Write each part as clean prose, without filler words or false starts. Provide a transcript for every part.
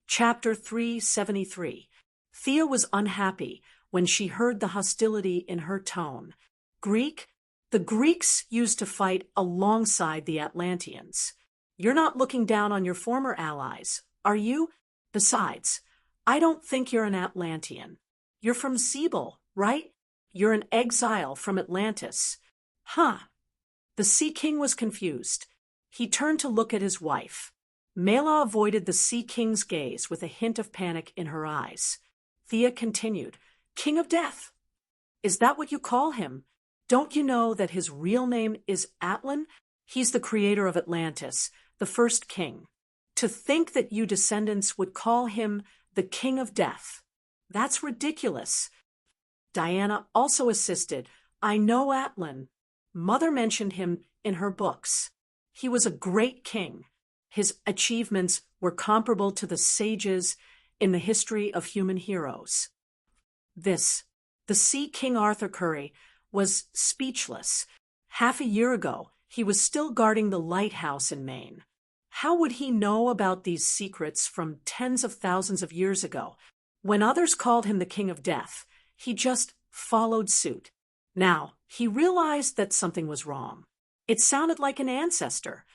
Chapter 373. Thea was unhappy when she heard the hostility in her tone. The Greeks used to fight alongside the Atlanteans. You're not looking down on your former allies, are you? Besides, I don't think you're an Atlantean. You're from Sebel, right? You're an exile from Atlantis. Huh. The Sea King was confused. He turned to look at his wife. Mela avoided the Sea King's gaze with a hint of panic in her eyes. Thea continued, King of Death. Is that what you call him? Don't you know that his real name is Atlan? He's the creator of Atlantis, the first king. To think that you descendants would call him the King of Death. That's ridiculous. Diana also assisted. I know Atlan. Mother mentioned him in her books. He was a great king. His achievements were comparable to the sages in the history of human heroes. The Sea King Arthur Curry was speechless. Half a year ago, he was still guarding the lighthouse in Maine. How would he know about these secrets from tens of thousands of years ago? When others called him the King of Death, he just followed suit. Now, he realized that something was wrong. It sounded like an ancestor.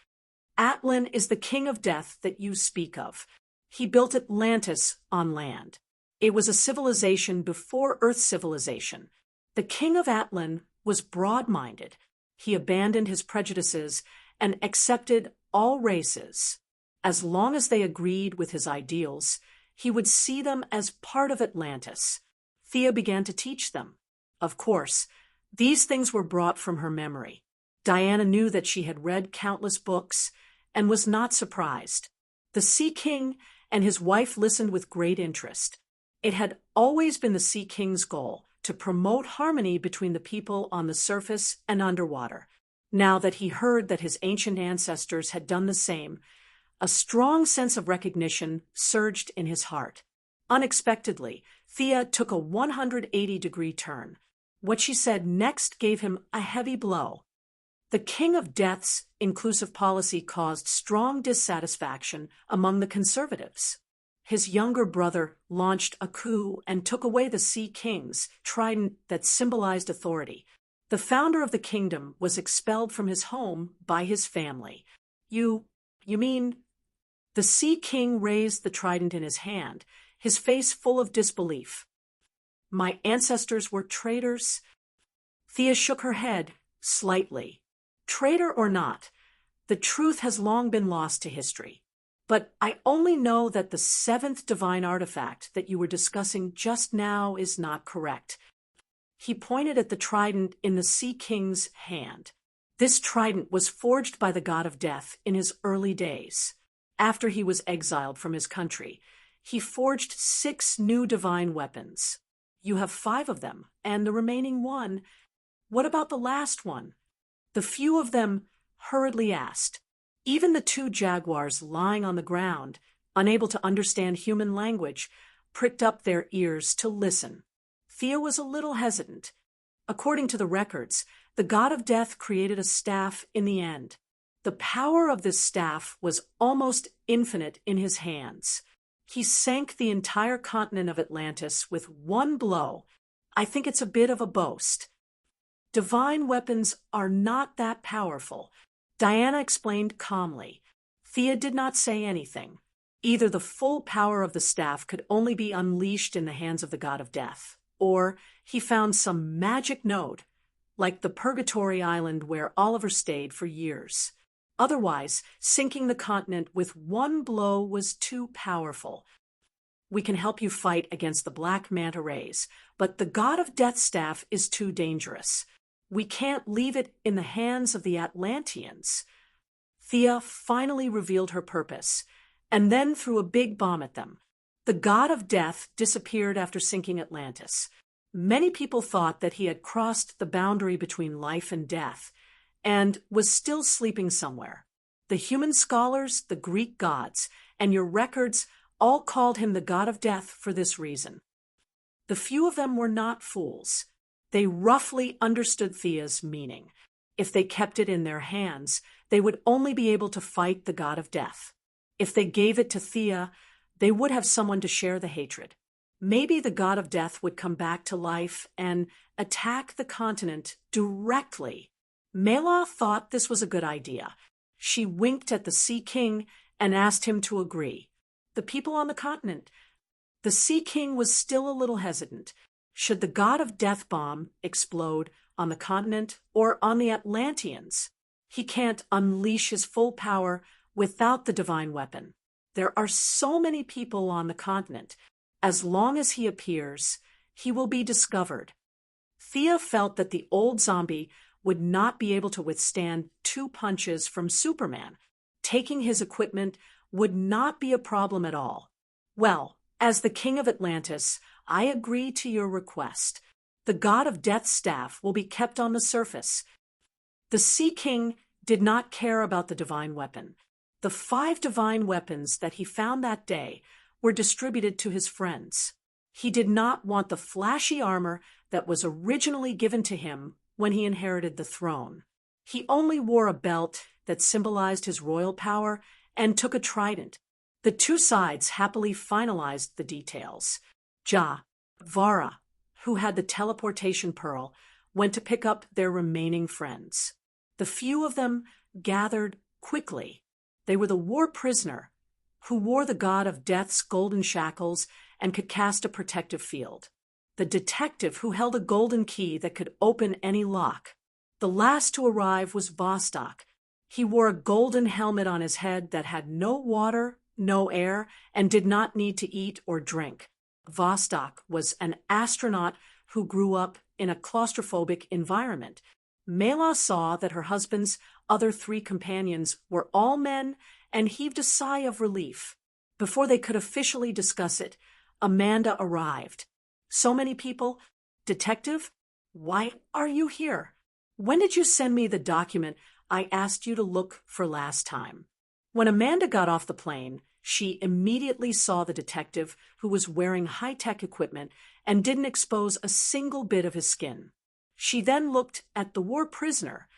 Atlan is the King of Death that you speak of. He built Atlantis on land. It was a civilization before Earth's civilization. The King of Atlan was broad-minded. He abandoned his prejudices and accepted all races. As long as they agreed with his ideals, he would see them as part of Atlantis. Thea began to teach them. Of course, these things were brought from her memory. Diana knew that she had read countless books and was not surprised. The Sea King and his wife listened with great interest. It had always been the Sea King's goal to promote harmony between the people on the surface and underwater. Now that he heard that his ancient ancestors had done the same, a strong sense of recognition surged in his heart. Unexpectedly, Thea took a 180-degree turn. What she said next gave him a heavy blow. The King of Death's inclusive policy caused strong dissatisfaction among the conservatives. His younger brother launched a coup and took away the Sea King's trident that symbolized authority. The founder of the kingdom was expelled from his home by his family. You mean? The Sea King raised the trident in his hand, his face full of disbelief. My ancestors were traitors? Thea shook her head slightly. Traitor or not, the truth has long been lost to history. But I only know that the seventh divine artifact that you were discussing just now is not correct. He pointed at the trident in the Sea King's hand. This trident was forged by the god of death in his early days. After he was exiled from his country, he forged 6 new divine weapons. You have 5 of them, and the remaining one. What about the last one? The few of them hurriedly asked. Even the 2 jaguars lying on the ground, unable to understand human language, pricked up their ears to listen. Thea was a little hesitant. According to the records, the god of death created a staff in the end. The power of this staff was almost infinite in his hands. He sank the entire continent of Atlantis with one blow. I think it's a bit of a boast. Divine weapons are not that powerful, Diana explained calmly. Thea did not say anything. Either the full power of the staff could only be unleashed in the hands of the god of death, or he found some magic node, like the Purgatory Island where Oliver stayed for years. Otherwise, sinking the continent with one blow was too powerful. We can help you fight against the black manta rays, but the god of death staff is too dangerous. We can't leave it in the hands of the Atlanteans. Thea finally revealed her purpose, and then threw a big bomb at them. The god of death disappeared after sinking Atlantis. Many people thought that he had crossed the boundary between life and death, and was still sleeping somewhere. The human scholars, the Greek gods, and your records all called him the god of death for this reason. The few of them were not fools. They roughly understood Thea's meaning. If they kept it in their hands, they would only be able to fight the god of death. If they gave it to Thea, They would have someone to share the hatred. Maybe the god of death would come back to life and attack the continent directly. Mela thought this was a good idea. She winked at the Sea King and asked him to agree. The people on the continent. The Sea King was still a little hesitant. Should the god of death bomb explode on the continent or on the Atlanteans? He can't unleash his full power without the divine weapon. There are so many people on the continent. As long as he appears, he will be discovered. Thea felt that the old zombie would not be able to withstand 2 punches from Superman. Taking his equipment would not be a problem at all. Well, as the king of Atlantis, I agree to your request. The god of death's staff will be kept on the surface. The Sea King did not care about the divine weapon. The 5 divine weapons that he found that day were distributed to his friends. He did not want the flashy armor that was originally given to him when he inherited the throne. He only wore a belt that symbolized his royal power and took a trident. The 2 sides happily finalized the details. Vara, who had the teleportation pearl, went to pick up their remaining friends. The few of them gathered quickly. They were the war prisoner, who wore the god of death's golden shackles and could cast a protective field. The detective, who held a golden key that could open any lock. The last to arrive was Vostok. He wore a golden helmet on his head that had no water, no air, and did not need to eat or drink. Vostok was an astronaut who grew up in a claustrophobic environment. Mela saw that her husband's other 3 companions were all men and heaved a sigh of relief. Before they could officially discuss it, Amanda arrived. So many people. Detective, why are you here? When did you send me the document I asked you to look for last time? When Amanda got off the plane, she immediately saw the detective, who was wearing high-tech equipment and didn't expose a single bit of his skin. She then looked at the war prisoner.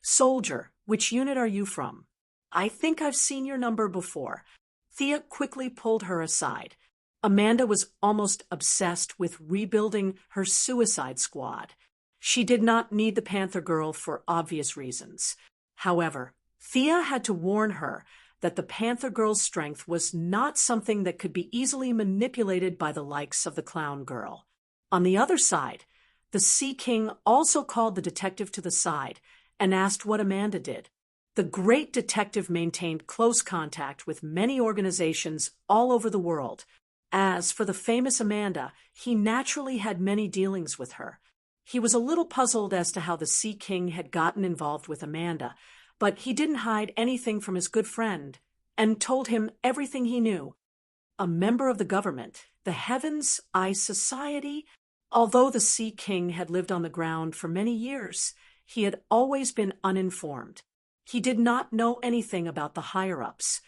Soldier, which unit are you from? I think I've seen your number before. Thea quickly pulled her aside. Amanda was almost obsessed with rebuilding her suicide squad. She did not need the Panther Girl for obvious reasons. However, Thea had to warn her that the Panther Girl's strength was not something that could be easily manipulated by the likes of the Clown Girl. On the other side, the Sea King also called the detective to the side and asked what Amanda did. The great detective maintained close contact with many organizations all over the world. As for the famous Amanda, he naturally had many dealings with her. He was a little puzzled as to how the Sea King had gotten involved with Amanda, but he didn't hide anything from his good friend and told him everything he knew. A member of the government, the Heavens Eye Society. Although the Sea King had lived on the ground for many years, he had always been uninformed. He did not know anything about the higher-ups.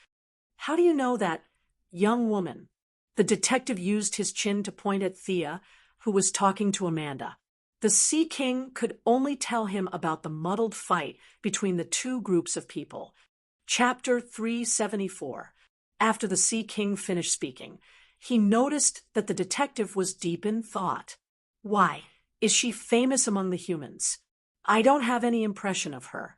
How do you know that, young woman? The detective used his chin to point at Thea, who was talking to Amanda. The Sea King could only tell him about the muddled fight between the 2 groups of people. Chapter 374. After the Sea King finished speaking, he noticed that the detective was deep in thought. Why, is she famous among the humans? I don't have any impression of her.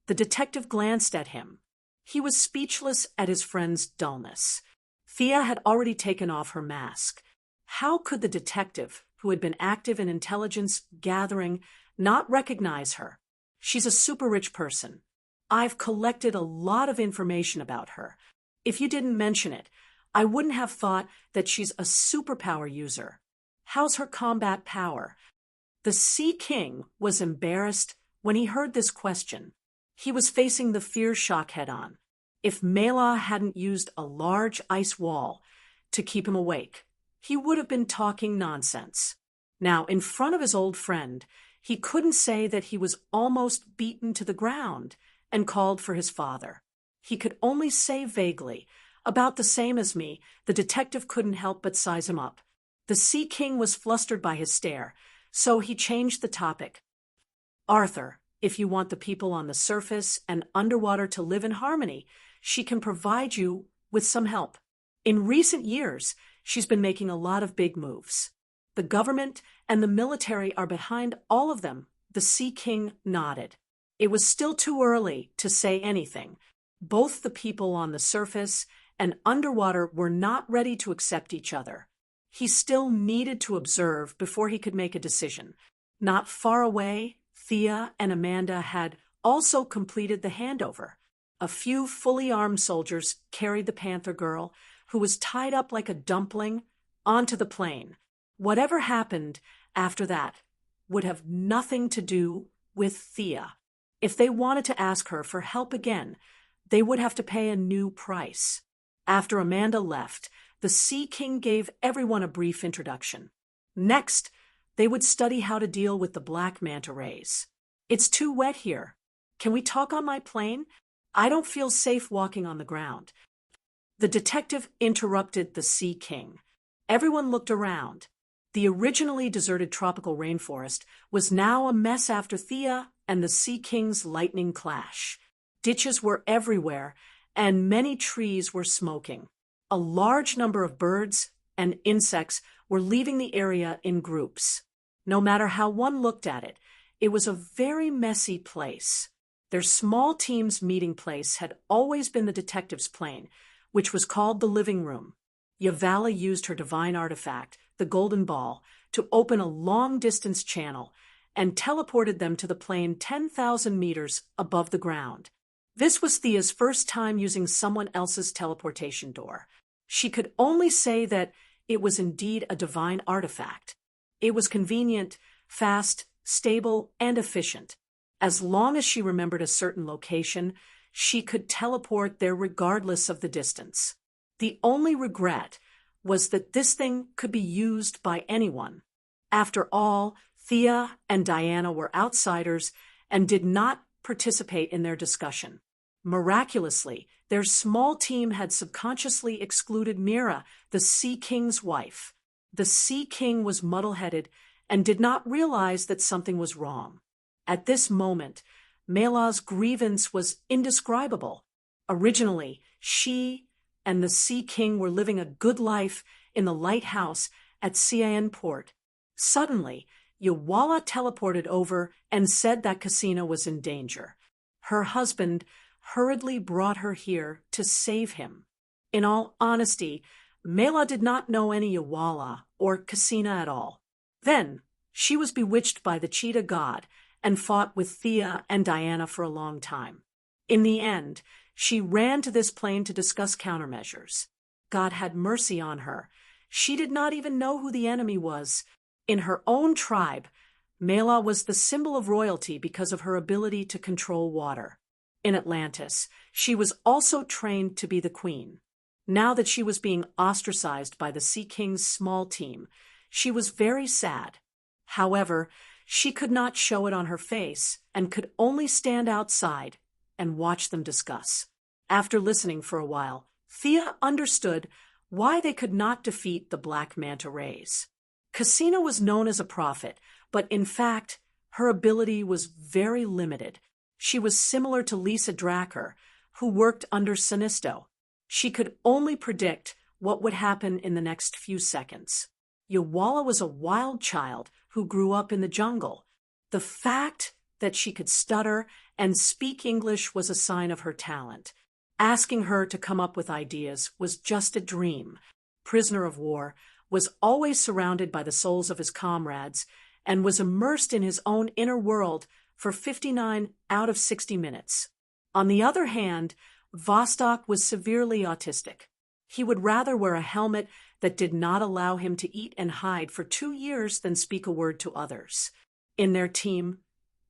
The detective glanced at him. He was speechless at his friend's dullness. Thea had already taken off her mask. How could the detective, who had been active in intelligence gathering, not recognize her? She's a super rich person. I've collected a lot of information about her. If you didn't mention it, I wouldn't have thought that she's a superpower user. How's her combat power? The Sea King was embarrassed when he heard this question. He was facing the fear shock head-on. If Mela hadn't used a large ice wall to keep him awake, he would have been talking nonsense. Now, in front of his old friend, he couldn't say that he was almost beaten to the ground and called for his father. He could only say vaguely, about the same as me. The detective couldn't help but size him up. The Sea King was flustered by his stare, so he changed the topic. Arthur, if you want the people on the surface and underwater to live in harmony, she can provide you with some help. In recent years, she's been making a lot of big moves. The government and the military are behind all of them. The Sea King nodded. It was still too early to say anything. Both the people on the surface and underwater were not ready to accept each other. He still needed to observe before he could make a decision. Not far away, Thea and Amanda had also completed the handover. A few fully armed soldiers carried the Panther Girl, who was tied up like a dumpling, onto the plane. Whatever happened after that would have nothing to do with Thea. If they wanted to ask her for help again, they would have to pay a new price. After Amanda left, the Sea King gave everyone a brief introduction. Next, they would study how to deal with the black manta rays. It's too wet here. Can we talk on my plane? I don't feel safe walking on the ground. The detective interrupted the Sea King. Everyone looked around. The originally deserted tropical rainforest was now a mess after Thea and the Sea King's lightning clash. Ditches were everywhere, and many trees were smoking. A large number of birds and insects were leaving the area in groups. No matter how one looked at it, it was a very messy place. Their small team's meeting place had always been the detective's plane, which was called the living room. Yavala used her divine artifact, the golden ball, to open a long-distance channel and teleported them to the plane 10,000 meters above the ground. This was Thea's first time using someone else's teleportation door. She could only say that it was indeed a divine artifact. It was convenient, fast, stable, and efficient. As long as she remembered a certain location, she could teleport there regardless of the distance. The only regret was that this thing could be used by anyone. After all, Thea and Diana were outsiders and did not participate in their discussion. Miraculously, their small team had subconsciously excluded Mira, the Sea King's wife. The Sea King was muddle-headed and did not realize that something was wrong. At this moment, Mela's grievance was indescribable. Originally, she and the Sea King were living a good life in the lighthouse at Cian Port. Suddenly, Yavala teleported over and said that Cassina was in danger. Her husband hurriedly brought her here to save him. In all honesty, Mela did not know any Yavala or Cassina at all. Then, she was bewitched by the cheetah god and fought with Thea and Diana for a long time. In the end, she ran to this plane to discuss countermeasures. God had mercy on her. She did not even know who the enemy was. In her own tribe, Mela was the symbol of royalty because of her ability to control water. In Atlantis, she was also trained to be the queen. Now that she was being ostracized by the Sea King's small team, she was very sad. However, she could not show it on her face and could only stand outside and watch them discuss. After listening for a while, Thea understood why they could not defeat the black manta rays. Cassina was known as a prophet, but in fact, her ability was very limited. She was similar to Lisa Dracker, who worked under Sinisto. She could only predict what would happen in the next few seconds. Yavala was a wild child who grew up in the jungle. The fact that she could stutter and speak English was a sign of her talent. Asking her to come up with ideas was just a dream. Prisoner of War was always surrounded by the souls of his comrades and was immersed in his own inner world for 59 out of 60 minutes. On the other hand, Vostok was severely autistic. He would rather wear a helmet that did not allow him to eat and hide for 2 years than speak a word to others. In their team,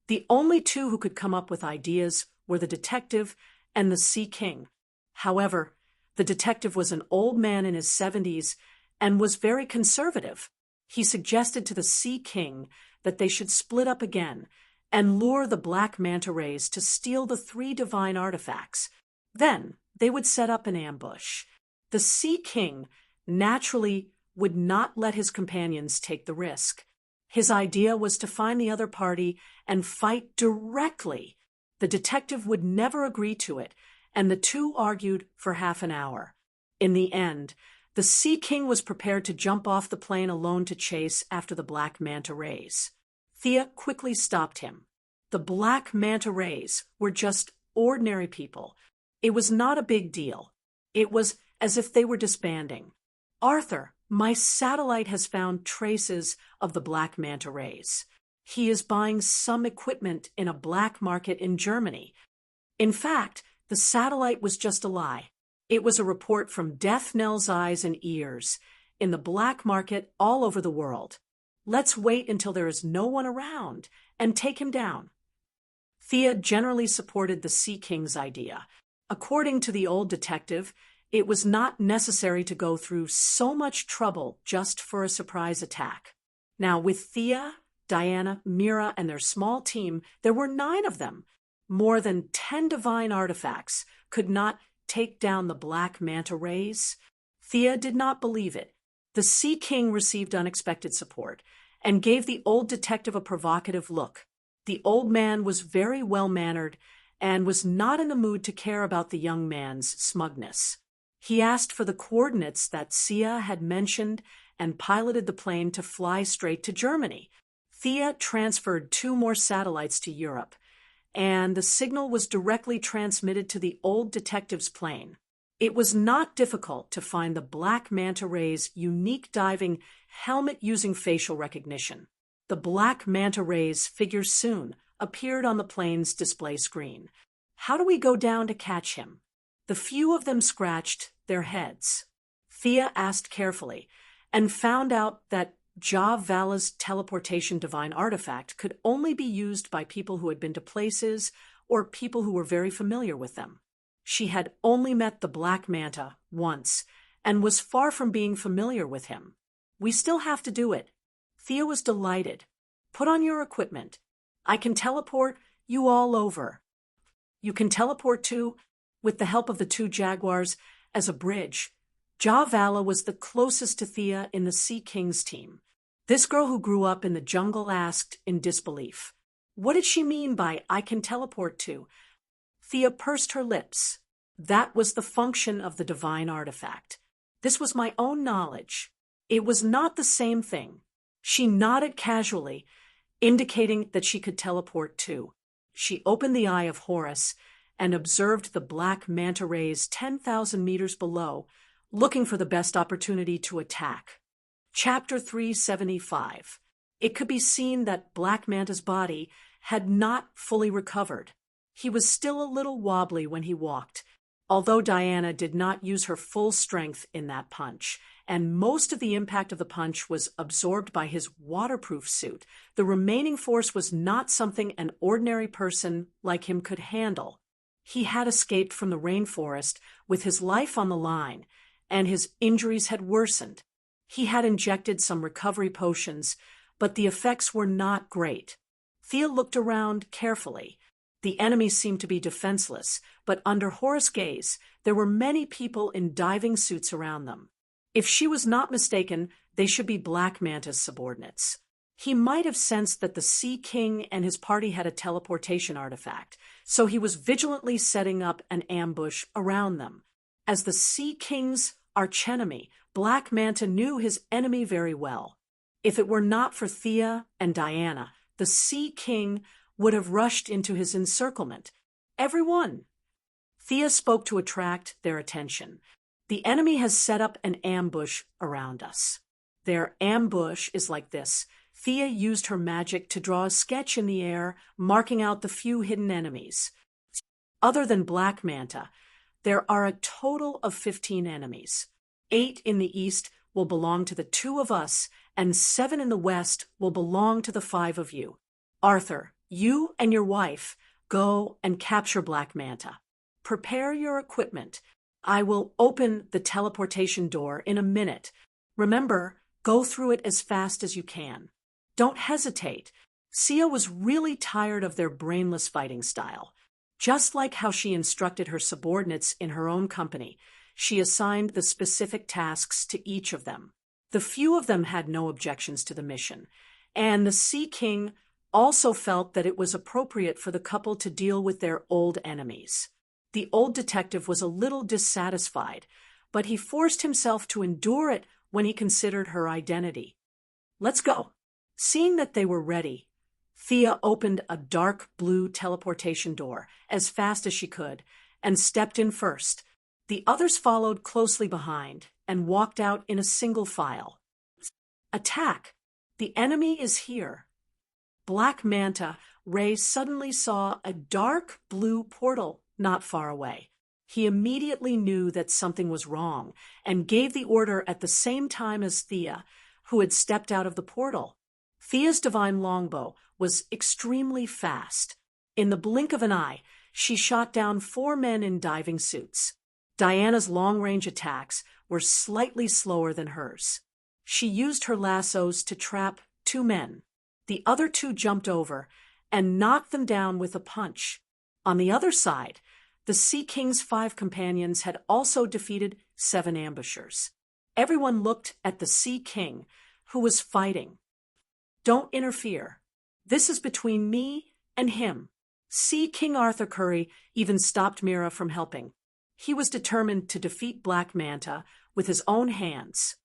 the only two who could come up with ideas were the detective and the Sea King. However, the detective was an old man in his 70s and was very conservative. He suggested to the Sea King that they should split up again and lure the black manta rays to steal the 3 divine artifacts. Then they would set up an ambush. The Sea King naturally would not let his companions take the risk. His idea was to find the other party and fight directly. The detective would never agree to it, and the two argued for half an hour. In the end, the Sea King was prepared to jump off the plane alone to chase after the black manta rays. Thea quickly stopped him. The black manta rays were just ordinary people. It was not a big deal. It was as if they were disbanding. Arthur, my satellite has found traces of the black manta rays. He is buying some equipment in a black market in Germany. In fact, the satellite was just a lie. It was a report from Death Nell's eyes and ears in the black market all over the world. Let's wait until there is no one around and take him down. Thea generally supported the Sea King's idea. According to the old detective, it was not necessary to go through so much trouble just for a surprise attack. Now, with Thea, Diana, Mira, and their small team, there were 9 of them. More than 10 divine artifacts could not take down the black manta rays. Thea did not believe it. The Sea King received unexpected support and gave the old detective a provocative look. The old man was very well-mannered and was not in the mood to care about the young man's smugness. He asked for the coordinates that Sia had mentioned and piloted the plane to fly straight to Germany. Thea transferred 2 more satellites to Europe, and the signal was directly transmitted to the old detective's plane. It was not difficult to find the black manta ray's unique diving helmet using facial recognition. The black manta ray's figure soon appeared on the plane's display screen. How do we go down to catch him? The few of them scratched their heads. Thea asked carefully and found out that Vala's teleportation divine artifact could only be used by people who had been to places or people who were very familiar with them. She had only met the Black Manta once and was far from being familiar with him. We still have to do it. Thea was delighted. Put on your equipment. I can teleport you all over. You can teleport too, with the help of the 2 jaguars, as a bridge. Vala was the closest to Thea in the Sea King's team. This girl who grew up in the jungle asked in disbelief, "What did she mean by I can teleport to?" Thea pursed her lips. That was the function of the divine artifact. This was my own knowledge. It was not the same thing. She nodded casually, indicating that she could teleport too. She opened the Eye of Horus and observed the black manta rays 10,000 meters below, looking for the best opportunity to attack. Chapter 375. It could be seen that Black Manta's body had not fully recovered. He was still a little wobbly when he walked, although Diana did not use her full strength in that punch, and most of the impact of the punch was absorbed by his waterproof suit. The remaining force was not something an ordinary person like him could handle. He had escaped from the rainforest with his life on the line, and his injuries had worsened. He had injected some recovery potions, but the effects were not great. Thea looked around carefully. The enemy seemed to be defenseless, but under Horus' gaze, there were many people in diving suits around them. If she was not mistaken, they should be Black Manta's subordinates. He might have sensed that the Sea King and his party had a teleportation artifact, so he was vigilantly setting up an ambush around them. As the Sea King's archenemy, Black Manta knew his enemy very well. If it were not for Thea and Diana, the Sea King would have rushed into his encirclement. Everyone! Thea spoke to attract their attention. The enemy has set up an ambush around us. Their ambush is like this. Thea used her magic to draw a sketch in the air, marking out the few hidden enemies. Other than Black Manta, there are a total of 15 enemies. 8 in the east will belong to the 2 of us, and 7 in the west will belong to the 5 of you. Arthur, you and your wife go and capture Black Manta. Prepare your equipment. I will open the teleportation door in a minute. Remember, go through it as fast as you can. Don't hesitate. Sia was really tired of their brainless fighting style. Just like how she instructed her subordinates in her own company, she assigned the specific tasks to each of them. The few of them had no objections to the mission, and the Sea King also felt that it was appropriate for the couple to deal with their old enemies. The old detective was a little dissatisfied, but he forced himself to endure it when he considered her identity. "Let's go." Seeing that they were ready, Thea opened a dark blue teleportation door as fast as she could and stepped in first. The others followed closely behind and walked out in a single file. "Attack! The enemy is here." Black Manta Ray suddenly saw a dark blue portal not far away. He immediately knew that something was wrong and gave the order at the same time as Thea, who had stepped out of the portal. Thea's divine longbow was extremely fast. In the blink of an eye, she shot down 4 men in diving suits. Diana's long-range attacks were slightly slower than hers. She used her lassos to trap 2 men. The other 2 jumped over and knocked them down with a punch. On the other side, the Sea King's 5 companions had also defeated 7 ambushers. Everyone looked at the Sea King, who was fighting. "Don't interfere. This is between me and him." Sea King Arthur Curry even stopped Mira from helping. He was determined to defeat Black Manta with his own hands.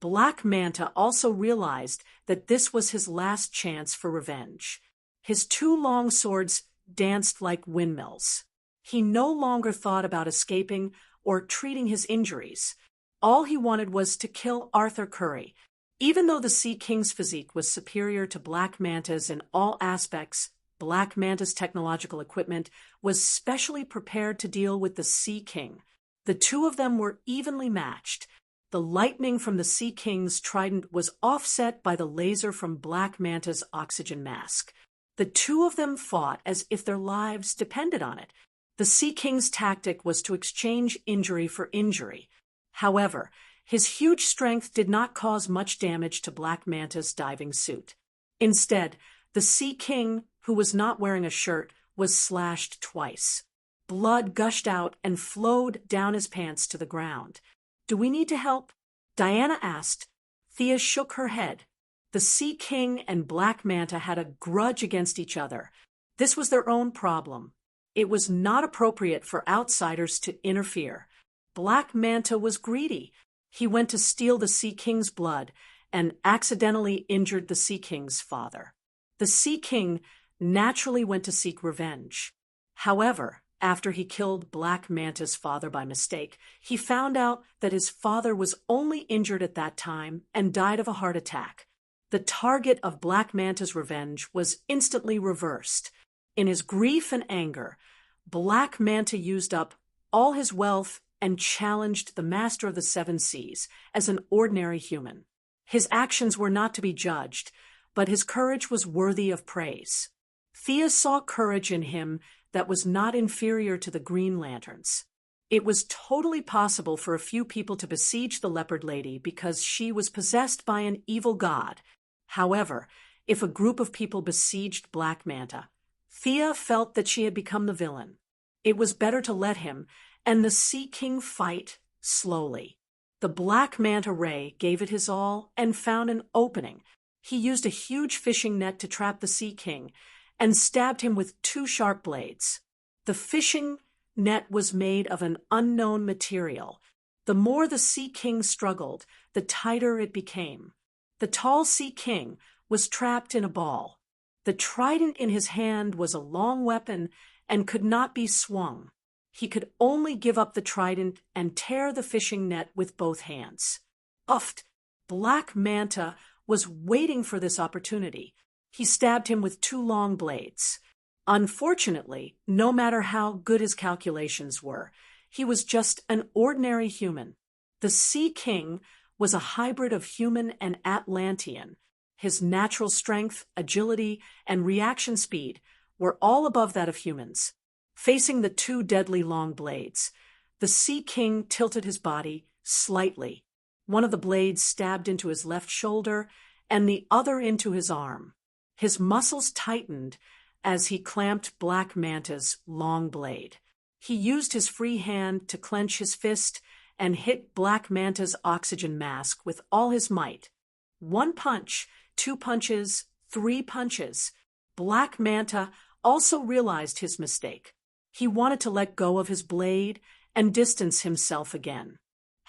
Black Manta also realized that this was his last chance for revenge. His 2 long swords danced like windmills. He no longer thought about escaping or treating his injuries. All he wanted was to kill Arthur Curry. Even though the Sea King's physique was superior to Black Manta's in all aspects, Black Manta's technological equipment was specially prepared to deal with the Sea King. The 2 of them were evenly matched. The lightning from the Sea King's trident was offset by the laser from Black Manta's oxygen mask. The 2 of them fought as if their lives depended on it. The Sea King's tactic was to exchange injury for injury. However, his huge strength did not cause much damage to Black Manta's diving suit. Instead, the Sea King, who was not wearing a shirt, was slashed twice. Blood gushed out and flowed down his pants to the ground. "Do we need to help?" Diana asked. Thea shook her head. The Sea King and Black Manta had a grudge against each other. This was their own problem. It was not appropriate for outsiders to interfere. Black Manta was greedy. He went to steal the Sea King's blood and accidentally injured the Sea King's father. The Sea King naturally went to seek revenge. However, after he killed Black Manta's father by mistake, he found out that his father was only injured at that time and died of a heart attack. The target of Black Manta's revenge was instantly reversed. In his grief and anger, Black Manta used up all his wealth and challenged the Master of the 7 Seas as an ordinary human. His actions were not to be judged, but his courage was worthy of praise. Thea saw courage in him that was not inferior to the Green Lanterns. It was totally possible for a few people to besiege the Leopard Lady because she was possessed by an evil god. However, if a group of people besieged Black Manta, Thea felt that she had become the villain. It was better to let him and the Sea King fight slowly. The Black Manta Ray gave it his all and found an opening. He used a huge fishing net to trap the Sea King and stabbed him with 2 sharp blades. The fishing net was made of an unknown material. The more the Sea King struggled, the tighter it became. The tall Sea King was trapped in a ball. The trident in his hand was a long weapon and could not be swung. He could only give up the trident and tear the fishing net with both hands. Uffed, Black Manta was waiting for this opportunity. He stabbed him with 2 long blades. Unfortunately, no matter how good his calculations were, he was just an ordinary human. The Sea King was a hybrid of human and Atlantean. His natural strength, agility, and reaction speed were all above that of humans. Facing the 2 deadly long blades, the Sea King tilted his body slightly. One of the blades stabbed into his left shoulder and the other into his arm. His muscles tightened as he clamped Black Manta's long blade. He used his free hand to clench his fist and hit Black Manta's oxygen mask with all his might. 1 punch, 2 punches, 3 punches. Black Manta also realized his mistake. He wanted to let go of his blade and distance himself again.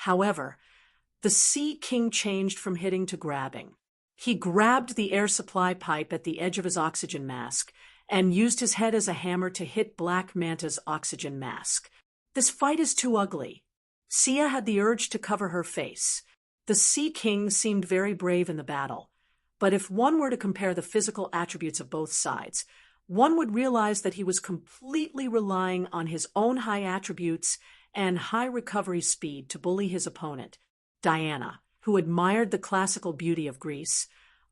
However, the Sea King changed from hitting to grabbing. He grabbed the air supply pipe at the edge of his oxygen mask and used his head as a hammer to hit Black Manta's oxygen mask. This fight is too ugly. Sia had the urge to cover her face. The Sea King seemed very brave in the battle, but if one were to compare the physical attributes of both sides, one would realize that he was completely relying on his own high attributes and high recovery speed to bully his opponent. Diana, who admired the classical beauty of Greece,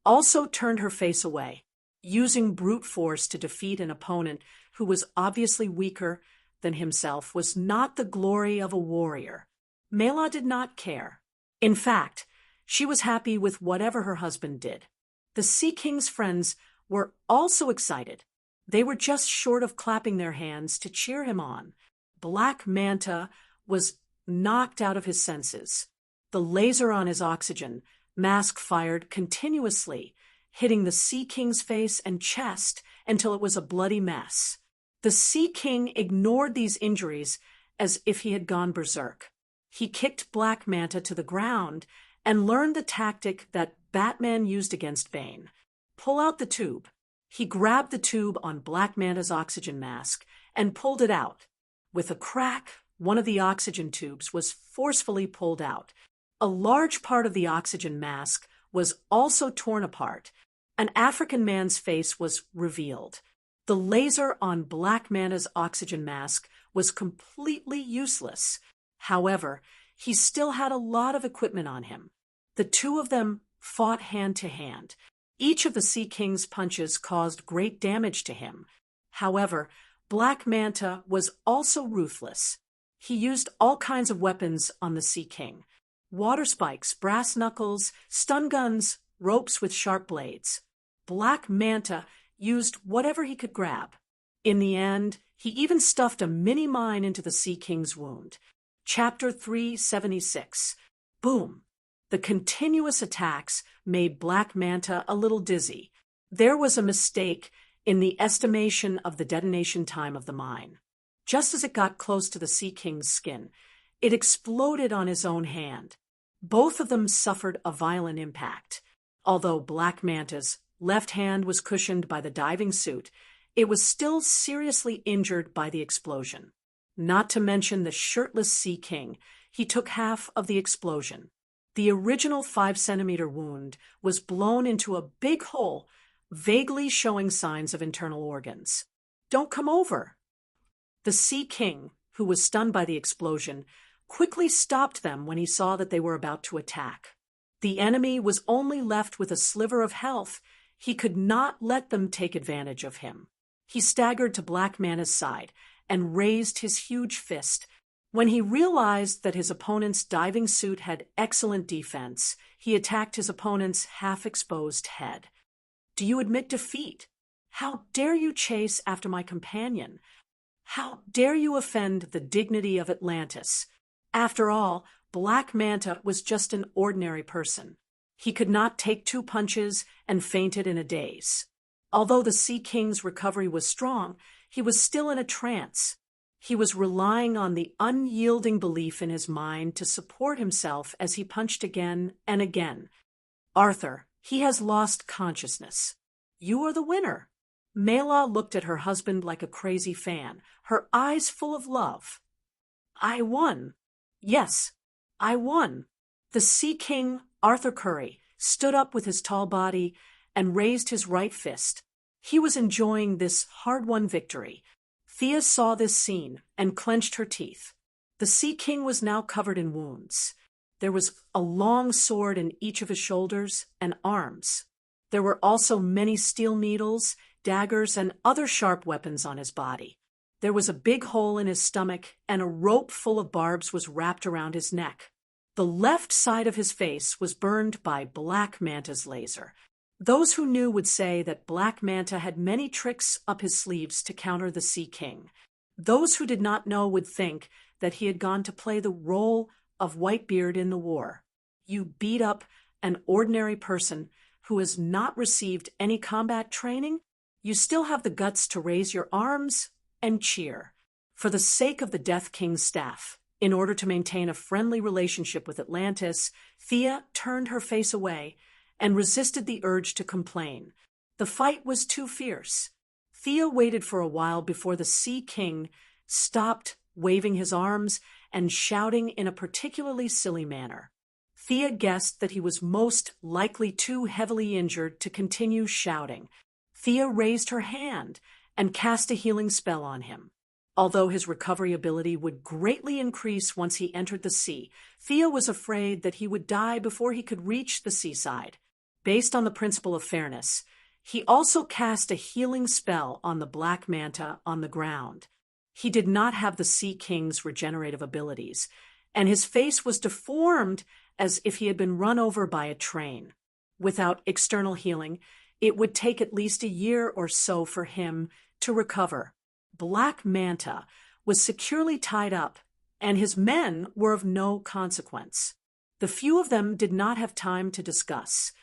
also turned her face away, using brute force to defeat an opponent who was obviously weaker than himself was not the glory of a warrior. Mela did not care. In fact, she was happy with whatever her husband did. The Sea King's friends were also excited. They were just short of clapping their hands to cheer him on. Black Manta was knocked out of his senses. The laser on his oxygen mask fired continuously, hitting the Sea King's face and chest until it was a bloody mess. The Sea King ignored these injuries as if he had gone berserk. He kicked Black Manta to the ground and learned the tactic that Batman used against Bane. Pull out the tube. He grabbed the tube on Black Manta's oxygen mask and pulled it out. With a crack, one of the oxygen tubes was forcefully pulled out. A large part of the oxygen mask was also torn apart. An African man's face was revealed. The laser on Black Manta's oxygen mask was completely useless. However, he still had a lot of equipment on him. The two of them fought hand to hand. Each of the Sea King's punches caused great damage to him. However, Black Manta was also ruthless. He used all kinds of weapons on the Sea King. Water spikes, brass knuckles, stun guns, ropes with sharp blades. Black Manta used whatever he could grab. In the end, he even stuffed a mini mine into the Sea King's wound. Chapter 376. Boom! The continuous attacks made Black Manta a little dizzy. There was a mistake in the estimation of the detonation time of the mine. Just as it got close to the Sea King's skin, it exploded on his own hand. Both of them suffered a violent impact. Although Black Manta's left hand was cushioned by the diving suit, it was still seriously injured by the explosion. Not to mention the shirtless Sea King. He took half of the explosion. The original 5-centimeter wound was blown into a big hole, vaguely showing signs of internal organs. Don't come over. The Sea King, who was stunned by the explosion, quickly stopped them when he saw that they were about to attack. The enemy was only left with a sliver of health. He could not let them take advantage of him. He staggered to Black Manta's side and raised his huge fist. When he realized that his opponent's diving suit had excellent defense, he attacked his opponent's half-exposed head. Do you admit defeat? How dare you chase after my companion? How dare you offend the dignity of Atlantis? After all, Black Manta was just an ordinary person. He could not take 2 punches and fainted in a daze. Although the Sea King's recovery was strong, he was still in a trance. He was relying on the unyielding belief in his mind to support himself as he punched again and again. Arthur, he has lost consciousness. You are the winner. Mela looked at her husband like a crazy fan, her eyes full of love. I won. Yes, I won. The Sea King, Arthur Curry, stood up with his tall body and raised his right fist. He was enjoying this hard-won victory. Thea saw this scene and clenched her teeth. The Sea King was now covered in wounds. There was a long sword in each of his shoulders and arms. There were also many steel needles, daggers, and other sharp weapons on his body. There was a big hole in his stomach, and a rope full of barbs was wrapped around his neck. The left side of his face was burned by Black Manta's laser. Those who knew would say that Black Manta had many tricks up his sleeves to counter the Sea King. Those who did not know would think that he had gone to play the role of Whitebeard in the war. You beat up an ordinary person who has not received any combat training? You still have the guts to raise your arms and cheer. For the sake of the Death King's staff, In order to maintain a friendly relationship with Atlantis, Thea turned her face away and resisted the urge to complain. The fight was too fierce. Thea waited for a while before the Sea King stopped waving his arms and shouting in a particularly silly manner. Thea guessed that he was most likely too heavily injured to continue shouting. Thea raised her hand and cast a healing spell on him. Although his recovery ability would greatly increase once he entered the sea, Thea was afraid that he would die before he could reach the seaside. Based on the principle of fairness, he also cast a healing spell on the black manta on the ground. He did not have the Sea King's regenerative abilities, and his face was deformed as if he had been run over by a train. Without external healing, it would take at least a year or so for him to recover. Black Manta was securely tied up, and his men were of no consequence. The few of them did not have time to discuss.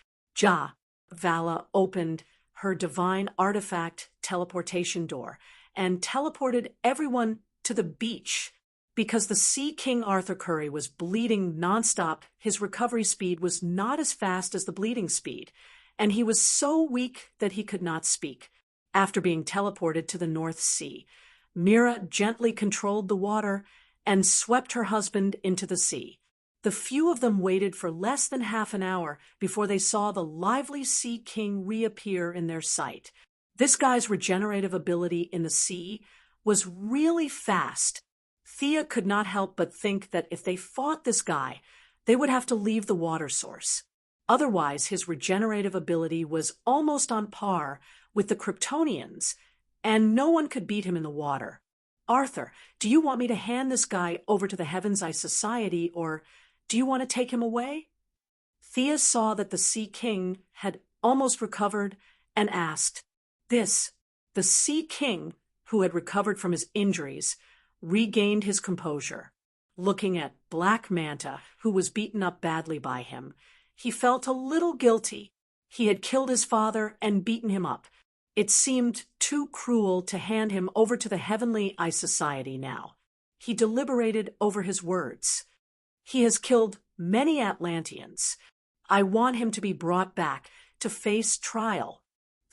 Vala opened her divine artifact teleportation door and teleported everyone to the beach. Because the Sea King Arthur Curry was bleeding nonstop, his recovery speed was not as fast as the bleeding speed, and he was so weak that he could not speak. After being teleported to the North Sea, Mira gently controlled the water and swept her husband into the sea. The few of them waited for less than half an hour before they saw the lively Sea King reappear in their sight. This guy's regenerative ability in the sea was really fast. Thea could not help but think that if they fought this guy, they would have to leave the water source. Otherwise, his regenerative ability was almost on par with the Kryptonians, and no one could beat him in the water. Arthur, do you want me to hand this guy over to the Heaven's Eye Society, or do you want to take him away? Thea saw that the Sea King had almost recovered and asked. The Sea King, who had recovered from his injuries, regained his composure. Looking at Black Manta, who was beaten up badly by him, he felt a little guilty. He had killed his father and beaten him up. It seemed too cruel to hand him over to the Heavenly Eye Society now. He deliberated over his words. He has killed many Atlanteans. I want him to be brought back to face trial.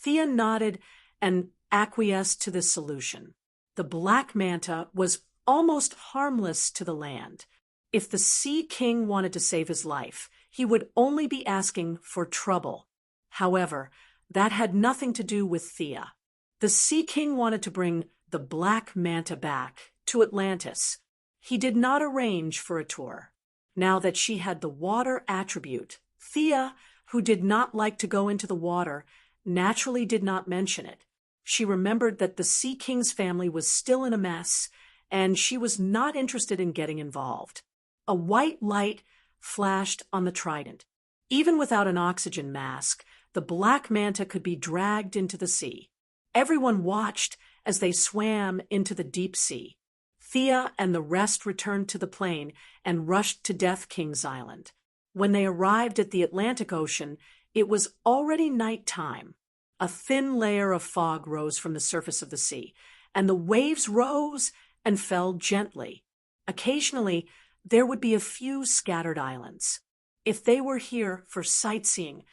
Thea nodded and acquiesced to this solution. The Black Manta was almost harmless to the land. If the Sea King wanted to save his life, he would only be asking for trouble. However, that had nothing to do with Thea. The Sea King wanted to bring the Black Manta back to Atlantis. He did not arrange for a tour. Now that she had the water attribute, Thea, who did not like to go into the water, naturally did not mention it. She remembered that the Sea King's family was still in a mess, and she was not interested in getting involved. A white light flashed on the trident. Even without an oxygen mask, the Black Manta could be dragged into the sea. Everyone watched as they swam into the deep sea. Thea and the rest returned to the plane and rushed to Death King's Island. When they arrived at the Atlantic Ocean, it was already night time. A thin layer of fog rose from the surface of the sea, and the waves rose and fell gently. Occasionally, there would be a few scattered islands. If they were here for sightseeing,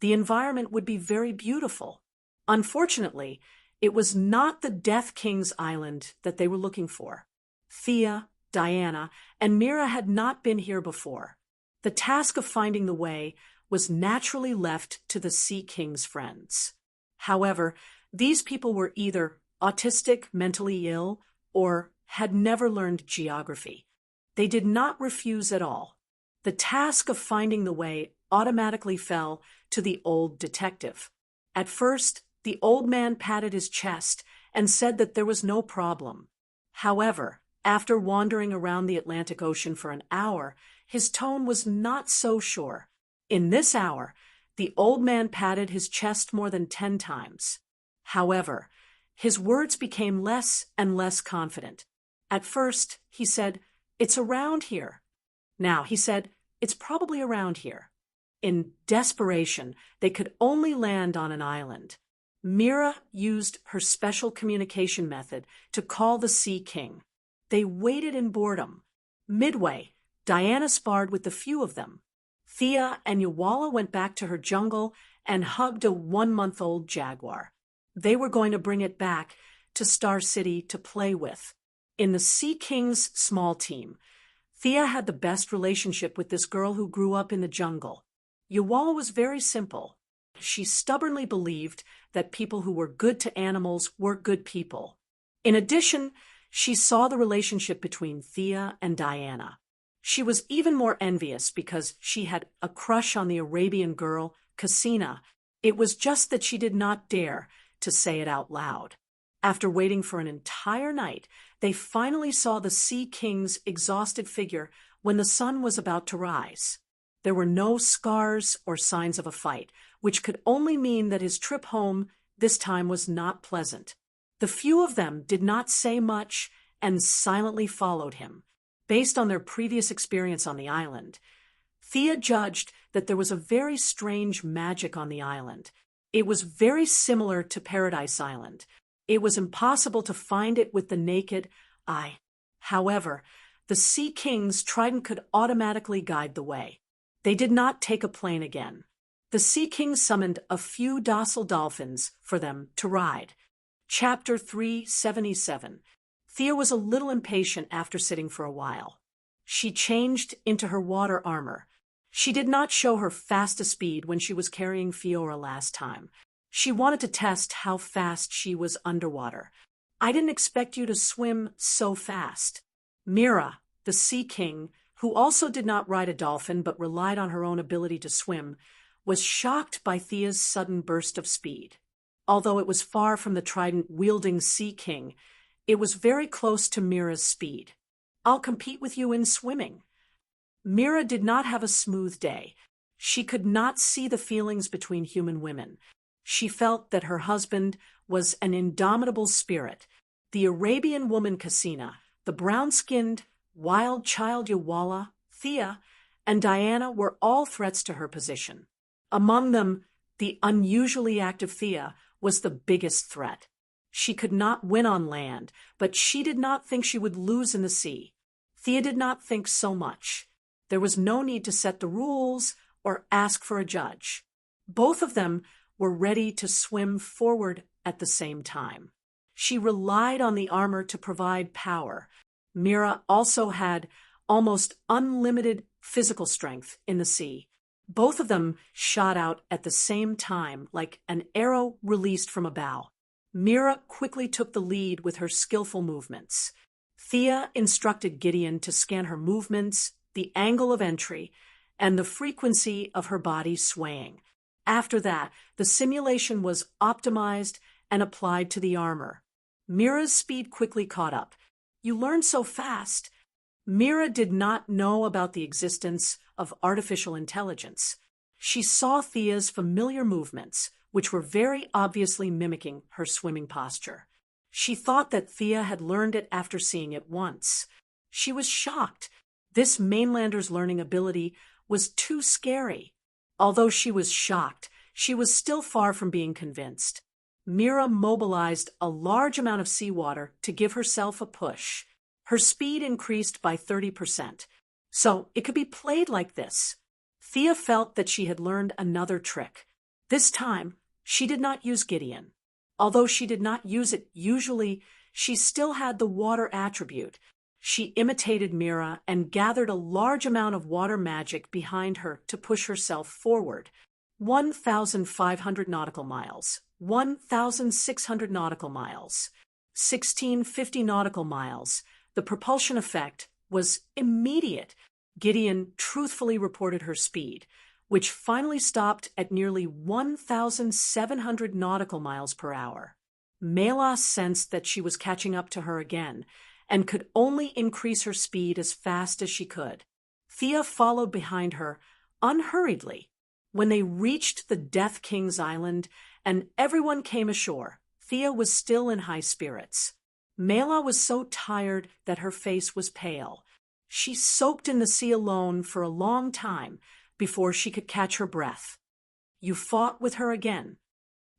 the environment would be very beautiful. Unfortunately, it was not the Death King's Island that they were looking for. Thea, Diana, and Mira had not been here before. The task of finding the way was naturally left to the Sea King's friends. However, these people were either autistic, mentally ill, or had never learned geography. They did not refuse at all. The task of finding the way automatically fell to the old detective. At first, the old man patted his chest and said that there was no problem. However, after wandering around the Atlantic Ocean for an hour, his tone was not so sure. In this hour, the old man patted his chest more than 10 times. However, his words became less and less confident. At first, he said, "It's around here." Now he said, "It's probably around here." In desperation, they could only land on an island. Mira used her special communication method to call the Sea King. They waited in boredom. Midway, Diana sparred with the few of them. Thea and Euala went back to her jungle and hugged a 1-month-old jaguar. They were going to bring it back to Star City to play with. In the Sea King's small team, Thea had the best relationship with this girl who grew up in the jungle. Euala was very simple. She stubbornly believed that people who were good to animals were good people. In addition, she saw the relationship between Thea and Diana. She was even more envious because she had a crush on the Arabian girl, Cassina. It was just that she did not dare to say it out loud. After waiting for an entire night, they finally saw the Sea King's exhausted figure when the sun was about to rise. There were no scars or signs of a fight, which could only mean that his trip home this time was not pleasant. The few of them did not say much and silently followed him. Based on their previous experience on the island, Thea judged that there was a very strange magic on the island. It was very similar to Paradise Island. It was impossible to find it with the naked eye. However, the Sea King's trident could automatically guide the way. They did not take a plane again. The Sea King summoned a few docile dolphins for them to ride. Chapter 377. Thea was a little impatient after sitting for a while. She changed into her water armor. She did not show her fastest speed when she was carrying Fiora last time. She wanted to test how fast she was underwater. I didn't expect you to swim so fast. Mira, the Sea King, who also did not ride a dolphin but relied on her own ability to swim, was shocked by Thea's sudden burst of speed. Although it was far from the trident-wielding Sea King, it was very close to Mira's speed. I'll compete with you in swimming. Mira did not have a smooth day. She could not see the feelings between human women. She felt that her husband was an indomitable spirit. The Arabian woman Cassina, the brown-skinned, wild child Euala, Thea, and Diana were all threats to her position. Among them, the unusually active Thea was the biggest threat. She could not win on land, but she did not think she would lose in the sea. Thea did not think so much. There was no need to set the rules or ask for a judge. Both of them were ready to swim forward at the same time. She relied on the armor to provide power. Mira also had almost unlimited physical strength in the sea. Both of them shot out at the same time like an arrow released from a bow. Mira quickly took the lead with her skillful movements. Thea instructed Gideon to scan her movements, the angle of entry, and the frequency of her body swaying. After that, the simulation was optimized and applied to the armor. Mira's speed quickly caught up. You learn so fast. Mira did not know about the existence of artificial intelligence. She saw Thea's familiar movements, which were very obviously mimicking her swimming posture. She thought that Thea had learned it after seeing it once. She was shocked. This mainlander's learning ability was too scary. Although she was shocked, she was still far from being convinced. Mira mobilized a large amount of seawater to give herself a push. Her speed increased by 30%. So it could be played like this. Thea felt that she had learned another trick. This time, she did not use Gideon. Although she did not use it usually, she still had the water attribute. She imitated Mira and gathered a large amount of water magic behind her to push herself forward. 1,500 nautical miles, 1,600 nautical miles, 1,650 nautical miles. The propulsion effect was immediate. Gideon truthfully reported her speed, which finally stopped at nearly 1,700 nautical miles per hour. Mela sensed that she was catching up to her again, and could only increase her speed as fast as she could. Thea followed behind her unhurriedly. When they reached the Death King's Island and everyone came ashore, Thea was still in high spirits. Mela was so tired that her face was pale. She soaked in the sea alone for a long time before she could catch her breath. You fought with her again?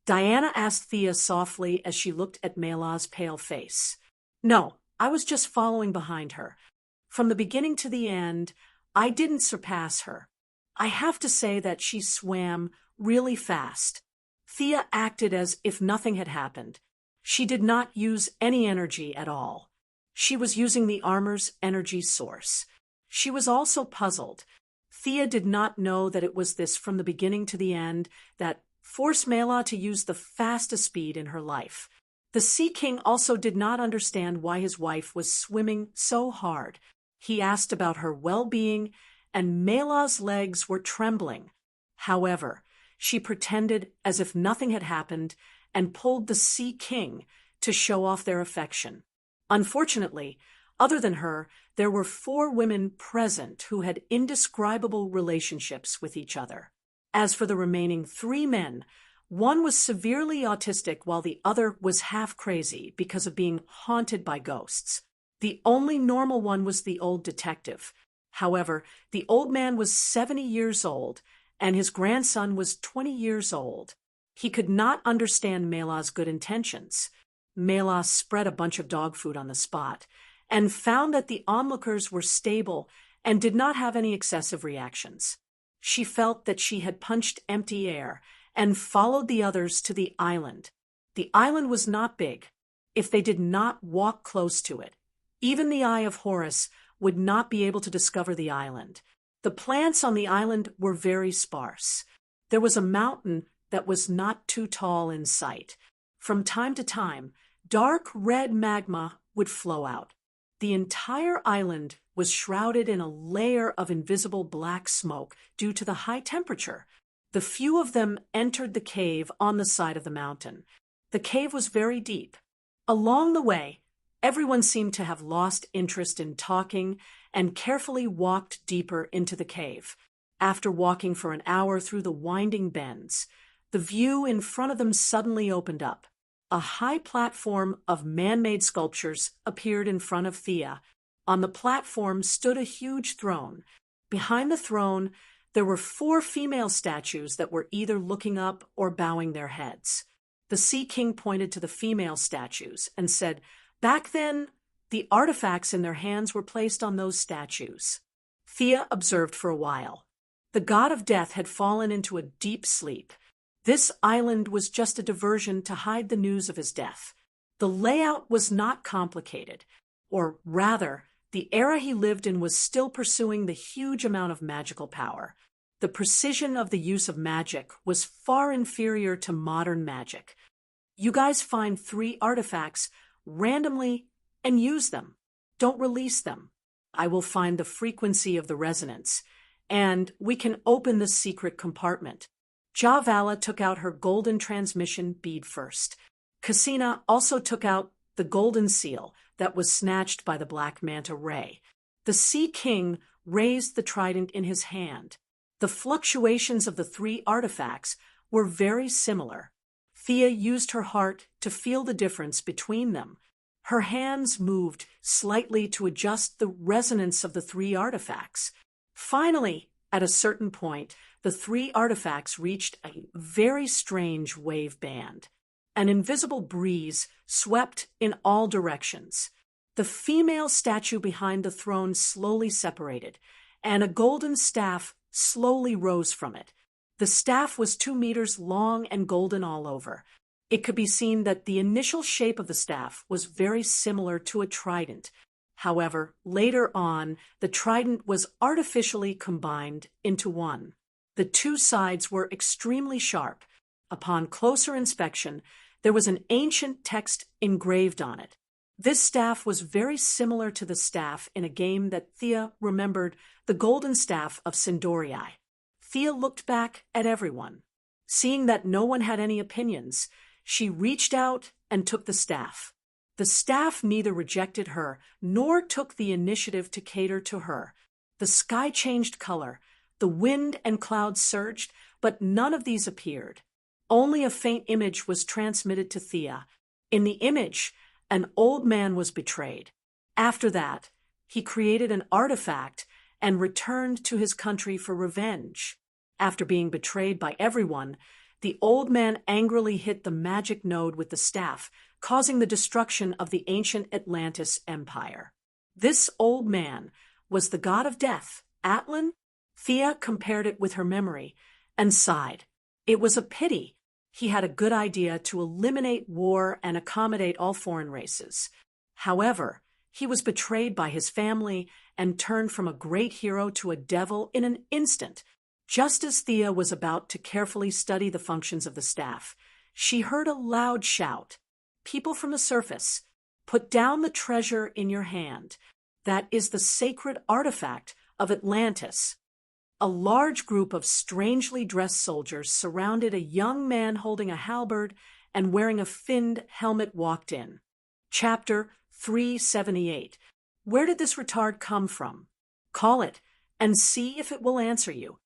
Diana asked Thea softly as she looked at Mela's pale face. No, I was just following behind her. From the beginning to the end, I didn't surpass her. I have to say that she swam really fast. Thea acted as if nothing had happened. She did not use any energy at all. She was using the armor's energy source. She was also puzzled. Thea did not know that it was this from the beginning to the end that forced Mela to use the fastest speed in her life. The Sea King also did not understand why his wife was swimming so hard. He asked about her well-being, and Mela's legs were trembling. However, she pretended as if nothing had happened and pulled the Sea King to show off their affection. Unfortunately, other than her, there were 4 women present who had indescribable relationships with each other. As for the remaining 3 men, one was severely autistic while the other was half crazy because of being haunted by ghosts. The only normal one was the old detective. However, the old man was 70 years old, and his grandson was 20 years old. He could not understand Mela's good intentions. Mela spread a bunch of dog food on the spot and found that the onlookers were stable and did not have any excessive reactions. She felt that she had punched empty air and followed the others to the island. The island was not big. If they did not walk close to it, even the Eye of Horus would not be able to discover the island. The plants on the island were very sparse. There was a mountain that was not too tall in sight. From time to time, dark red magma would flow out. The entire island was shrouded in a layer of invisible black smoke due to the high temperature. The few of them entered the cave on the side of the mountain. The cave was very deep. Along the way, everyone seemed to have lost interest in talking and carefully walked deeper into the cave. After walking for an hour through the winding bends, the view in front of them suddenly opened up. A high platform of man-made sculptures appeared in front of Thea. On the platform stood a huge throne. Behind the throne, there were 4 female statues that were either looking up or bowing their heads. The Sea King pointed to the female statues and said, "Back then, the artifacts in their hands were placed on those statues." Thea observed for a while. The god of death had fallen into a deep sleep. This island was just a diversion to hide the news of his death. The layout was not complicated, or rather, the era he lived in was still pursuing the huge amount of magical power. The precision of the use of magic was far inferior to modern magic. You guys find 3 artifacts randomly and use them. Don't release them. I will find the frequency of the resonance, and we can open the secret compartment. Javala took out her golden transmission bead first. Cassina also took out the golden seal that was snatched by the black manta ray. The Sea King raised the trident in his hand. The fluctuations of the 3 artifacts were very similar. Thea used her heart to feel the difference between them. Her hands moved slightly to adjust the resonance of the 3 artifacts. Finally, at a certain point, the 3 artifacts reached a very strange wave band. An invisible breeze swept in all directions. The female statue behind the throne slowly separated, and a golden staff slowly rose from it. The staff was 2 meters long and golden all over. It could be seen that the initial shape of the staff was very similar to a trident. However, later on, the trident was artificially combined into one. The 2 sides were extremely sharp. Upon closer inspection, there was an ancient text engraved on it. This staff was very similar to the staff in a game that Thea remembered, the Golden Staff of Sindorii. Thea looked back at everyone. Seeing that no one had any opinions, she reached out and took the staff. The staff neither rejected her nor took the initiative to cater to her. The sky changed color. The wind and clouds surged, but none of these appeared. Only a faint image was transmitted to Thea. In the image, an old man was betrayed. After that, he created an artifact and returned to his country for revenge. After being betrayed by everyone, the old man angrily hit the magic node with the staff, causing the destruction of the ancient Atlantis Empire. This old man was the god of death, Atlan. Thea compared it with her memory and sighed. It was a pity. He had a good idea to eliminate war and accommodate all foreign races. However, he was betrayed by his family and turned from a great hero to a devil in an instant. Just as Thea was about to carefully study the functions of the staff, she heard a loud shout. "People from the surface, put down the treasure in your hand. That is the sacred artifact of Atlantis." A large group of strangely dressed soldiers surrounded a young man holding a halberd and wearing a finned helmet walked in. Chapter 378. Where did this retard come from? Call it and see if it will answer you.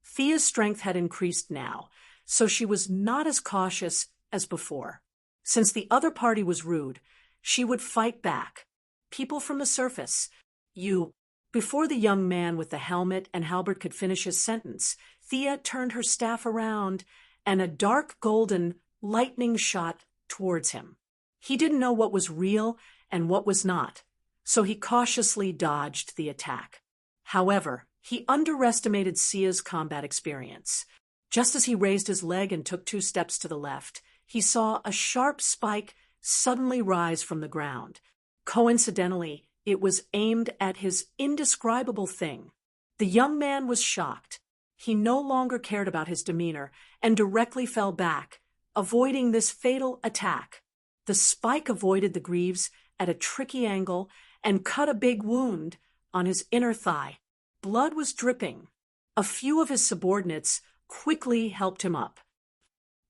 Thea's strength had increased now, so she was not as cautious as before. Since the other party was rude, she would fight back. "People from the surface, you..." Before the young man with the helmet and halberd could finish his sentence, Thea turned her staff around and a dark golden lightning shot towards him. He didn't know what was real and what was not, so he cautiously dodged the attack. However, he underestimated Sia's combat experience. Just as he raised his leg and took 2 steps to the left, he saw a sharp spike suddenly rise from the ground. Coincidentally, it was aimed at his indescribable thing. The young man was shocked. He no longer cared about his demeanor and directly fell back, avoiding this fatal attack. The spike avoided the greaves at a tricky angle and cut a big wound on his inner thigh. Blood was dripping. A few of his subordinates quickly helped him up.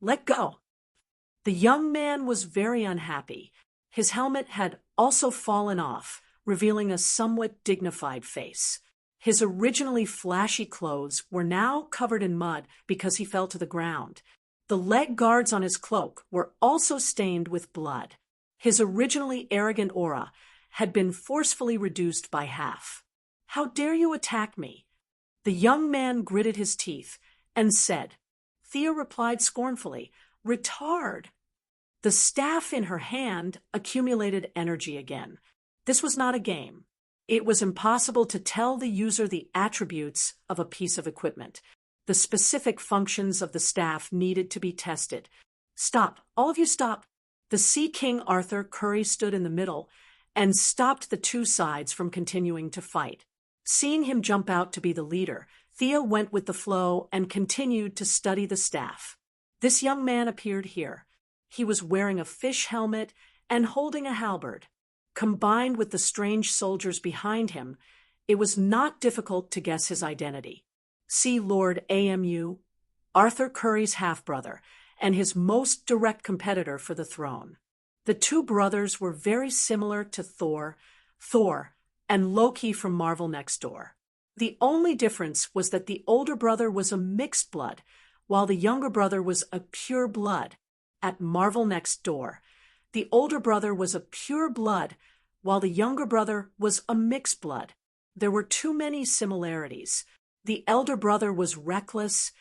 "Let go." The young man was very unhappy. His helmet had also fallen off, revealing a somewhat dignified face. His originally flashy clothes were now covered in mud because he fell to the ground. The leg guards on his cloak were also stained with blood. His originally arrogant aura had been forcefully reduced by half. "How dare you attack me?" The young man gritted his teeth and said. Thea replied scornfully, "Retard." The staff in her hand accumulated energy again. This was not a game. It was impossible to tell the user the attributes of a piece of equipment. The specific functions of the staff needed to be tested. "Stop, all of you stop." The Sea King Arthur Curry stood in the middle and stopped the 2 sides from continuing to fight. Seeing him jump out to be the leader, Thea went with the flow and continued to study the staff. This young man appeared here. He was wearing a fish helmet and holding a halberd. Combined with the strange soldiers behind him, it was not difficult to guess his identity. See Lord Amu, Arthur Curry's half-brother, and his most direct competitor for the throne. The 2 brothers were very similar to Thor, and Loki from Marvel Next Door. The only difference was that the older brother was a mixed blood, while the younger brother was a pure blood. At Marvel Next Door, the older brother was a pure blood, while the younger brother was a mixed blood. There were too many similarities. The elder brother was reckless,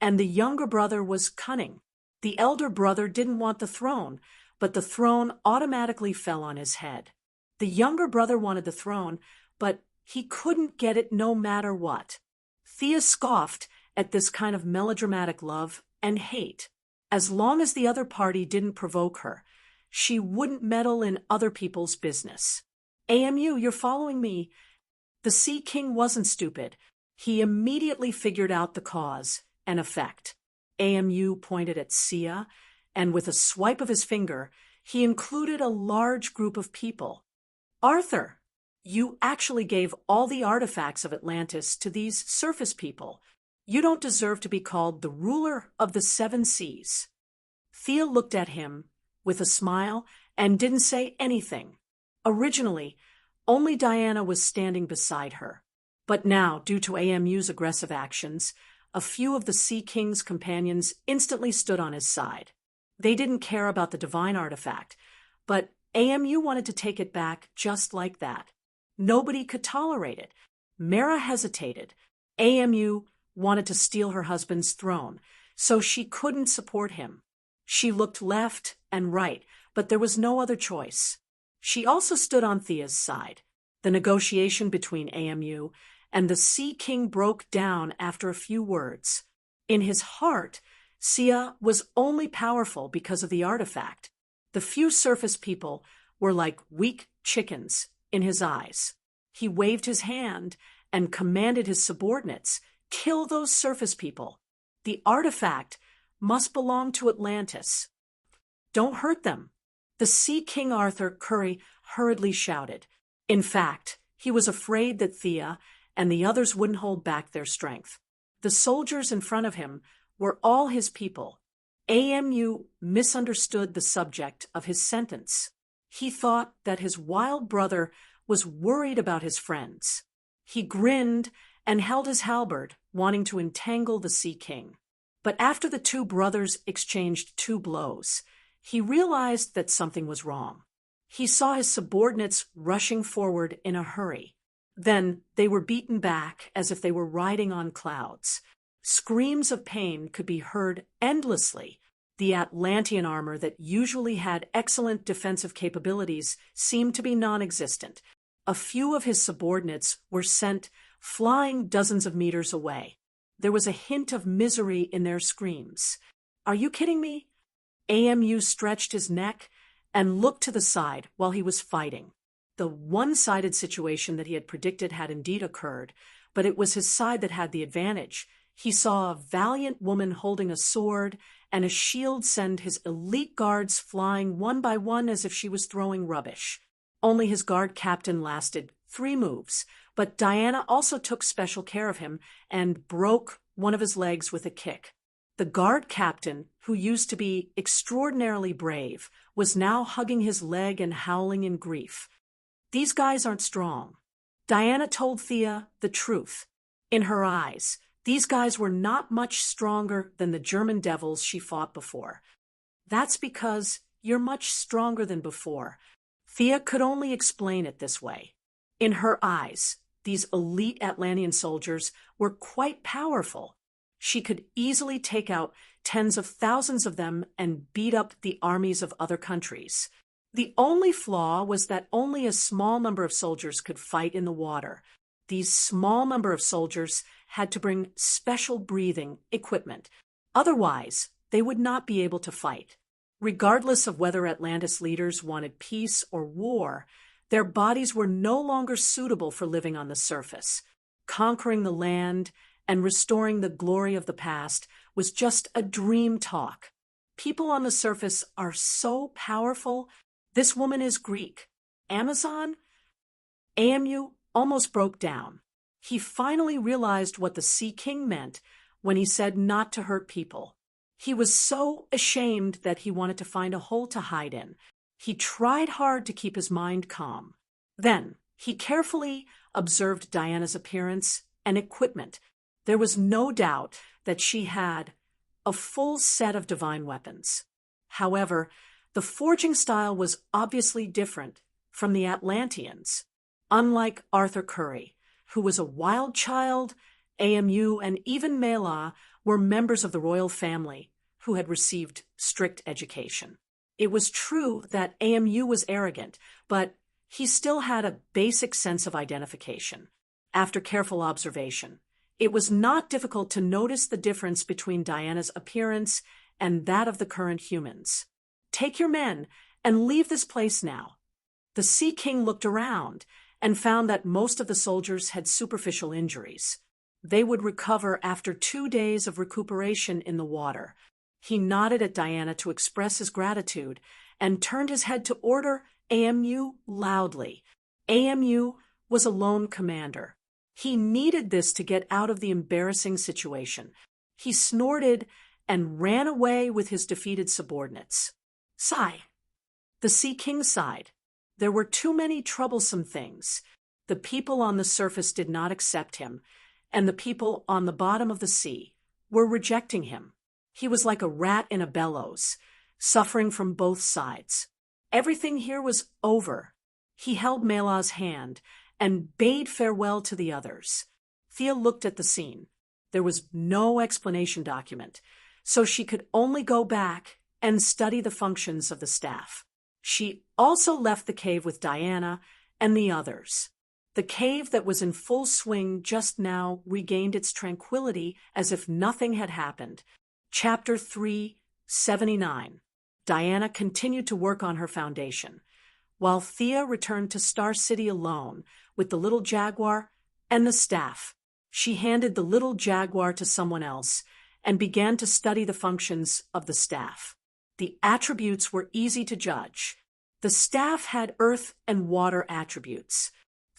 and the younger brother was cunning. The elder brother didn't want the throne, but the throne automatically fell on his head. The younger brother wanted the throne, but he couldn't get it no matter what. Thea scoffed at this kind of melodramatic love and hate. As long as the other party didn't provoke her, she wouldn't meddle in other people's business. "Amu, you're following me." The Sea King wasn't stupid. He immediately figured out the cause and effect. Amu pointed at Sia, and with a swipe of his finger, he included a large group of people. "Arthur, you actually gave all the artifacts of Atlantis to these surface people. You don't deserve to be called the ruler of the 7 seas." Thea looked at him with a smile and didn't say anything. Originally, only Diana was standing beside her. But now, due to Amu's aggressive actions, a few of the Sea King's companions instantly stood on his side. They didn't care about the divine artifact, but Amu wanted to take it back just like that. Nobody could tolerate it. Mara hesitated. Amu wanted to steal her husband's throne, so she couldn't support him. She looked left and right, but there was no other choice. She also stood on Thea's side. The negotiation between AMU and the Sea King broke down after a few words. In his heart, Sia was only powerful because of the artifact. The few surface people were like weak chickens in his eyes. He waved his hand and commanded his subordinates, "Kill those surface people. The artifact must belong to Atlantis. Don't hurt them." The Sea King Arthur Curry hurriedly shouted. In fact, he was afraid that Thea and the others wouldn't hold back their strength. The soldiers in front of him were all his people. AMU misunderstood the subject of his sentence. He thought that his wild brother was worried about his friends. He grinned and held his halberd, wanting to entangle the Sea King. But after the two brothers exchanged 2 blows, he realized that something was wrong. He saw his subordinates rushing forward in a hurry. Then they were beaten back as if they were riding on clouds. Screams of pain could be heard endlessly. The Atlantean armor that usually had excellent defensive capabilities seemed to be non-existent. A few of his subordinates were sent flying dozens of meters away. There was a hint of misery in their screams. "Are you kidding me?" AMU stretched his neck and looked to the side while he was fighting. The one-sided situation that he had predicted had indeed occurred, but it was his side that had the advantage. He saw a valiant woman holding a sword and a shield send his elite guards flying one by one as if she was throwing rubbish. Only his guard captain lasted 3 moves, but Diana also took special care of him and broke one of his legs with a kick. The guard captain, who used to be extraordinarily brave, was now hugging his leg and howling in grief. These guys aren't strong. Diana told Thea the truth. In her eyes, these guys were not much stronger than the German devils she fought before. That's because you're much stronger than before. Thea could only explain it this way. In her eyes, these elite Atlantean soldiers were quite powerful. She could easily take out tens of thousands of them and beat up the armies of other countries. The only flaw was that only a small number of soldiers could fight in the water. These small number of soldiers had to bring special breathing equipment. Otherwise, they would not be able to fight. Regardless of whether Atlantis leaders wanted peace or war, their bodies were no longer suitable for living on the surface. Conquering the land and restoring the glory of the past was just a dream talk. People on the surface are so powerful. This woman is Greek. Amazon? AMU almost broke down. He finally realized what the Sea King meant when he said not to hurt people. He was so ashamed that he wanted to find a hole to hide in. He tried hard to keep his mind calm. Then he carefully observed Diana's appearance and equipment. There was no doubt that she had a full set of divine weapons. However, the forging style was obviously different from the Atlanteans. Unlike Arthur Curry, who was a wild child, AMU and even Mela were members of the royal family who had received strict education. It was true that AMU was arrogant, but he still had a basic sense of identification. After careful observation, it was not difficult to notice the difference between Diana's appearance and that of the current humans. "Take your men and leave this place now." The Sea King looked around and found that most of the soldiers had superficial injuries. They would recover after 2 days of recuperation in the water. He nodded at Diana to express his gratitude and turned his head to order AMU loudly. AMU was a lone commander. He needed this to get out of the embarrassing situation. He snorted and ran away with his defeated subordinates. Sigh. The Sea King sighed. There were too many troublesome things. The people on the surface did not accept him, and the people on the bottom of the sea were rejecting him. He was like a rat in a bellows, suffering from both sides. Everything here was over. He held Mela's hand and bade farewell to the others. Thea looked at the scene. There was no explanation document, so she could only go back and study the functions of the staff. She also left the cave with Diana and the others. The cave that was in full swing just now regained its tranquility as if nothing had happened. Chapter 379. Diana continued to work on her foundation, while Thea returned to Star City alone with the little jaguar and the staff. She handed the little jaguar to someone else and began to study the functions of the staff. The attributes were easy to judge. The staff had earth and water attributes.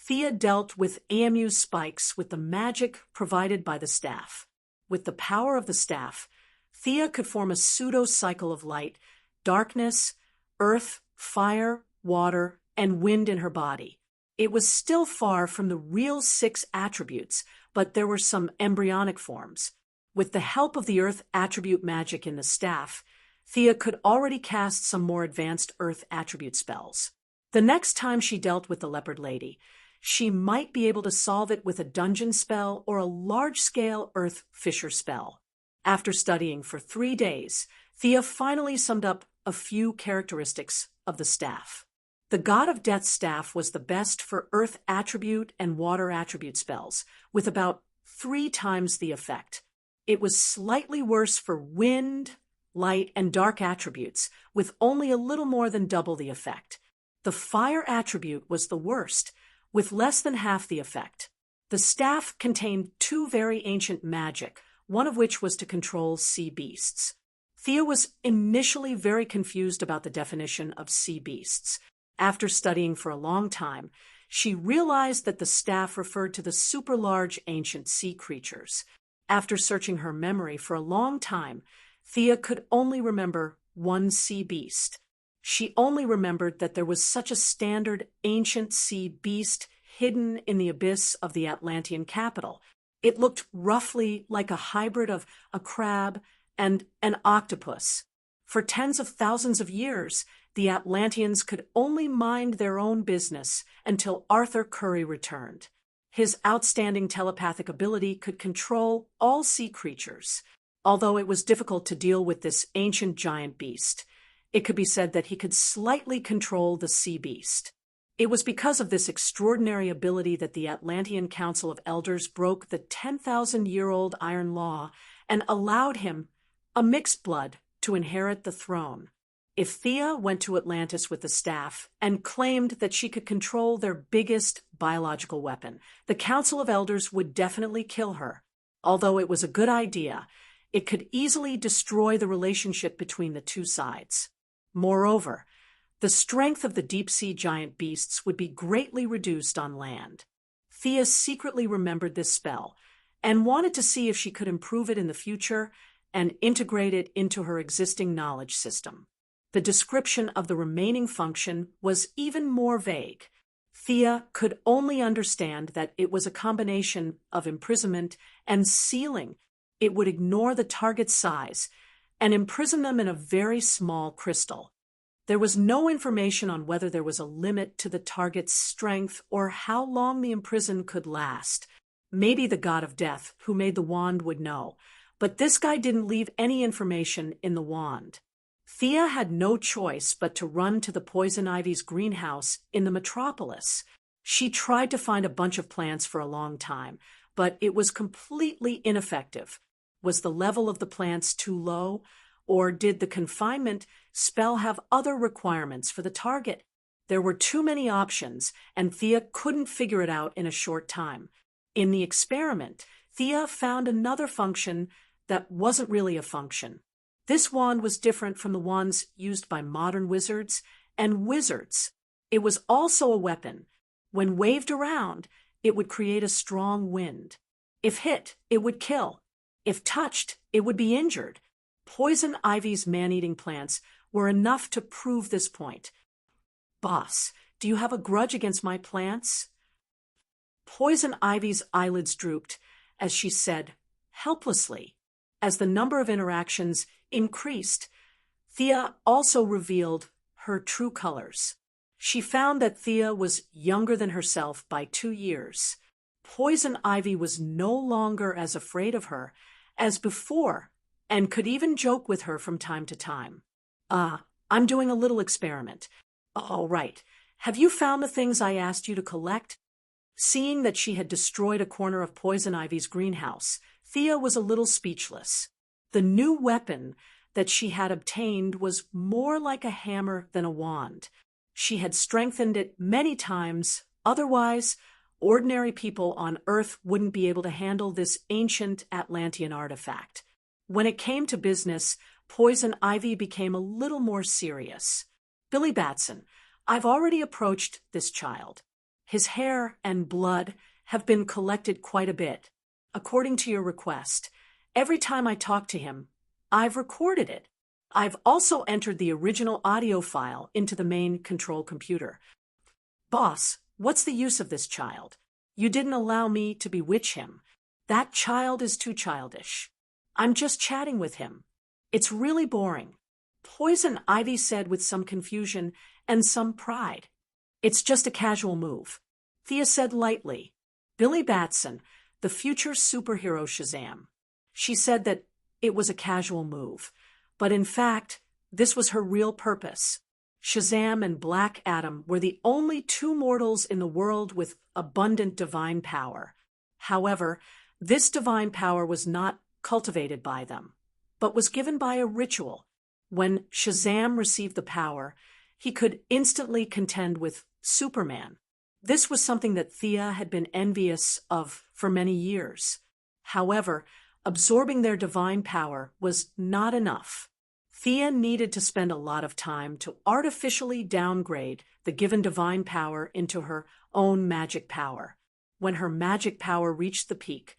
Thea dealt with AMU spikes with the magic provided by the staff. With the power of the staff, Thea could form a pseudo-cycle of light, darkness, earth, fire, water, and wind in her body. It was still far from the real 6 attributes, but there were some embryonic forms. With the help of the earth attribute magic in the staff, Thea could already cast some more advanced earth attribute spells. The next time she dealt with the leopard lady, she might be able to solve it with a dungeon spell or a large-scale earth fissure spell. After studying for 3 days, Thea finally summed up a few characteristics of the staff. The God of Death's staff was the best for earth attribute and water attribute spells, with about 3 times the effect. It was slightly worse for wind, light, and dark attributes, with only a little more than double the effect. The fire attribute was the worst, with less than half the effect. The staff contained 2 very ancient magic, one of which was to control sea beasts. Thea was initially very confused about the definition of sea beasts. After studying for a long time, she realized that the staff referred to the super-large ancient sea creatures. After searching her memory for a long time, Thea could only remember one sea beast. She only remembered that there was such a standard ancient sea beast hidden in the abyss of the Atlantean capital. It looked roughly like a hybrid of a crab and an octopus. For tens of thousands of years, the Atlanteans could only mind their own business until Arthur Curry returned. His outstanding telepathic ability could control all sea creatures. Although it was difficult to deal with this ancient giant beast, it could be said that he could slightly control the sea beast. It was because of this extraordinary ability that the Atlantean Council of Elders broke the 10,000-year-old Iron Law and allowed him, a mixed blood, to inherit the throne. If Thea went to Atlantis with the staff and claimed that she could control their biggest biological weapon, the Council of Elders would definitely kill her. Although it was a good idea, it could easily destroy the relationship between the two sides. Moreover, the strength of the deep-sea giant beasts would be greatly reduced on land. Thea secretly remembered this spell and wanted to see if she could improve it in the future and integrate it into her existing knowledge system. The description of the remaining function was even more vague. Thea could only understand that it was a combination of imprisonment and sealing. It would ignore the target's size and imprison them in a very small crystal. There was no information on whether there was a limit to the target's strength or how long the imprison could last. Maybe the God of Death, who made the wand, would know, but this guy didn't leave any information in the wand. Thea had no choice but to run to the poison ivy's greenhouse in the metropolis. She tried to find a bunch of plants for a long time, but it was completely ineffective. Was the level of the plants too low, or did the confinement spell have other requirements for the target? There were too many options, and Thea couldn't figure it out in a short time. In the experiment, Thea found another function that wasn't really a function. This wand was different from the wands used by modern wizards and wizards. It was also a weapon. When waved around, it would create a strong wind. If hit, it would kill. If touched, it would be injured. Poison ivy's man-eating plants were enough to prove this point. Boss, do you have a grudge against my plants? Poison ivy's eyelids drooped as she said, helplessly. As the number of interactions increased, Thea also revealed her true colors. She found that Thea was younger than herself by 2 years. Poison ivy was no longer as afraid of her as before and could even joke with her from time to time. I'm doing a little experiment. All right. Have you found the things I asked you to collect? Seeing that she had destroyed a corner of Poison Ivy's greenhouse, Thea was a little speechless. The new weapon that she had obtained was more like a hammer than a wand. She had strengthened it many times, otherwise, ordinary people on Earth wouldn't be able to handle this ancient Atlantean artifact. When it came to business, Poison Ivy became a little more serious. Billy Batson, I've already approached this child. His hair and blood have been collected quite a bit. According to your request, every time I talk to him, I've recorded it. I've also entered the original audio file into the main control computer. Boss, what's the use of this child? You didn't allow me to bewitch him. That child is too childish. I'm just chatting with him. It's really boring. Poison Ivy said with some confusion and some pride. It's just a casual move. Thea said lightly. Billy Batson, the future superhero Shazam. She said that it was a casual move, but in fact, this was her real purpose. Shazam and Black Adam were the only two mortals in the world with abundant divine power. However, this divine power was not cultivated by them, but was given by a ritual. When Shazam received the power, he could instantly contend with Superman. This was something that Thea had been envious of for many years. However, absorbing their divine power was not enough. Thea needed to spend a lot of time to artificially downgrade the given divine power into her own magic power. When her magic power reached the peak,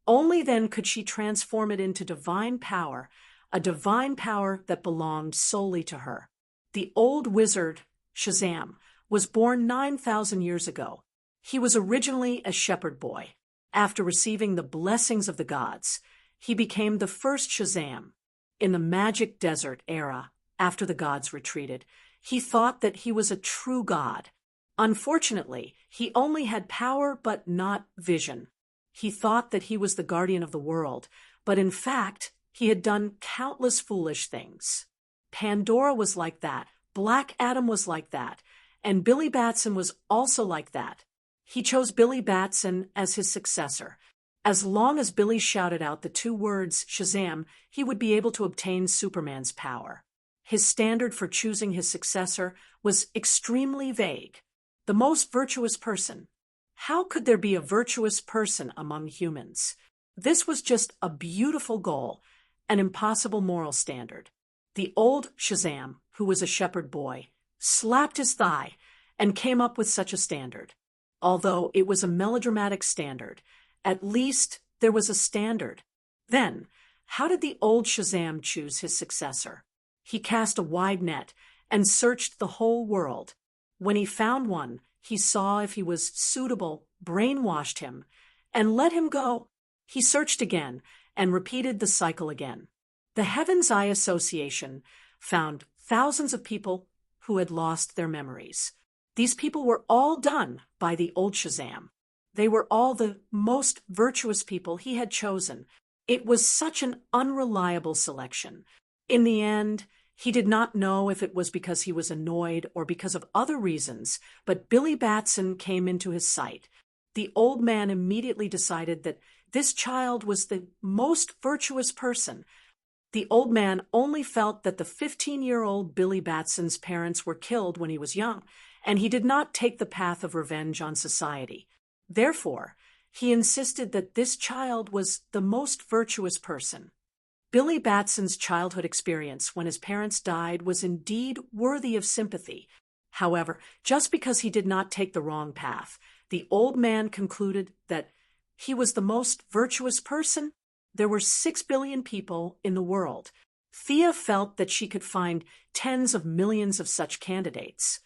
only then could she transform it into divine power, a divine power that belonged solely to her. The old wizard, Shazam, was born 9,000 years ago. He was originally a shepherd boy. After receiving the blessings of the gods, he became the first Shazam. In the magic desert era, after the gods retreated, he thought that he was a true god. Unfortunately, he only had power but not vision. He thought that he was the guardian of the world, but in fact, he had done countless foolish things. Pandora was like that, Black Adam was like that, and Billy Batson was also like that. He chose Billy Batson as his successor. As long as Billy shouted out the two words Shazam, he would be able to obtain Superman's power. His standard for choosing his successor was extremely vague. The most virtuous person. How could there be a virtuous person among humans? This was just a beautiful goal, an impossible moral standard. The old Shazam, who was a shepherd boy, slapped his thigh and came up with such a standard. Although it was a melodramatic standard, at least there was a standard. Then, how did the old Shazam choose his successor? He cast a wide net and searched the whole world. When he found one, he saw if he was suitable, brainwashed him, and let him go. He searched again and repeated the cycle again. The Heaven's Eye Association found thousands of people who had lost their memories. These people were all done by the old Shazam. They were all the most virtuous people he had chosen. It was such an unreliable selection. In the end, he did not know if it was because he was annoyed or because of other reasons, but Billy Batson came into his sight. The old man immediately decided that this child was the most virtuous person. The old man only felt that the 15-year-old Billy Batson's parents were killed when he was young, and he did not take the path of revenge on society. Therefore, he insisted that this child was the most virtuous person. Billy Batson's childhood experience when his parents died was indeed worthy of sympathy. However, just because he did not take the wrong path, the old man concluded that he was the most virtuous person. There were 6 billion people in the world. Thea felt that she could find tens of millions of such candidates.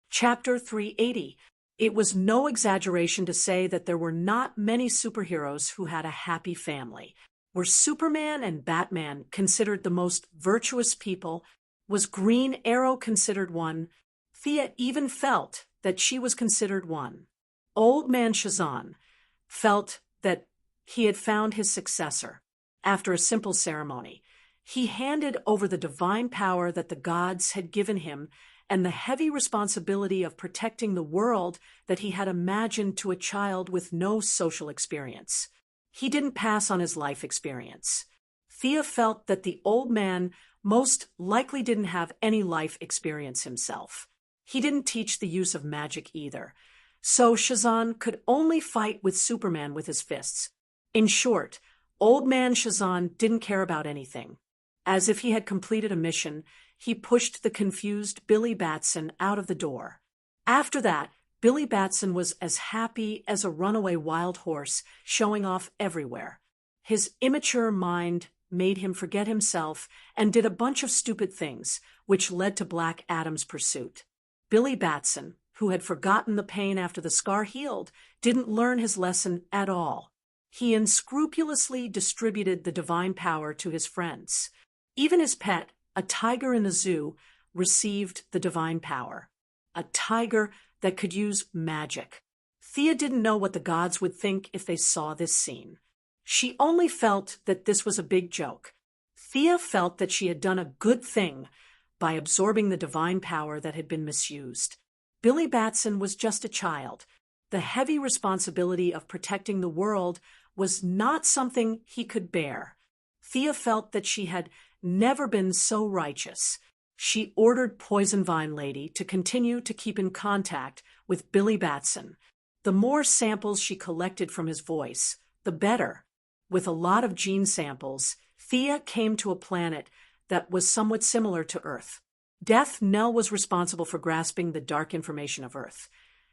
Chapter 380. It was no exaggeration to say that there were not many superheroes who had a happy family. Were Superman and Batman considered the most virtuous people? Was Green Arrow considered one? Thea even felt that she was considered one. Old Man Shazam felt that he had found his successor. After a simple ceremony, he handed over the divine power that the gods had given him and the heavy responsibility of protecting the world that he had imagined to a child with no social experience. He didn't pass on his life experience. Thea felt that the old man most likely didn't have any life experience himself. He didn't teach the use of magic either. So Shazan could only fight with Superman with his fists. In short, Old Man Shazan didn't care about anything. As if he had completed a mission, he pushed the confused Billy Batson out of the door. After that, Billy Batson was as happy as a runaway wild horse, showing off everywhere. His immature mind made him forget himself and did a bunch of stupid things, which led to Black Adam's pursuit. Billy Batson, who had forgotten the pain after the scar healed, didn't learn his lesson at all. He unscrupulously distributed the divine power to his friends. Even his pet, a tiger in the zoo, received the divine power. A tiger that could use magic. Thea didn't know what the gods would think if they saw this scene. She only felt that this was a big joke. Thea felt that she had done a good thing by absorbing the divine power that had been misused. Billy Batson was just a child. The heavy responsibility of protecting the world was not something he could bear. Thea felt that she had never been so righteous. She ordered Poison Vine Lady to continue to keep in contact with Billy Batson. The more samples she collected from his voice, the better. With a lot of gene samples, Thea came to a planet that was somewhat similar to Earth. Death Knell was responsible for grasping the dark information of Earth.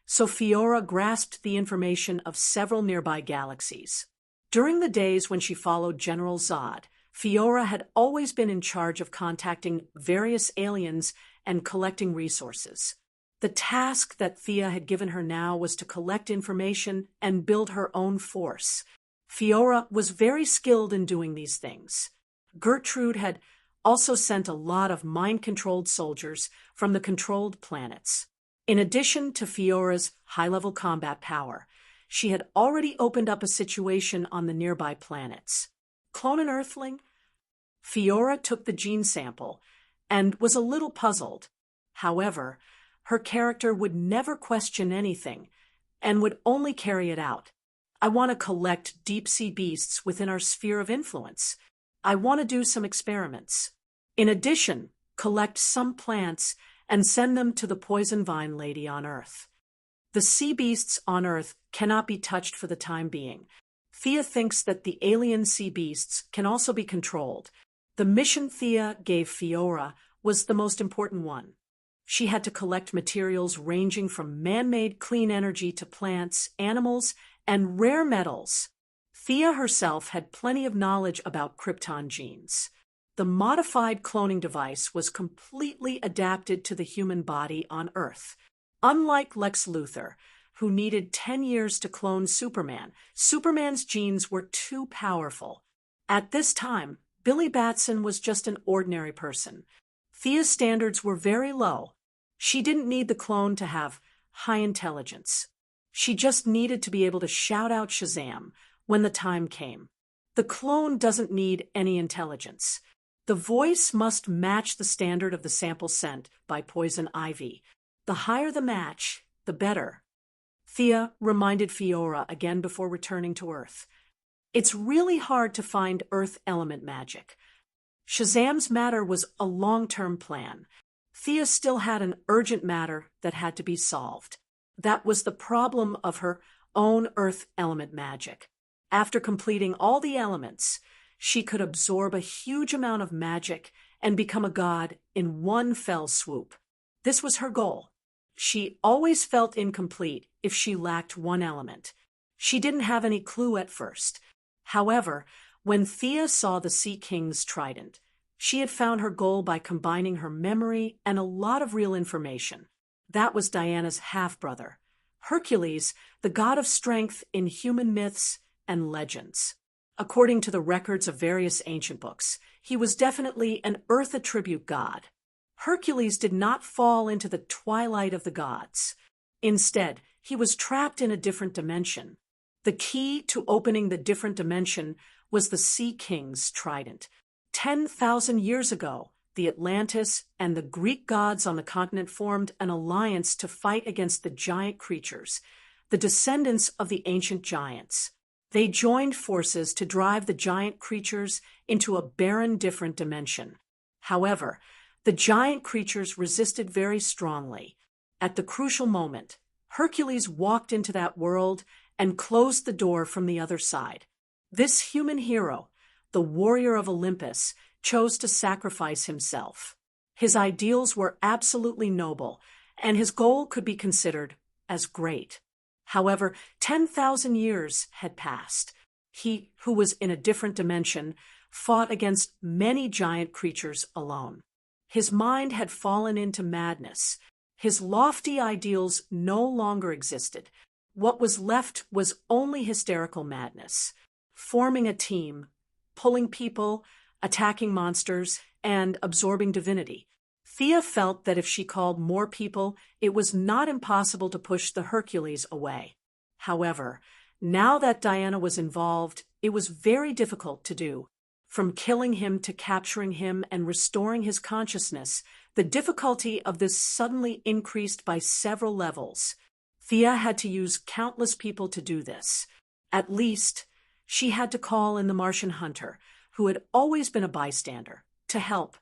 So Fiora grasped the information of several nearby galaxies. During the days when she followed General Zod, Fiora had always been in charge of contacting various aliens and collecting resources. The task that Thea had given her now was to collect information and build her own force. Fiora was very skilled in doing these things. Gertrude had also sent a lot of mind-controlled soldiers from the controlled planets. In addition to Fiora's high-level combat power, she had already opened up a situation on the nearby planets. Clone an Earthling? Fiora took the gene sample and was a little puzzled. However, her character would never question anything and would only carry it out. I want to collect deep-sea beasts within our sphere of influence. I want to do some experiments. In addition, collect some plants and send them to the Poison Vine Lady on Earth. The sea beasts on Earth cannot be touched for the time being. Thea thinks that the alien sea beasts can also be controlled. The mission Thea gave Fiora was the most important one. She had to collect materials ranging from man-made clean energy to plants, animals, and rare metals. Thea herself had plenty of knowledge about Krypton genes. The modified cloning device was completely adapted to the human body on Earth. Unlike Lex Luthor, who needed 10 years to clone Superman, Superman's genes were too powerful. At this time, Billy Batson was just an ordinary person. Thea's standards were very low. She didn't need the clone to have high intelligence. She just needed to be able to shout out Shazam when the time came. The clone doesn't need any intelligence. The voice must match the standard of the sample sent by Poison Ivy. The higher the match, the better. Thea reminded Fiora again before returning to Earth. It's really hard to find Earth element magic. Shazam's matter was a long-term plan. Thea still had an urgent matter that had to be solved. That was the problem of her own Earth element magic. After completing all the elements, she could absorb a huge amount of magic and become a god in one fell swoop. This was her goal. She always felt incomplete if she lacked one element. She didn't have any clue at first. However, when Thea saw the Sea King's trident, she had found her goal by combining her memory and a lot of real information. That was Diana's half-brother, Hercules, the god of strength in human myths and legends. According to the records of various ancient books, he was definitely an Earth attribute god. Hercules did not fall into the twilight of the gods. Instead, he was trapped in a different dimension. The key to opening the different dimension was the Sea King's trident. 10,000 years ago, the Atlantis, and the Greek gods on the continent formed an alliance to fight against the giant creatures, the descendants of the ancient giants. They joined forces to drive the giant creatures into a barren, different dimension. However, the giant creatures resisted very strongly. At the crucial moment, Hercules walked into that world and closed the door from the other side. This human hero, the warrior of Olympus, chose to sacrifice himself. His ideals were absolutely noble, and his goal could be considered as great. However, 10,000 years had passed. He, who was in a different dimension, fought against many giant creatures alone. His mind had fallen into madness. His lofty ideals no longer existed. What was left was only hysterical madness. Forming a team, pulling people, attacking monsters, and absorbing divinity. Thea felt that if she called more people, it was not impossible to push the Hercules away. However, now that Diana was involved, it was very difficult to do. From killing him to capturing him and restoring his consciousness, the difficulty of this suddenly increased by several levels. Thea had to use countless people to do this. At least, she had to call in the Martian hunter, who had always been a bystander, to help.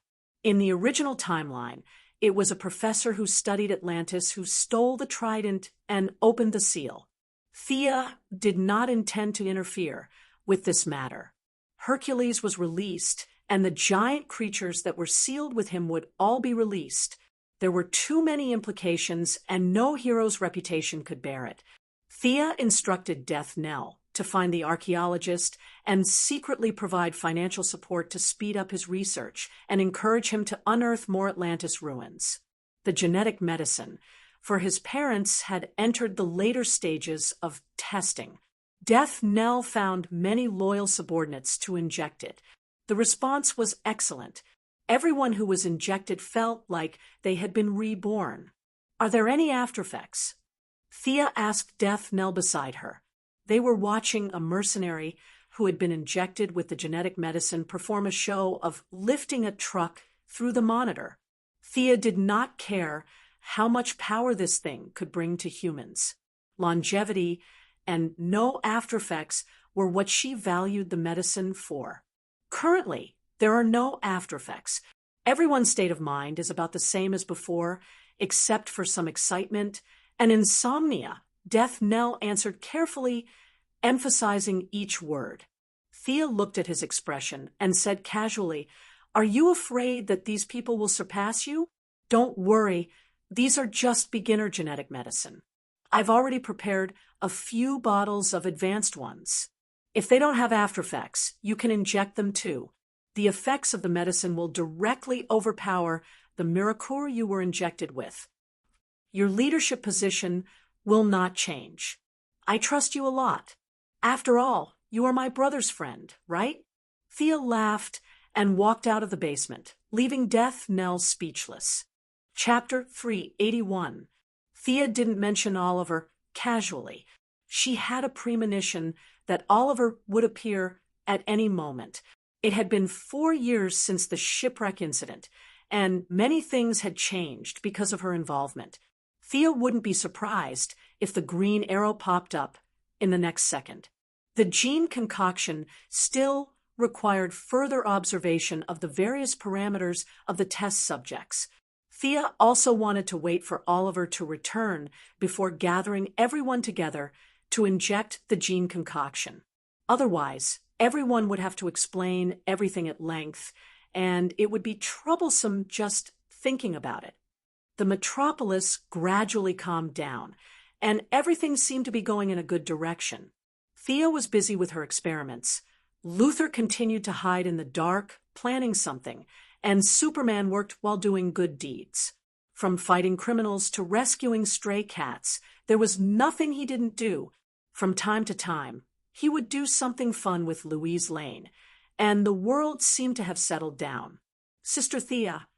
In the original timeline, it was a professor who studied Atlantis who stole the trident and opened the seal. Thea did not intend to interfere with this matter. Hercules was released, and the giant creatures that were sealed with him would all be released. There were too many implications, and no hero's reputation could bear it. Thea instructed Death Knell to find the archaeologist and secretly provide financial support to speed up his research and encourage him to unearth more Atlantis ruins. The genetic medicine, for his parents, had entered the later stages of testing. Death Knell found many loyal subordinates to inject it. The response was excellent. Everyone who was injected felt like they had been reborn. Are there any aftereffects? Thea asked Death Knell beside her. They were watching a mercenary who had been injected with the genetic medicine perform a show of lifting a truck through the monitor. Thea did not care how much power this thing could bring to humans. Longevity and no aftereffects were what she valued the medicine for. Currently, there are no aftereffects. Everyone's state of mind is about the same as before, except for some excitement and insomnia. Death Knell answered carefully, emphasizing each word. Thea looked at his expression and said casually, "Are you afraid that these people will surpass you? Don't worry, these are just beginner genetic medicine. I've already prepared a few bottles of advanced ones. If they don't have aftereffects, you can inject them too. The effects of the medicine will directly overpower the miracle you were injected with. Your leadership position will not change. I trust you a lot. After all, you are my brother's friend, right?" Thea laughed and walked out of the basement, leaving Death Knell speechless. Chapter 381. Thea didn't mention Oliver casually. She had a premonition that Oliver would appear at any moment. It had been 4 years since the shipwreck incident, and many things had changed because of her involvement. Thea wouldn't be surprised if the green arrow popped up in the next second. The gene concoction still required further observation of the various parameters of the test subjects. Thea also wanted to wait for Oliver to return before gathering everyone together to inject the gene concoction. Otherwise, everyone would have to explain everything at length, and it would be troublesome just thinking about it. The metropolis gradually calmed down, and everything seemed to be going in a good direction. Thea was busy with her experiments. Luther continued to hide in the dark, planning something, and Superman worked while doing good deeds. From fighting criminals to rescuing stray cats, there was nothing he didn't do. From time to time, he would do something fun with Louise Lane, and the world seemed to have settled down. Sister Thea.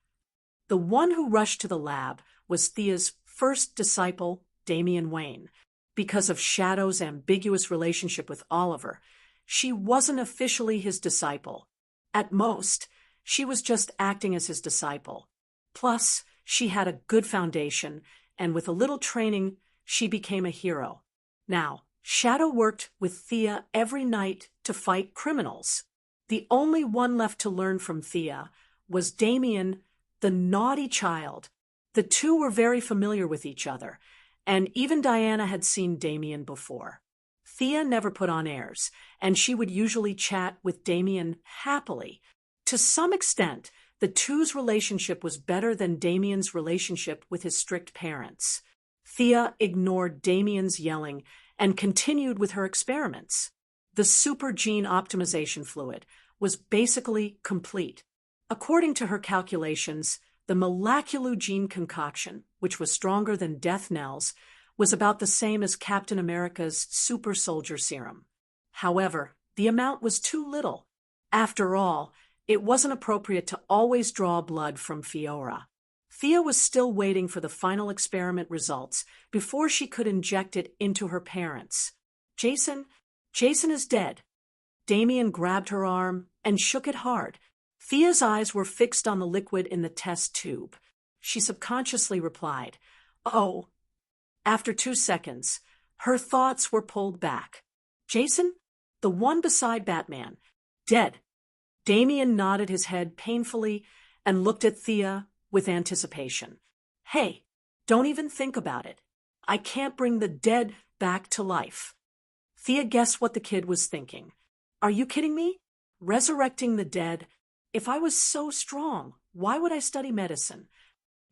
The one who rushed to the lab was Thea's first disciple, Damian Wayne. Because of Shadow's ambiguous relationship with Oliver, she wasn't officially his disciple. At most, She was just acting as his disciple. Plus, she had a good foundation, and with a little training, she became a hero. Now, Shadow worked with Thea every night to fight criminals. The only one left to learn from Thea was Damien, the naughty child. The two were very familiar with each other, and even Diana had seen Damien before. Thea never put on airs, and she would usually chat with Damien happily. To some extent, the two's relationship was better than Damien's relationship with his strict parents. Thea ignored Damien's yelling and continued with her experiments. The super gene optimization fluid was basically complete. According to her calculations, the molecular gene concoction, which was stronger than death knells, was about the same as Captain America's super soldier serum. However, the amount was too little. After all, it wasn't appropriate to always draw blood from Fiora. Thea was still waiting for the final experiment results before she could inject it into her parents. Jason is dead. Damien grabbed her arm and shook it hard. Thea's eyes were fixed on the liquid in the test tube. She subconsciously replied, "Oh." After 2 seconds, her thoughts were pulled back. Jason? The one beside Batman. Dead. Damien nodded his head painfully and looked at Thea with anticipation. "Hey, don't even think about it. I can't bring the dead back to life." Thea guessed what the kid was thinking. "Are you kidding me? Resurrecting the dead? If I was so strong, why would I study medicine?"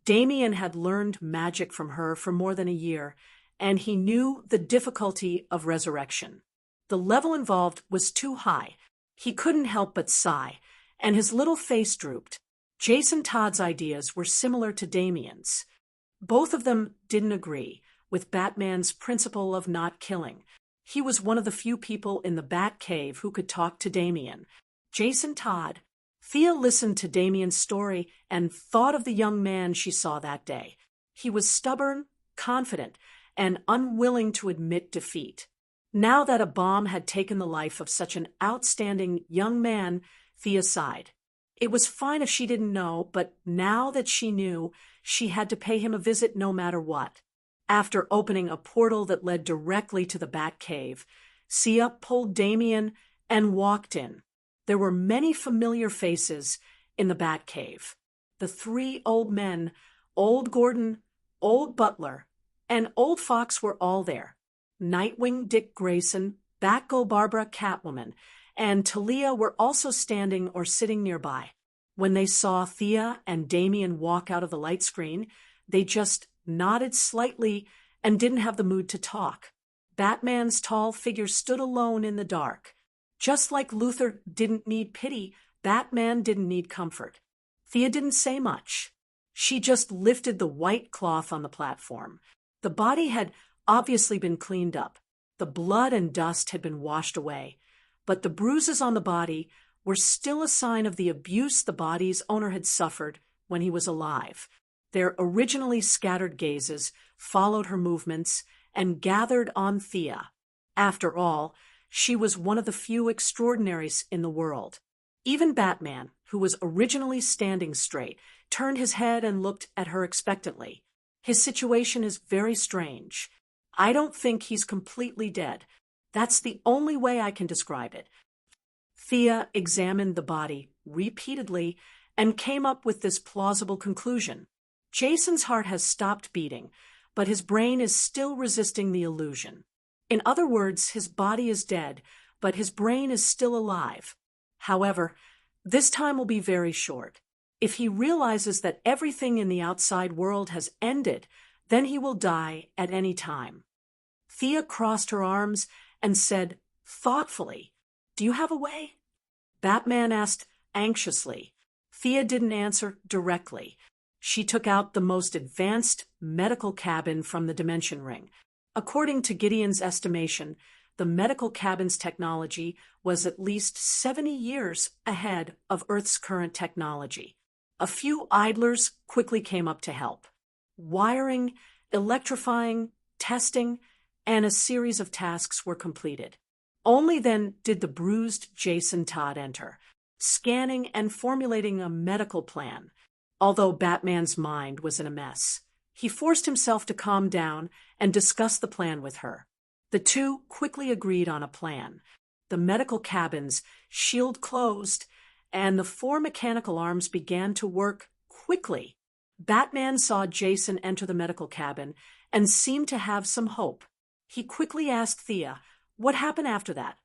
Damien had learned magic from her for more than a year, and he knew the difficulty of resurrection. The level involved was too high. He couldn't help but sigh, and his little face drooped. Jason Todd's ideas were similar to Damien's. Both of them didn't agree with Batman's principle of not killing. He was one of the few people in the Batcave who could talk to Damien. Jason Todd. Thea listened to Damien's story and thought of the young man she saw that day. He was stubborn, confident, and unwilling to admit defeat. Now that a bomb had taken the life of such an outstanding young man, Thea sighed. It was fine if she didn't know, but now that she knew, she had to pay him a visit no matter what. After opening a portal that led directly to the Batcave, Thea pulled Damien and walked in. There were many familiar faces in the Batcave. The 3 old men, Old Gordon, Old Butler, and Old Fox were all there. Nightwing Dick Grayson, Batgirl Barbara Catwoman, and Talia were also standing or sitting nearby. When they saw Thea and Damien walk out of the light screen, they just nodded slightly and didn't have the mood to talk. Batman's tall figure stood alone in the dark. Just like Luthor didn't need pity, Batman didn't need comfort. Thea didn't say much. She just lifted the white cloth on the platform. The body had obviously been cleaned up. The blood and dust had been washed away, but the bruises on the body were still a sign of the abuse the body's owner had suffered when he was alive. Their originally scattered gazes followed her movements and gathered on Thea. After all, she was one of the few extraordinaries in the world. Even Batman, who was originally standing straight, turned his head and looked at her expectantly. His situation is very strange. I don't think he's completely dead. That's the only way I can describe it. Thea examined the body repeatedly and came up with this plausible conclusion. Jason's heart has stopped beating, but his brain is still resisting the illusion. In other words, his body is dead, but his brain is still alive. However, this time will be very short. If he realizes that everything in the outside world has ended, then he will die at any time. Thea crossed her arms and said thoughtfully, "Do you have a way?" Batman asked anxiously. Thea didn't answer directly. She took out the most advanced medical cabin from the dimension ring. According to Gideon's estimation, the medical cabin's technology was at least 70 years ahead of Earth's current technology. A few idlers quickly came up to help. Wiring, electrifying, testing, and a series of tasks were completed. Only then did the bruised Jason Todd enter. scanning and formulating a medical plan. Although Batman's mind was in a mess, he forced himself to calm down and discuss the plan with her. The two quickly agreed on a plan. The medical cabin's shield closed, and the four mechanical arms began to work quickly. Batman saw Jason enter the medical cabin and seemed to have some hope. He quickly asked Thea what happened after that.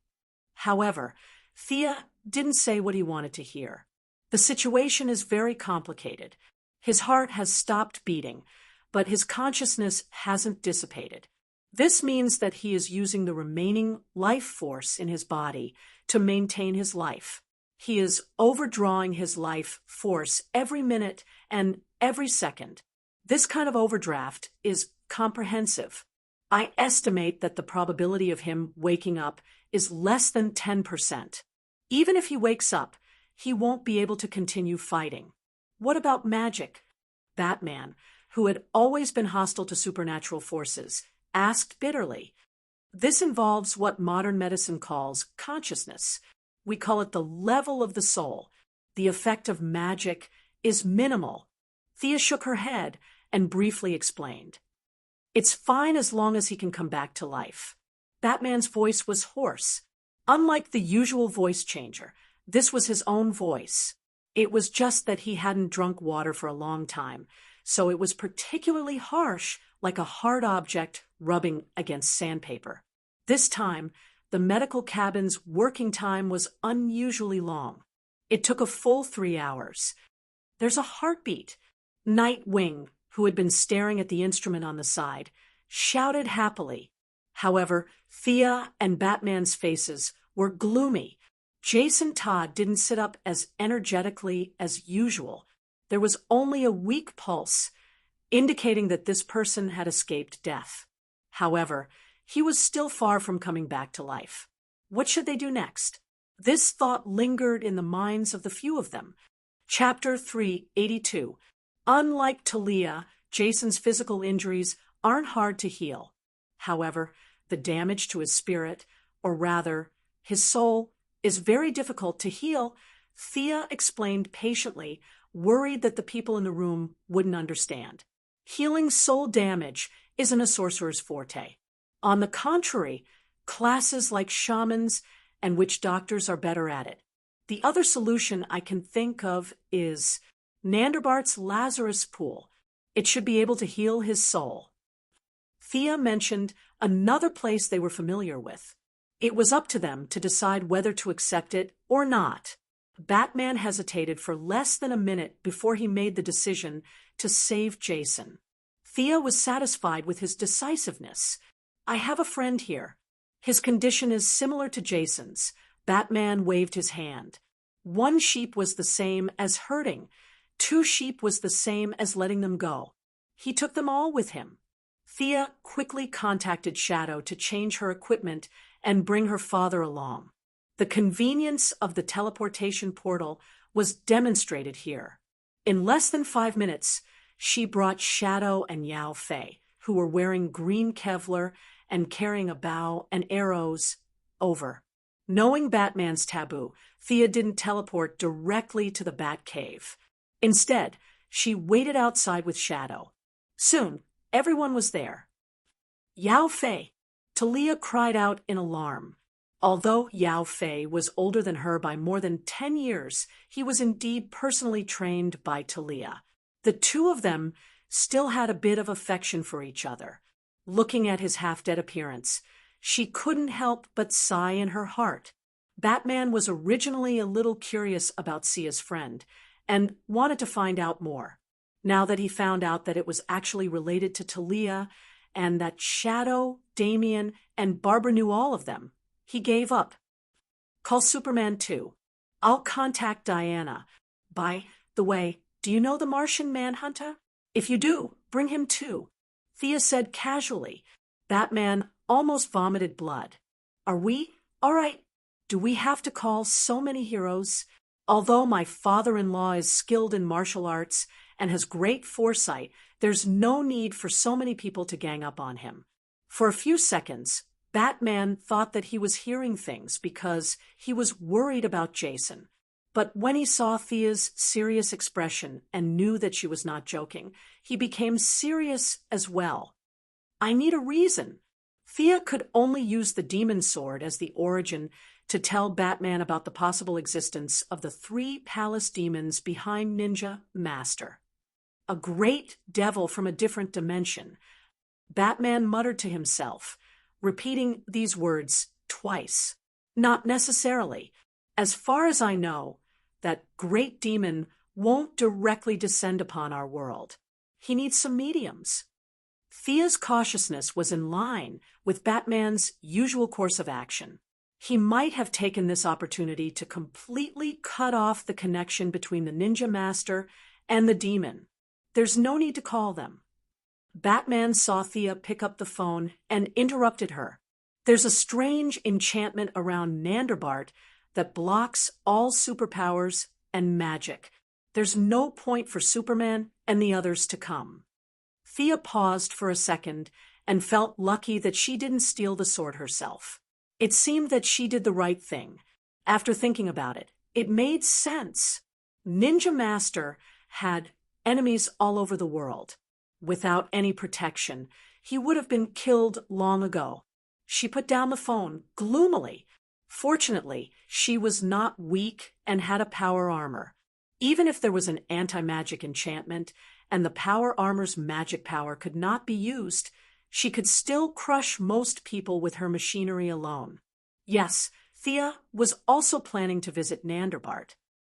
However, Thea didn't say what he wanted to hear. The situation is very complicated. His heart has stopped beating, but his consciousness hasn't dissipated. This means that he is using the remaining life force in his body to maintain his life. He is overdrawing his life force every minute and every second. This kind of overdraft is comprehensive. I estimate that the probability of him waking up is less than 10%. Even if he wakes up, he won't be able to continue fighting. What about magic? Batman, who had always been hostile to supernatural forces, asked bitterly. This involves what modern medicine calls consciousness. We call it the level of the soul. The effect of magic is minimal. Thea shook her head and briefly explained. It's fine as long as he can come back to life. Batman's voice was hoarse. Unlike the usual voice changer, this was his own voice. It was just that he hadn't drunk water for a long time, so it was particularly harsh, like a hard object rubbing against sandpaper. This time, the medical cabin's working time was unusually long. It took a full 3 hours. There's a heartbeat. Nightwing, who had been staring at the instrument on the side, shouted happily. However, Thea and Batman's faces were gloomy. Jason Todd didn't sit up as energetically as usual. There was only a weak pulse, indicating that this person had escaped death. However, he was still far from coming back to life. What should they do next? This thought lingered in the minds of the few of them. Chapter 382. Unlike Talia, Jason's physical injuries aren't hard to heal. However, the damage to his spirit, or rather, his soul, is very difficult to heal. Thea explained patiently, worried that the people in the room wouldn't understand. Healing soul damage isn't a sorcerer's forte. On the contrary, classes like shamans and witch doctors are better at it. The other solution I can think of is Nanderbart's Lazarus Pool. It should be able to heal his soul. Thea mentioned another place they were familiar with. It was up to them to decide whether to accept it or not. Batman hesitated for less than a minute before he made the decision to save Jason. Thea was satisfied with his decisiveness. I have a friend here. His condition is similar to Jason's. Batman waved his hand. 1 sheep was the same as hurting. 2 sheep was the same as letting them go. He took them all with him. Thea quickly contacted Shadow to change her equipment and bring her father along. The convenience of the teleportation portal was demonstrated here. In less than 5 minutes, she brought Shadow and Yao Fei, who were wearing green Kevlar and carrying a bow and arrows, over. Knowing Batman's taboo, Thea didn't teleport directly to the Bat Cave. Instead, she waited outside with Shadow. Soon, everyone was there. Yao Fei! Talia cried out in alarm. Although Yao Fei was older than her by more than 10 years, he was indeed personally trained by Talia. The two of them still had a bit of affection for each other. Looking at his half-dead appearance, she couldn't help but sigh in her heart. Batman was originally a little curious about Sia's friend and wanted to find out more. Now that he found out that it was actually related to Talia and that Shadow, Damian, and Barbara knew all of them, he gave up. Call Superman 2. I'll contact Diana. By the way, do you know the Martian Manhunter? If you do, bring him too. Thea said casually. Batman almost vomited blood. Are we? All right. Do we have to call so many heroes? Although my father-in-law is skilled in martial arts and has great foresight, there's no need for so many people to gang up on him. For a few seconds, Batman thought that he was hearing things because he was worried about Jason. But when he saw Thea's serious expression and knew that she was not joking, he became serious as well. I need a reason. Thea could only use the demon sword as the origin to tell Batman about the possible existence of the 3 palace demons behind Ninja Master. A great devil from a different dimension. Batman muttered to himself, repeating these words twice. Not necessarily. As far as I know, that great demon won't directly descend upon our world. He needs some mediums. Thea's cautiousness was in line with Batman's usual course of action. He might have taken this opportunity to completely cut off the connection between the Ninja Master and the demon. There's no need to call them. Batman saw Thea pick up the phone and interrupted her. There's a strange enchantment around Nanderbart that blocks all superpowers and magic. There's no point for Superman and the others to come. Thea paused for a second and felt lucky that she didn't steal the sword herself. It seemed that she did the right thing. After thinking about it, it made sense. Ninja Master had enemies all over the world. Without any protection, he would have been killed long ago. She put down the phone gloomily. Fortunately, she was not weak and had a power armor. Even if there was an anti-magic enchantment and the power armor's magic power could not be used, she could still crush most people with her machinery alone. Yes, Thea was also planning to visit Nanderbart.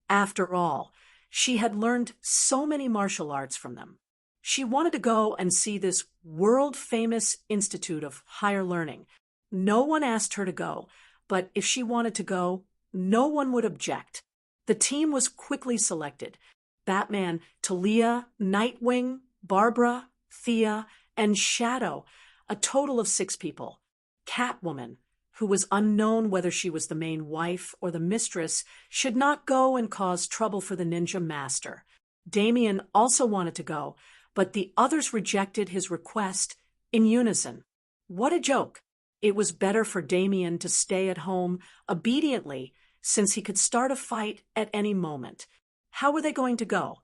After all, she had learned so many martial arts from them. She wanted to go and see this world-famous institute of higher learning. No one asked her to go, but if she wanted to go, no one would object. The team was quickly selected. Batman, Talia, Nightwing, Barbara, Thea, and Shadow, a total of 6 people. Catwoman, who was unknown whether she was the main wife or the mistress, should not go and cause trouble for the Ninja Master. Damian also wanted to go, but the others rejected his request in unison. What a joke! It was better for Damian to stay at home obediently, since he could start a fight at any moment. How were they going to go?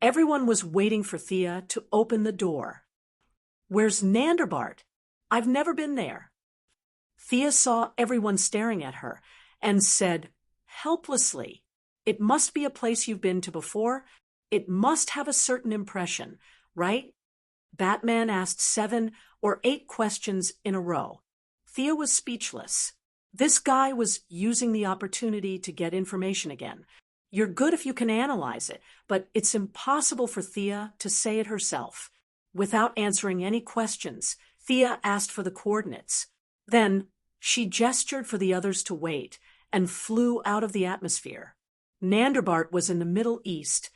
Everyone was waiting for Thea to open the door. Where's Nanderbart? I've never been there. Thea saw everyone staring at her and said, helplessly, it must be a place you've been to before. It must have a certain impression, right? Batman asked 7 or 8 questions in a row. Thea was speechless. This guy was using the opportunity to get information again. You're good if you can analyze it, but it's impossible for Thea to say it herself. Without answering any questions, Thea asked for the coordinates. Then she gestured for the others to wait and flew out of the atmosphere. Nanderbart was in the Middle East,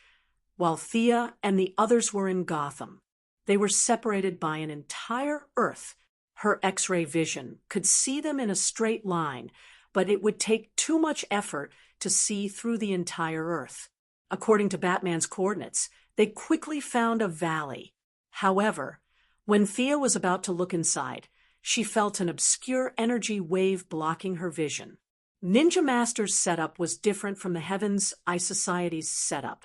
while Thea and the others were in Gotham. They were separated by an entire Earth. Her X-ray vision could see them in a straight line, but it would take too much effort to see through the entire Earth. According to Batman's coordinates, they quickly found a valley. However, when Thea was about to look inside, she felt an obscure energy wave blocking her vision. Ninja Master's setup was different from the Heaven's Eye Society's setup.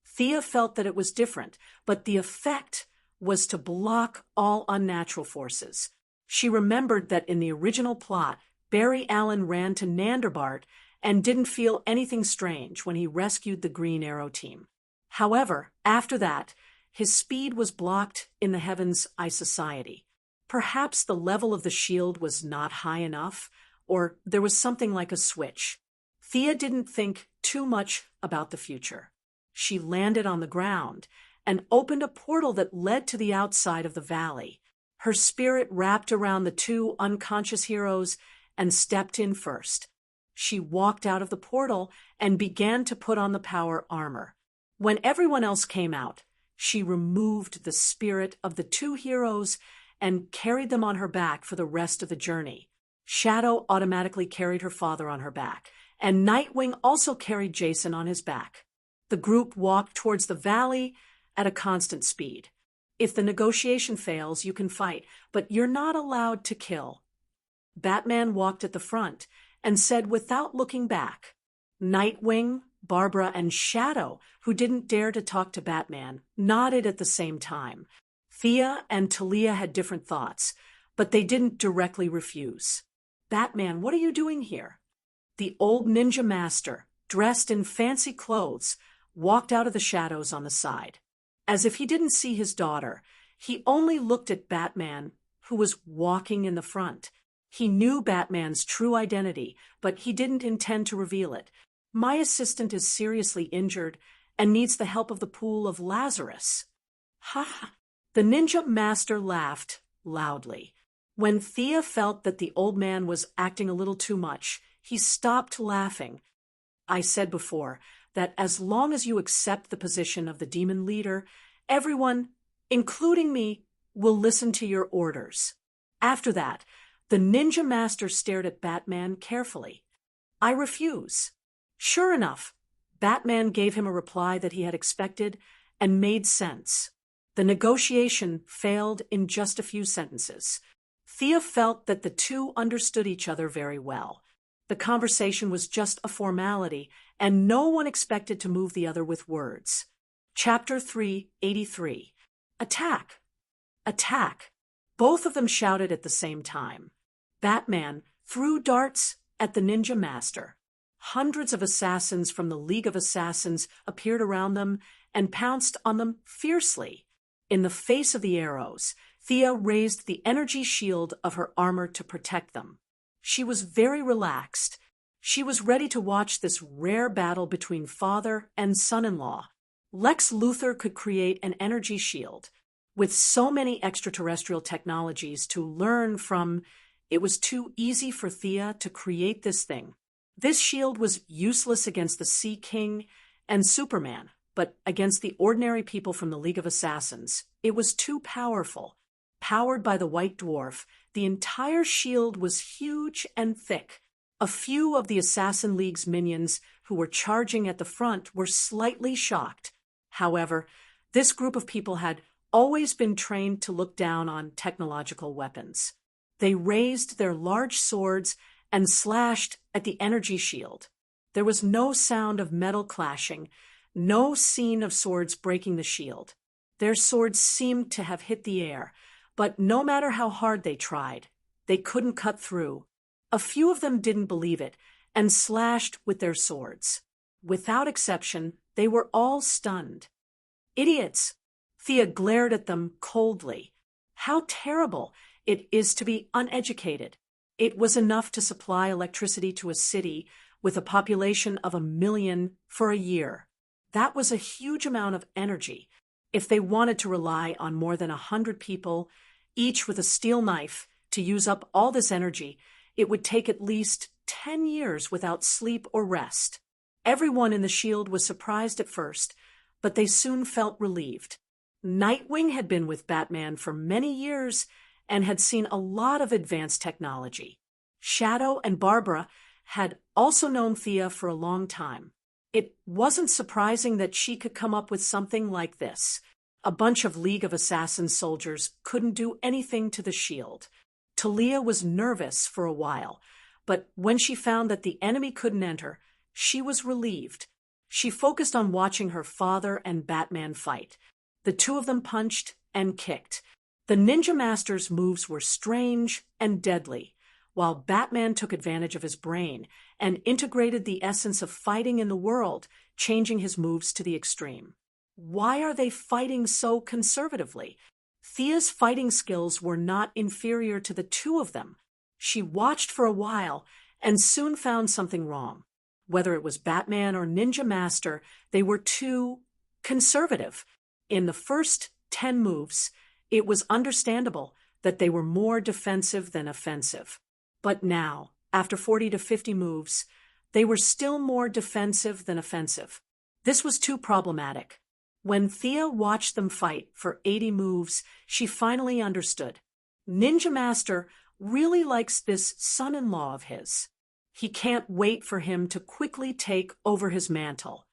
Thea felt that it was different, but the effect was to block all unnatural forces. She remembered that in the original plot, Barry Allen ran to Nanderbart and didn't feel anything strange when he rescued the Green Arrow team. However, after that, his speed was blocked in the Heaven's Eye Society. Perhaps the level of the shield was not high enough, or there was something like a switch. Thea didn't think too much about the future. She landed on the ground and opened a portal that led to the outside of the valley. Her spirit wrapped around the 2 unconscious heroes and stepped in first. She walked out of the portal and began to put on the power armor. When everyone else came out, she removed the spirit of the 2 heroes and carried them on her back for the rest of the journey. Shadow automatically carried her father on her back, and Nightwing also carried Jason on his back. The group walked towards the valley at a constant speed. If the negotiation fails, you can fight, but you're not allowed to kill. Batman walked at the front and said without looking back, Nightwing, Barbara, and Shadow, who didn't dare to talk to Batman, nodded at the same time. Thea and Talia had different thoughts, but they didn't directly refuse. "Batman, what are you doing here?" The old ninja master, dressed in fancy clothes, walked out of the shadows on the side. As if he didn't see his daughter, he only looked at Batman, who was walking in the front. He knew Batman's true identity, but he didn't intend to reveal it. "My assistant is seriously injured and needs the help of the pool of Lazarus." Ha! The ninja master laughed loudly. When Thea felt that the old man was acting a little too much, he stopped laughing. "I said before that as long as you accept the position of the demon leader, everyone, including me, will listen to your orders." After that, the ninja master stared at Batman carefully. "I refuse." Sure enough, Batman gave him a reply that he had expected and made sense. The negotiation failed in just a few sentences. Thea felt that the two understood each other very well. The conversation was just a formality, and no one expected to move the other with words. Chapter 383. Attack! Attack! Both of them shouted at the same time. Batman threw darts at the ninja master. Hundreds of assassins from the League of Assassins appeared around them and pounced on them fiercely. In the face of the arrows, Thea raised the energy shield of her armor to protect them. She was very relaxed. She was ready to watch this rare battle between father and son-in-law. Lex Luthor could create an energy shield. With so many extraterrestrial technologies to learn from, it was too easy for Thea to create this thing. This shield was useless against the Sea King and Superman, but against the ordinary people from the League of Assassins, it was too powerful. Powered by the White Dwarf, the entire shield was huge and thick. A few of the Assassin League's minions who were charging at the front were slightly shocked. However, this group of people had always been trained to look down on technological weapons. They raised their large swords and slashed at the energy shield. There was no sound of metal clashing, no scene of swords breaking the shield. Their swords seemed to have hit the air, but no matter how hard they tried, they couldn't cut through. A few of them didn't believe it and slashed with their swords. Without exception, they were all stunned. "Idiots!" Thea glared at them coldly. How terrible it is to be uneducated. It was enough to supply electricity to a city with a population of 1 million for a year. That was a huge amount of energy. If they wanted to rely on more than 100 people, each with a steel knife, to use up all this energy, it would take at least 10 years without sleep or rest. Everyone in the shield was surprised at first, but they soon felt relieved. Nightwing had been with Batman for many years and had seen a lot of advanced technology. Shadow and Barbara had also known Thea for a long time. It wasn't surprising that she could come up with something like this. A bunch of League of Assassins soldiers couldn't do anything to the shield. Talia was nervous for a while, but when she found that the enemy couldn't enter, she was relieved. She focused on watching her father and Batman fight. The two of them punched and kicked. The ninja master's moves were strange and deadly, while Batman took advantage of his brain and integrated the essence of fighting in the world, changing his moves to the extreme. Why are they fighting so conservatively? Thea's fighting skills were not inferior to the two of them. She watched for a while and soon found something wrong. Whether it was Batman or Ninja Master, they were too conservative. In the first 10 moves, it was understandable that they were more defensive than offensive. But now, after 40 to 50 moves, they were still more defensive than offensive. This was too problematic. When Thea watched them fight for 80 moves, she finally understood. Ninja Master really likes this son-in-law of his. He can't wait for him to quickly take over his mantle.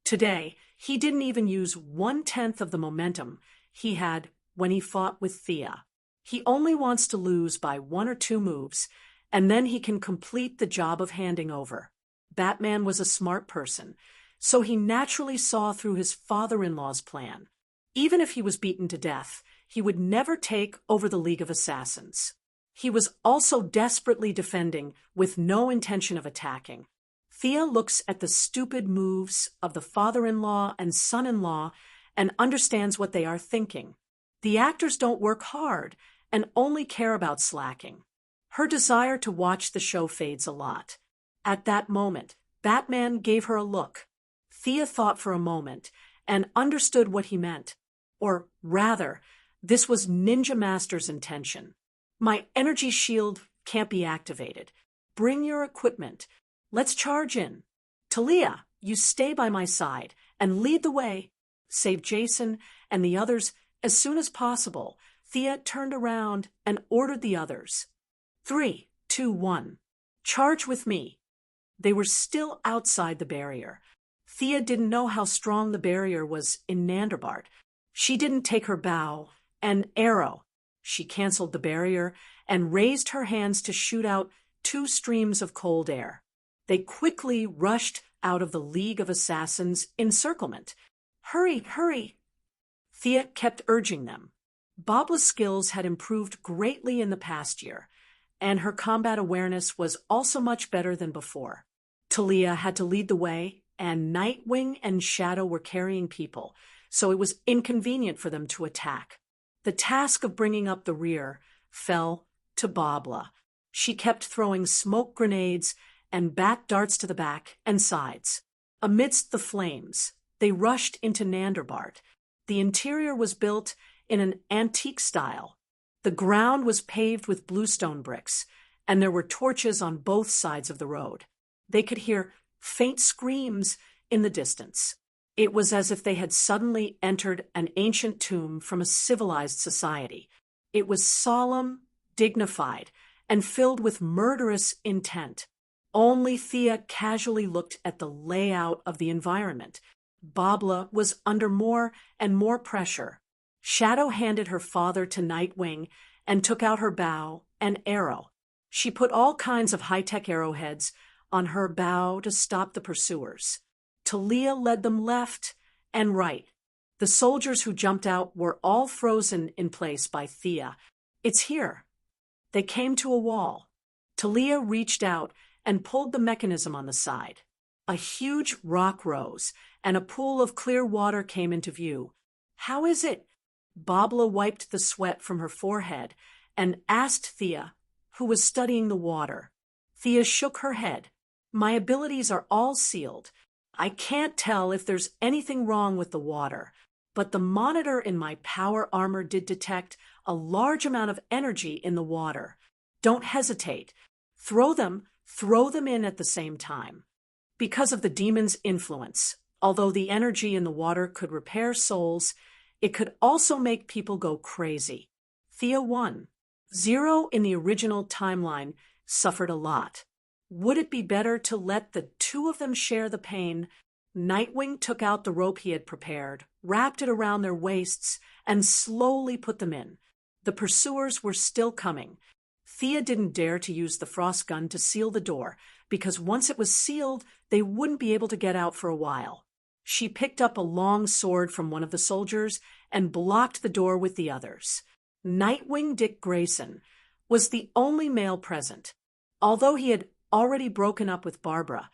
Today, he didn't even use 1/10 of the momentum he had when he fought with Thea. He only wants to lose by 1 or 2 moves, and then he can complete the job of handing over. Batman was a smart person. so he naturally saw through his father-in-law's plan. Even if he was beaten to death, he would never take over the League of Assassins. He was also desperately defending, with no intention of attacking. Thea looks at the stupid moves of the father-in-law and son-in-law and understands what they are thinking. The actors don't work hard and only care about slacking. Her desire to watch the show fades a lot. At that moment, Batman gave her a look. Thea thought for a moment and understood what he meant. Or rather, this was Ninja Master's intention. My energy shield can't be activated. Bring your equipment. Let's charge in. Talia, you stay by my side and lead the way. Save Jason and the others as soon as possible. Thea turned around and ordered the others. 3, 2, 1. Charge with me. They were still outside the barrier. Thea didn't know how strong the barrier was in Nandarbart. She didn't take her bow and arrow. She canceled the barrier and raised her hands to shoot out 2 streams of cold air. They quickly rushed out of the League of Assassins' encirclement. Hurry, hurry! Thea kept urging them. Babla's skills had improved greatly in the past year, and her combat awareness was also much better than before. Talia had to lead the way, and Nightwing and Shadow were carrying people, so it was inconvenient for them to attack. The task of bringing up the rear fell to Babla. She kept throwing smoke grenades and bat darts to the back and sides. Amidst the flames, they rushed into Nandarbart. The interior was built in an antique style. The ground was paved with bluestone bricks, and there were torches on both sides of the road. They could hear faint screams in the distance. It was as if they had suddenly entered an ancient tomb from a civilized society. It was solemn, dignified, and filled with murderous intent. Only Thea casually looked at the layout of the environment. Babla was under more and more pressure. Shadow handed her father to Nightwing and took out her bow and arrow. She put all kinds of high-tech arrowheads on her bow to stop the pursuers. Talia led them left and right. The soldiers who jumped out were all frozen in place by Thea. It's here. They came to a wall. Talia reached out and pulled the mechanism on the side. A huge rock rose, and a pool of clear water came into view. How is it? Babla wiped the sweat from her forehead and asked Thea, who was studying the water. Thea shook her head. My abilities are all sealed. I can't tell if there's anything wrong with the water, but the monitor in my power armor did detect a large amount of energy in the water. Don't hesitate. Throw them in at the same time. Because of the demon's influence, although the energy in the water could repair souls, it could also make people go crazy. Thea won. Zero in the original timeline suffered a lot. Would it be better to let the 2 of them share the pain? Nightwing took out the rope he had prepared, wrapped it around their waists, and slowly put them in. The pursuers were still coming. Thea didn't dare to use the frost gun to seal the door, because once it was sealed, they wouldn't be able to get out for a while. She picked up a long sword from one of the soldiers and blocked the door with the others. Nightwing Dick Grayson was the only male present. Although he had already broken up with Barbara,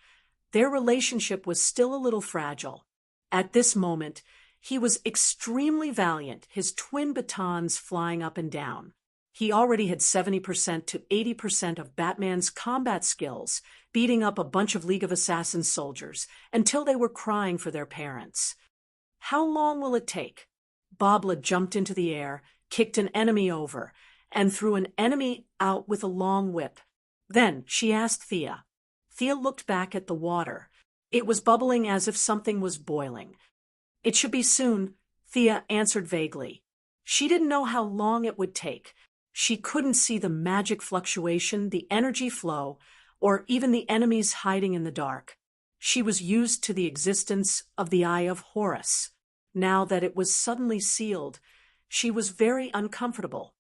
their relationship was still a little fragile. At this moment, he was extremely valiant, his twin batons flying up and down. He already had 70% to 80% of Batman's combat skills, beating up a bunch of League of Assassins soldiers until they were crying for their parents. How long will it take? Babla jumped into the air, kicked an enemy over, and threw an enemy out with a long whip. Then she asked Thea. Thea looked back at the water. It was bubbling as if something was boiling. It should be soon, Thea answered vaguely. She didn't know how long it would take. She couldn't see the magic fluctuation, the energy flow, or even the enemies hiding in the dark. She was used to the existence of the Eye of Horus. Now that it was suddenly sealed, she was very uncomfortable.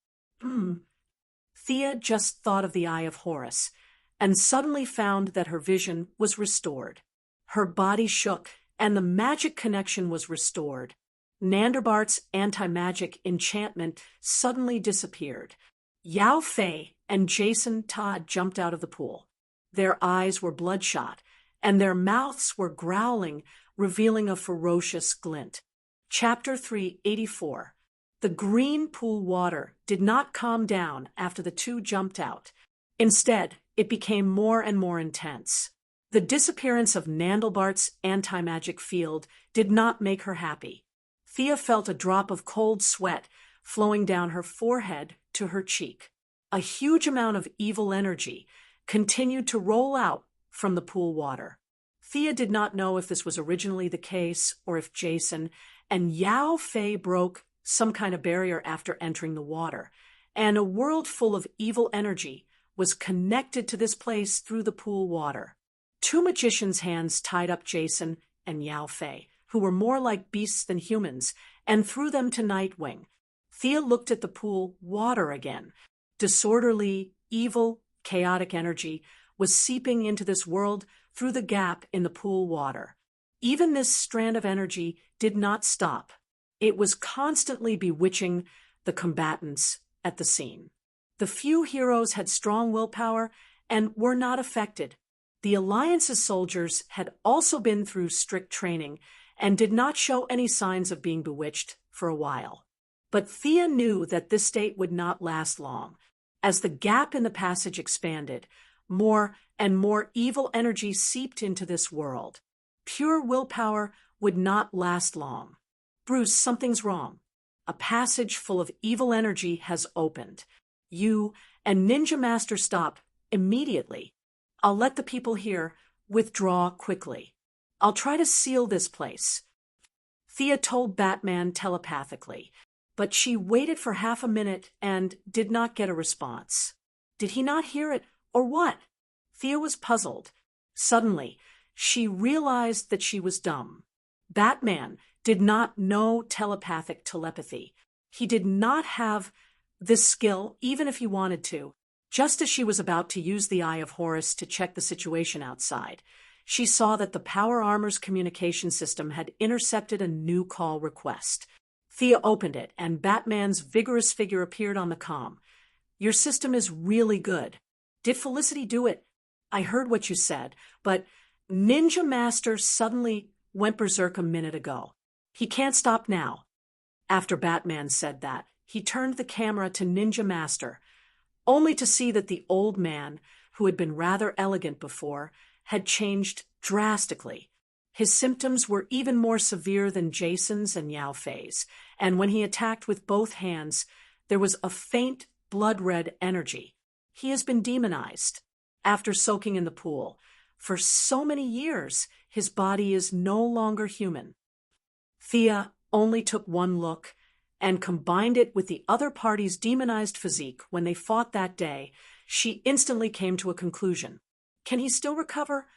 Thea just thought of the Eye of Horus, and suddenly found that her vision was restored. Her body shook, and the magic connection was restored. Nanderbart's anti-magic enchantment suddenly disappeared. Yao Fei and Jason Todd jumped out of the pool. Their eyes were bloodshot, and their mouths were growling, revealing a ferocious glint. Chapter 384. The green pool water did not calm down after the two jumped out. Instead, it became more and more intense. The disappearance of Nandelbart's anti-magic field did not make her happy. Thea felt a drop of cold sweat flowing down her forehead to her cheek. A huge amount of evil energy continued to roll out from the pool water. Thea did not know if this was originally the case or if Jason and Yao Fei broke some kind of barrier after entering the water, and a world full of evil energy was connected to this place through the pool water. Two magicians' hands tied up Jason and Yao Fei, who were more like beasts than humans, and threw them to Nightwing. Thea looked at the pool water again. Disorderly, evil, chaotic energy was seeping into this world through the gap in the pool water. Even this strand of energy did not stop. It was constantly bewitching the combatants at the scene. The few heroes had strong willpower and were not affected. The Alliance's soldiers had also been through strict training and did not show any signs of being bewitched for a while. But Thea knew that this state would not last long. As the gap in the passage expanded, more and more evil energy seeped into this world. Pure willpower would not last long. Bruce, something's wrong. A passage full of evil energy has opened. You and Ninja Master stop immediately. I'll let the people here withdraw quickly. I'll try to seal this place. Thea told Batman telepathically, but she waited for half a minute and did not get a response. Did he not hear it, or what? Thea was puzzled. Suddenly, she realized that she was dumb. Batman did not know telepathic telepathy. He did not have this skill, even if he wanted to. Just as she was about to use the Eye of Horus to check the situation outside, she saw that the Power Armor's communication system had intercepted a new call request. Thea opened it, and Batman's vigorous figure appeared on the comm. Your system is really good. Did Felicity do it? I heard what you said, but Ninja Master suddenly went berserk a minute ago. He can't stop now. After Batman said that, he turned the camera to Ninja Master, only to see that the old man, who had been rather elegant before, had changed drastically. His symptoms were even more severe than Jason's and Yao Fei's, and when he attacked with both hands, there was a faint blood-red energy. He has been demonized. After soaking in the pool, for so many years, his body is no longer human. Thea only took one look and combined it with the other party's demonized physique when they fought that day. She instantly came to a conclusion. Can he still recover?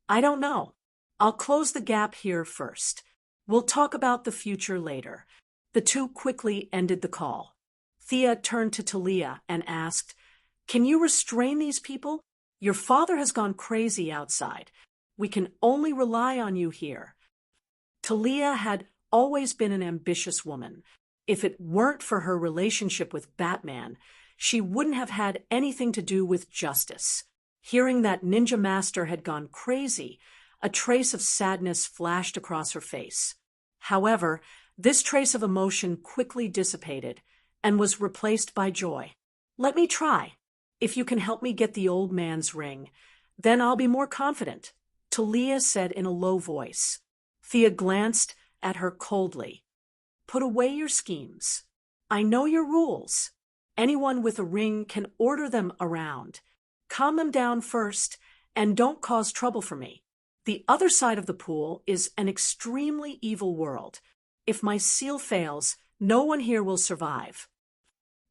I don't know. I'll close the gap here first. We'll talk about the future later. The two quickly ended the call. Thea turned to Talia and asked, Can you restrain these people? Your father has gone crazy outside. We can only rely on you here. Talia had always been an ambitious woman. If it weren't for her relationship with Batman, she wouldn't have had anything to do with justice. Hearing that Ninja Master had gone crazy, a trace of sadness flashed across her face. However, this trace of emotion quickly dissipated and was replaced by joy. Let me try. If you can help me get the old man's ring, then I'll be more confident, Talia said in a low voice. Thea glanced at her coldly. Put away your schemes. I know your rules. Anyone with a ring can order them around. Calm them down first, and don't cause trouble for me. The other side of the pool is an extremely evil world. If my seal fails, no one here will survive.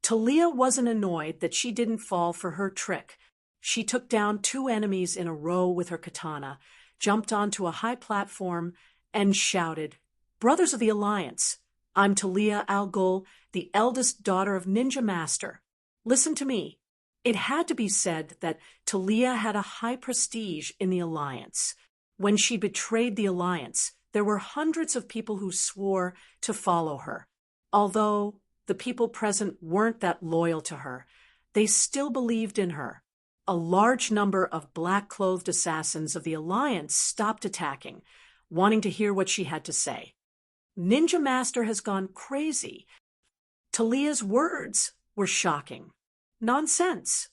Talia wasn't annoyed that she didn't fall for her trick. She took down two enemies in a row with her katana, jumped onto a high platform, and shouted, Brothers of the Alliance, I'm Talia al Ghul, the eldest daughter of Ninja Master. Listen to me. It had to be said that Talia had a high prestige in the Alliance. When she betrayed the Alliance, there were hundreds of people who swore to follow her. Although the people present weren't that loyal to her, they still believed in her. A large number of black-clothed assassins of the Alliance stopped attacking, wanting to hear what she had to say. Ninja Master has gone crazy. Talia's words were shocking. Nonsense.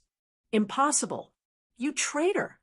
Impossible. You traitor.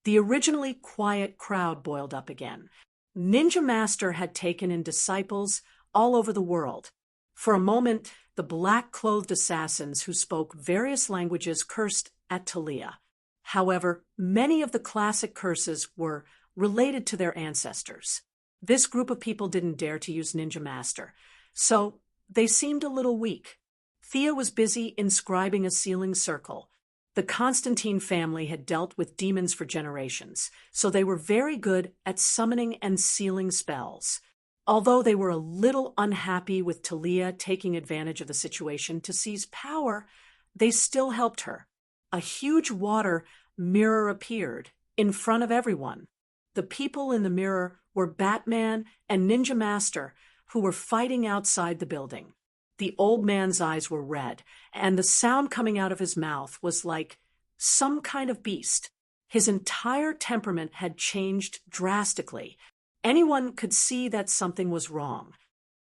The originally quiet crowd boiled up again. Ninja Master had taken in disciples all over the world. For a moment, the black-clothed assassins who spoke various languages cursed at Talia. However, many of the classic curses were related to their ancestors. This group of people didn't dare to use Ninja Master, so they seemed a little weak. Thea was busy inscribing a sealing circle. The Constantine family had dealt with demons for generations, so they were very good at summoning and sealing spells. Although they were a little unhappy with Talia taking advantage of the situation to seize power, they still helped her. A huge water mirror appeared in front of everyone. The people in the mirror were Batman and Ninja Master, who were fighting outside the building. The old man's eyes were red, and the sound coming out of his mouth was like some kind of beast. His entire temperament had changed drastically. Anyone could see that something was wrong.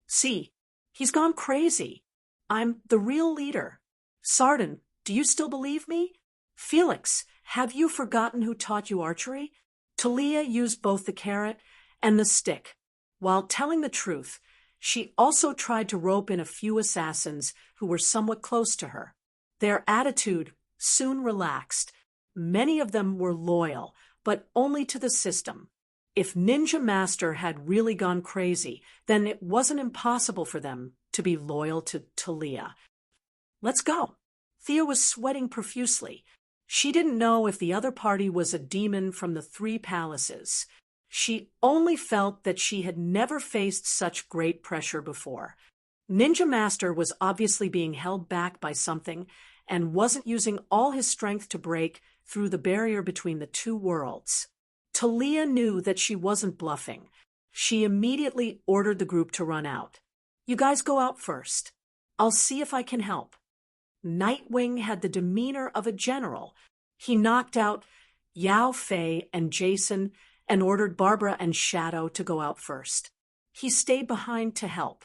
See, he's gone crazy. I'm the real leader. Sardin, do you still believe me? Felix, have you forgotten who taught you archery? Talia used both the carrot and the stick. While telling the truth, she also tried to rope in a few assassins who were somewhat close to her. Their attitude soon relaxed. Many of them were loyal, but only to the system. If Ninja Master had really gone crazy, then it wasn't impossible for them to be loyal to Talia. Let's go. Thea was sweating profusely. She didn't know if the other party was a demon from the Three Palaces. She only felt that she had never faced such great pressure before. Ninja Master was obviously being held back by something and wasn't using all his strength to break through the barrier between the two worlds. Talia knew that she wasn't bluffing. She immediately ordered the group to run out. You guys go out first. I'll see if I can help. Nightwing had the demeanor of a general. He knocked out Yao Fei and Jason and ordered Barbara and Shadow to go out first. He stayed behind to help.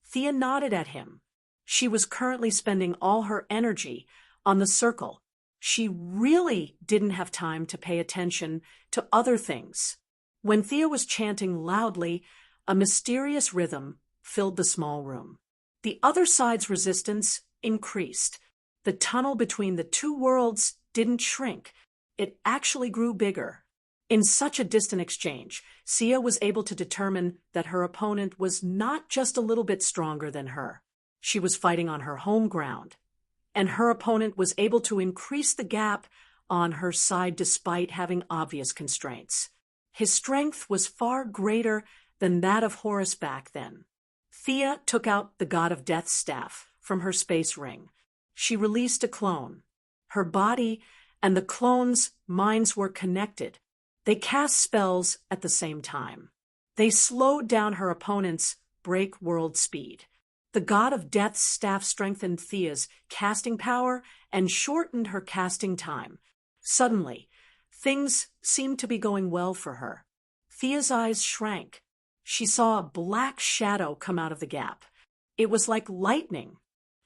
Thea nodded at him. She was currently spending all her energy on the circle. She really didn't have time to pay attention to other things. When Thea was chanting loudly, a mysterious rhythm filled the small room. The other side's resistance increased. The tunnel between the two worlds didn't shrink. It actually grew bigger. In such a distant exchange, Sia was able to determine that her opponent was not just a little bit stronger than her. She was fighting on her home ground, and her opponent was able to increase the gap on her side despite having obvious constraints. His strength was far greater than that of Horus back then. Thea took out the God of Death's staff from her space ring. She released a clone. Her body and the clone's minds were connected. They cast spells at the same time. They slowed down her opponent's break world speed. The God of Death's staff strengthened Thea's casting power and shortened her casting time. Suddenly, things seemed to be going well for her. Thea's eyes shrank. She saw a black shadow come out of the gap. It was like lightning.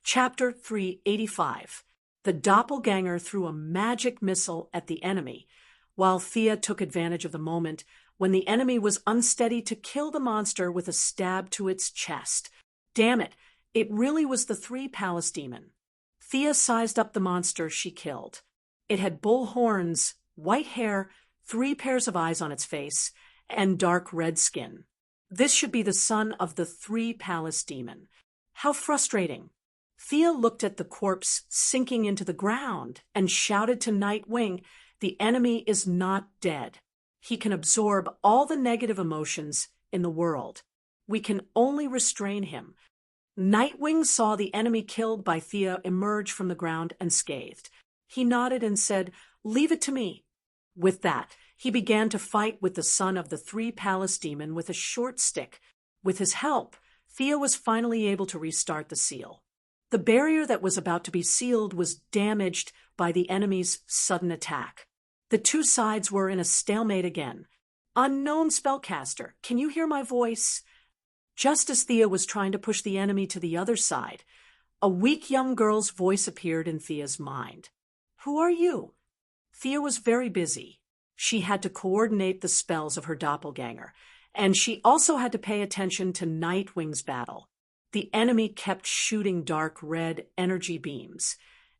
Chapter 385. The doppelganger threw a magic missile at the enemy, while Thea took advantage of the moment when the enemy was unsteady to kill the monster with a stab to its chest. Damn it, it really was the Three Palace demon. Thea sized up the monster she killed. It had bull horns, white hair, 3 pairs of eyes on its face, and dark red skin. This should be the son of the Three Palace demon. How frustrating. Thea looked at the corpse sinking into the ground and shouted to Nightwing, "The enemy is not dead. He can absorb all the negative emotions in the world. We can only restrain him." Nightwing saw the enemy killed by Thea emerge from the ground unscathed. He nodded and said, "Leave it to me." With that, He began to fight with the son of the three palace demon with a short stick. With his help, Thea was finally able to restart the seal. The barrier that was about to be sealed was damaged by the enemy's sudden attack. The two sides were in a stalemate again. Unknown spellcaster, can you hear my voice? Just as Thea was trying to push the enemy to the other side, a weak young girl's voice appeared in Thea's mind. Who are you? Thea was very busy. She had to coordinate the spells of her doppelganger, and she also had to pay attention to Nightwing's battle. The enemy kept shooting dark red energy beams,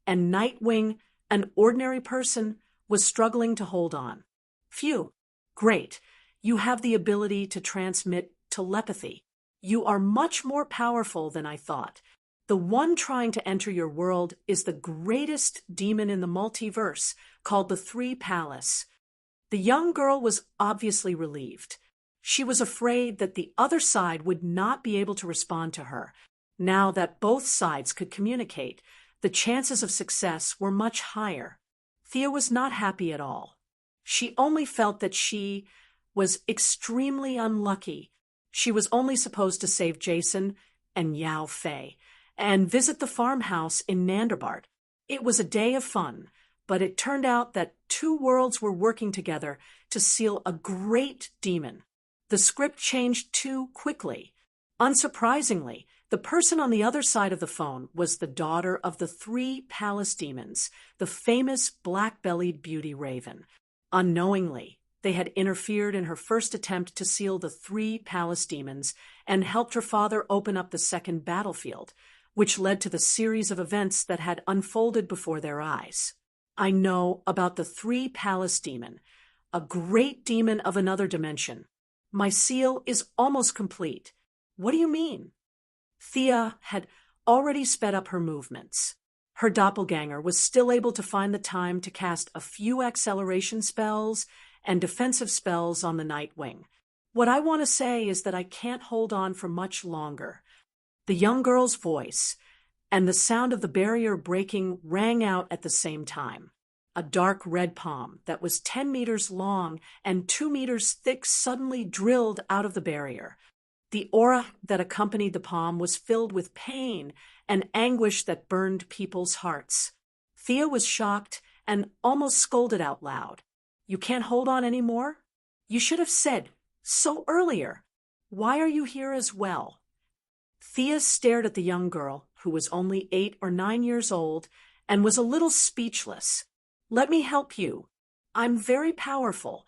and Nightwing, an ordinary person, was struggling to hold on. Phew, great. You have the ability to transmit telepathy. You are much more powerful than I thought. The one trying to enter your world is the greatest demon in the multiverse, called the Three Palace. The young girl was obviously relieved. She was afraid that the other side would not be able to respond to her. Now that both sides could communicate, the chances of success were much higher. Thea was not happy at all. She only felt that she was extremely unlucky. She was only supposed to save Jason and Yao Fei and visit the farmhouse in Nanderbart. It was a day of fun, but it turned out that two worlds were working together to seal a great demon. The script changed too quickly. Unsurprisingly, the person on the other side of the phone was the daughter of the three palace demons, the famous black-bellied beauty raven. Unknowingly, they had interfered in her first attempt to seal the three palace demons and helped her father open up the second battlefield, which led to the series of events that had unfolded before their eyes. I know about the three palace demon, a great demon of another dimension. My seal is almost complete. What do you mean? Thea had already sped up her movements. Her doppelganger was still able to find the time to cast a few acceleration spells and defensive spells on the Nightwing. What I want to say is that I can't hold on for much longer. The young girl's voice and the sound of the barrier breaking rang out at the same time. A dark red palm that was 10 meters long and 2 meters thick suddenly drilled out of the barrier. The aura that accompanied the palm was filled with pain and anguish that burned people's hearts. Thea was shocked and almost scolded out loud. You can't hold on anymore? You should have said so earlier. Why are you here as well? Thea stared at the young girl, who was only 8 or 9 years old, and was a little speechless. Let me help you. I'm very powerful.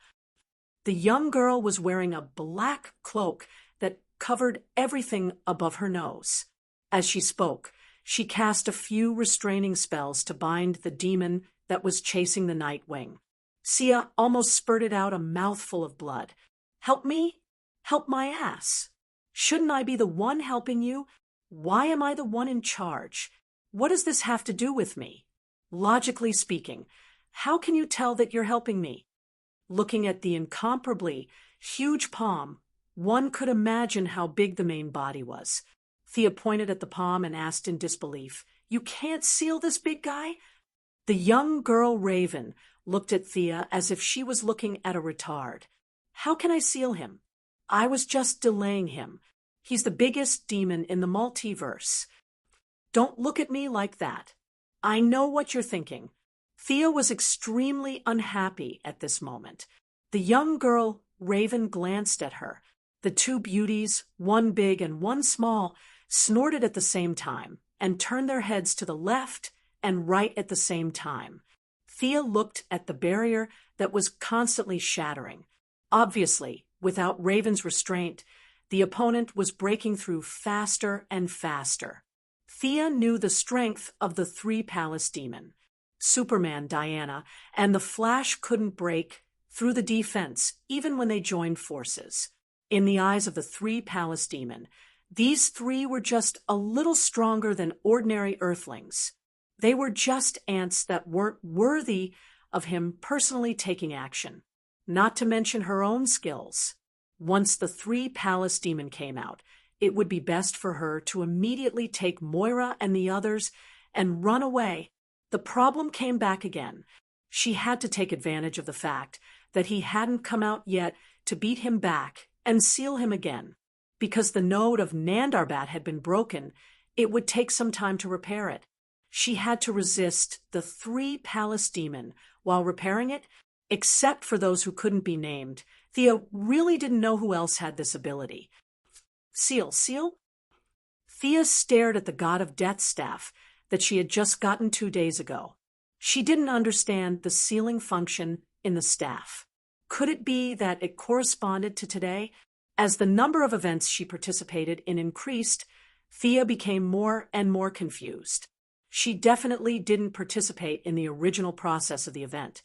The young girl was wearing a black cloak that covered everything above her nose. As she spoke, she cast a few restraining spells to bind the demon that was chasing the Nightwing. Sia almost spurted out a mouthful of blood. Help me? Help my ass. Shouldn't I be the one helping you? Why am I the one in charge? What does this have to do with me? Logically speaking, how can you tell that you're helping me? Looking at the incomparably huge palm, one could imagine how big the main body was. Thea pointed at the palm and asked in disbelief, You can't seal this big guy? The young girl Raven looked at Thea as if she was looking at a retard. How can I seal him? I was just delaying him. He's the biggest demon in the multiverse. Don't look at me like that. I know what you're thinking. Thea was extremely unhappy at this moment. The young girl, Raven, glanced at her. The two beauties, one big and one small, snorted at the same time and turned their heads to the left and right at the same time. Thea looked at the barrier that was constantly shattering. Obviously, without Raven's restraint, the opponent was breaking through faster and faster. Thea knew the strength of the three palace demon. Superman, Diana, and the Flash couldn't break through the defense even when they joined forces. In the eyes of the three palace demon, these three were just a little stronger than ordinary Earthlings. They were just ants that weren't worthy of him personally taking action, not to mention her own skills. Once the three palace demon came out, it would be best for her to immediately take Moira and the others and run away. The problem came back again. She had to take advantage of the fact that he hadn't come out yet to beat him back and seal him again. Because the node of Nandarbat had been broken, it would take some time to repair it. She had to resist the 3 palace demon while repairing it, except for those who couldn't be named. Thea really didn't know who else had this ability. Seal? Thea stared at the God of Death's staff that she had just gotten 2 days ago. She didn't understand the sealing function in the staff. Could it be that it corresponded to today? As the number of events she participated in increased, Thea became more and more confused. She definitely didn't participate in the original process of the event.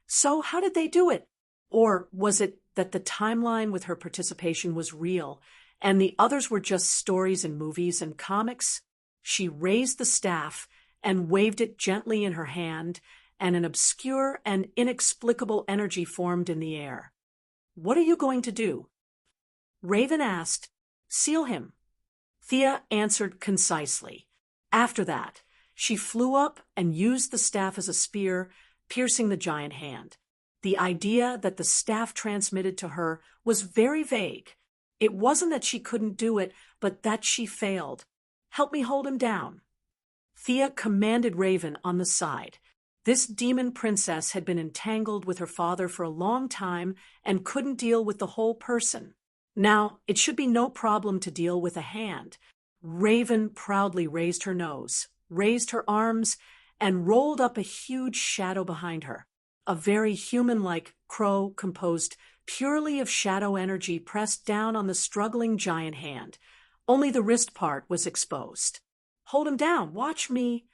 So how did they do it? Or was it that the timeline with her participation was real, and the others were just stories in movies and comics? She raised the staff and waved it gently in her hand, and an obscure and inexplicable energy formed in the air. "What are you going to do?" Raven asked. "Seal him." Thea answered concisely. After that, she flew up and used the staff as a spear, piercing the giant hand. The idea that the staff transmitted to her was very vague. It wasn't that she couldn't do it, but that she failed. "Help me hold him down." Thea commanded Raven on the side. This demon princess had been entangled with her father for a long time and couldn't deal with the whole person. Now, it should be no problem to deal with a hand. Raven proudly raised her nose, raised her arms, and rolled up a huge shadow behind her. A very human-like crow composed purely of shadow energy pressed down on the struggling giant hand. Only the wrist part was exposed. "Hold him down. Watch me."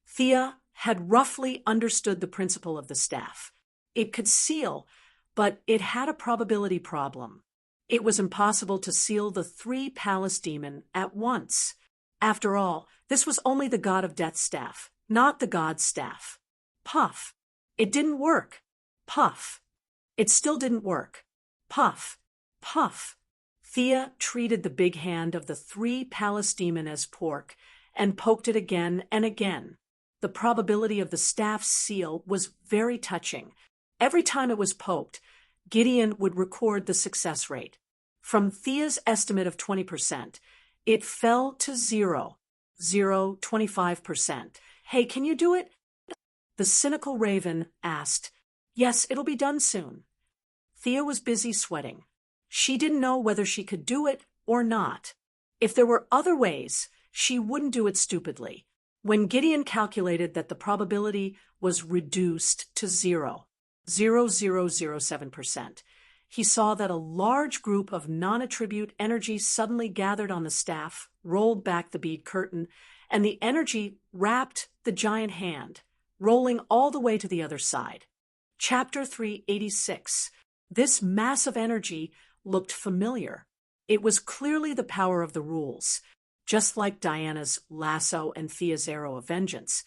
Thea had roughly understood the principle of the staff. It could seal, but it had a probability problem. It was impossible to seal the 3 palace demon at once. After all, this was only the God of Death's staff, not the god's staff. Puff. It didn't work. Puff. It still didn't work. Puff. Puff. Thea treated the big hand of the 3 palace demon as pork and poked it again and again. The probability of the staff's seal was very touching. Every time it was poked, Gideon would record the success rate. From Thea's estimate of 20%, it fell to 25%. "Hey, can you do it?" The cynical Raven asked. "Yes, it'll be done soon." Thea was busy sweating. She didn't know whether she could do it or not. If there were other ways, she wouldn't do it stupidly. When Gideon calculated that the probability was reduced to 0.0007%, he saw that a large group of non-attribute energy suddenly gathered on the staff, rolled back the bead curtain, and the energy wrapped the giant hand, rolling all the way to the other side. Chapter 386. This mass of energy looked familiar. It was clearly the power of the rules, just like Diana's lasso and Thea's arrow of vengeance.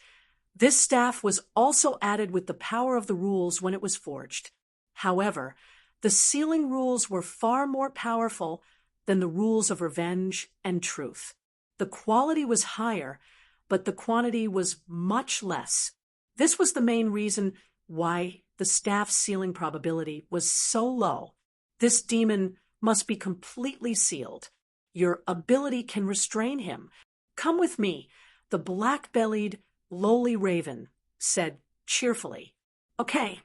This staff was also added with the power of the rules when it was forged. However, the sealing rules were far more powerful than the rules of revenge and truth. The quality was higher, but the quantity was much less. This was the main reason why the staff's sealing probability was so low. This demon must be completely sealed. Your ability can restrain him. "Come with me," the black-bellied, lowly Raven said cheerfully. "Okay."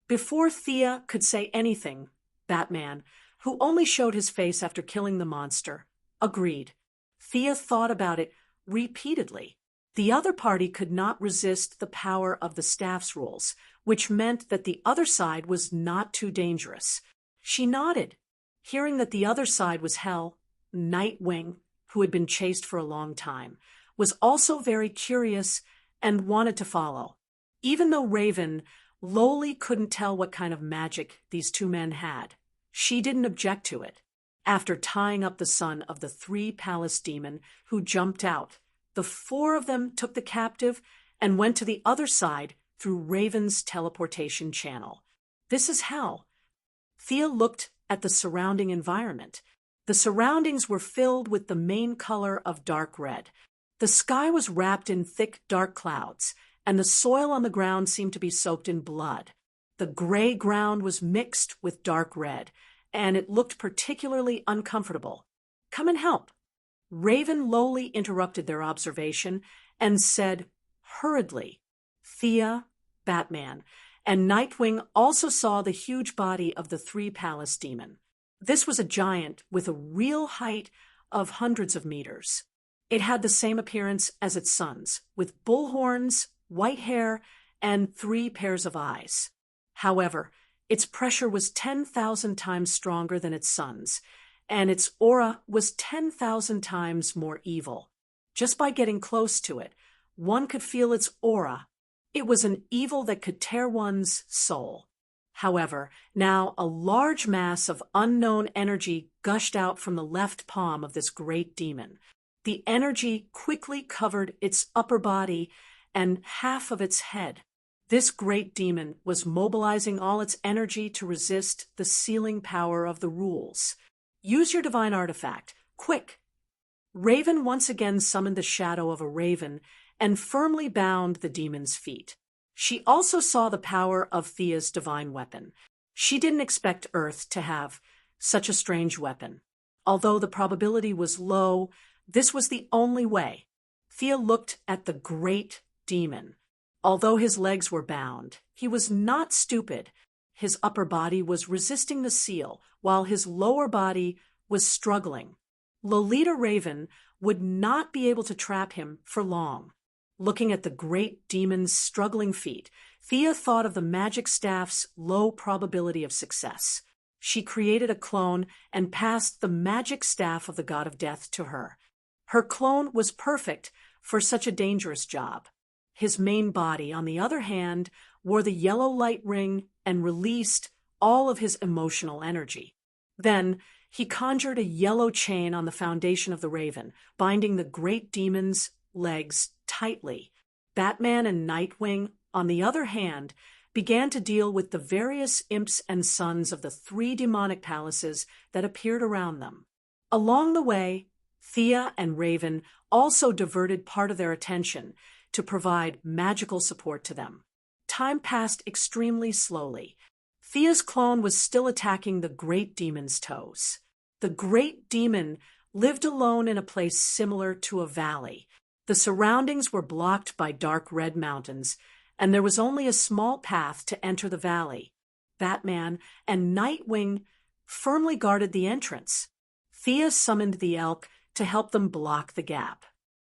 Before Thea could say anything, Batman, who only showed his face after killing the monster, agreed. Thea thought about it repeatedly. The other party could not resist the power of the staff's rules, which meant that the other side was not too dangerous. She nodded. Hearing that the other side was hell, Nightwing, who had been chased for a long time, was also very curious and wanted to follow. Even though Raven lowly couldn't tell what kind of magic these 2 men had, she didn't object to it. After tying up the son of the 3 palace demon who jumped out, the 4 of them took the captive and went to the other side through Raven's teleportation channel. This is hell. Thea looked at the surrounding environment. The surroundings were filled with the main color of dark red. The sky was wrapped in thick, dark clouds, and the soil on the ground seemed to be soaked in blood. The gray ground was mixed with dark red, and it looked particularly uncomfortable. "Come and help." Raven lowly interrupted their observation and said hurriedly, "Thea, Batman, and Nightwing also saw the huge body of the three-palace demon. This was a giant with a real height of hundreds of meters. It had the same appearance as its sons, with bull horns, white hair, and 3 pairs of eyes. However, its pressure was 10,000 times stronger than its sons, and its aura was 10,000 times more evil. Just by getting close to it, one could feel its aura. It was an evil that could tear one's soul. However, now a large mass of unknown energy gushed out from the left palm of this great demon. The energy quickly covered its upper body and half of its head. This great demon was mobilizing all its energy to resist the sealing power of the rules. Use your divine artifact. Quick!" Raven once again summoned the shadow of a raven and firmly bound the demon's feet. She also saw the power of Thea's divine weapon. She didn't expect Earth to have such a strange weapon. Although the probability was low, this was the only way. Thea looked at the great demon. Although his legs were bound, he was not stupid. His upper body was resisting the seal, while his lower body was struggling. Lolita Raven would not be able to trap him for long. Looking at the great demon's struggling feet, Thea thought of the magic staff's low probability of success. She created a clone and passed the magic staff of the god of death to her. Her clone was perfect for such a dangerous job. His main body, on the other hand, wore the yellow light ring and released all of his emotional energy. Then he conjured a yellow chain on the foundation of the raven, binding the great demon's legs tightly. Batman and Nightwing, on the other hand, began to deal with the various imps and sons of the 3 demonic palaces that appeared around them. Along the way, Thea and Raven also diverted part of their attention to provide magical support to them. Time passed extremely slowly. Thea's clone was still attacking the great demon's toes. The great demon lived alone in a place similar to a valley. The surroundings were blocked by dark red mountains, and there was only a small path to enter the valley. Batman and Nightwing firmly guarded the entrance. Thea summoned the elk to help them block the gap.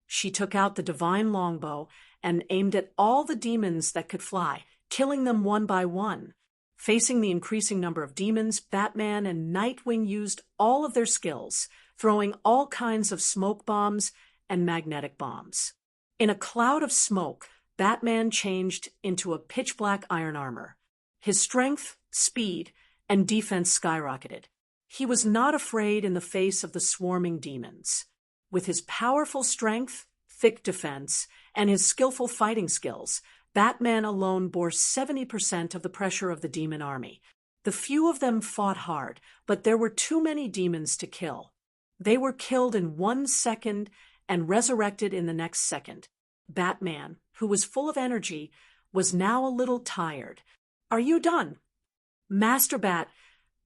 She took out the divine longbow and aimed at all the demons that could fly, killing them one by one. Facing the increasing number of demons, Batman and Nightwing used all of their skills, throwing all kinds of smoke bombs and magnetic bombs. In a cloud of smoke, Batman changed into a pitch-black iron armor. His strength, speed, and defense skyrocketed. He was not afraid in the face of the swarming demons. With his powerful strength, thick defense, and his skillful fighting skills, Batman alone bore 70% of the pressure of the demon army. The few of them fought hard, but there were too many demons to kill. They were killed in 1 second and resurrected in the next second. Batman, who was full of energy, was now a little tired. "Are you done?" Master Bat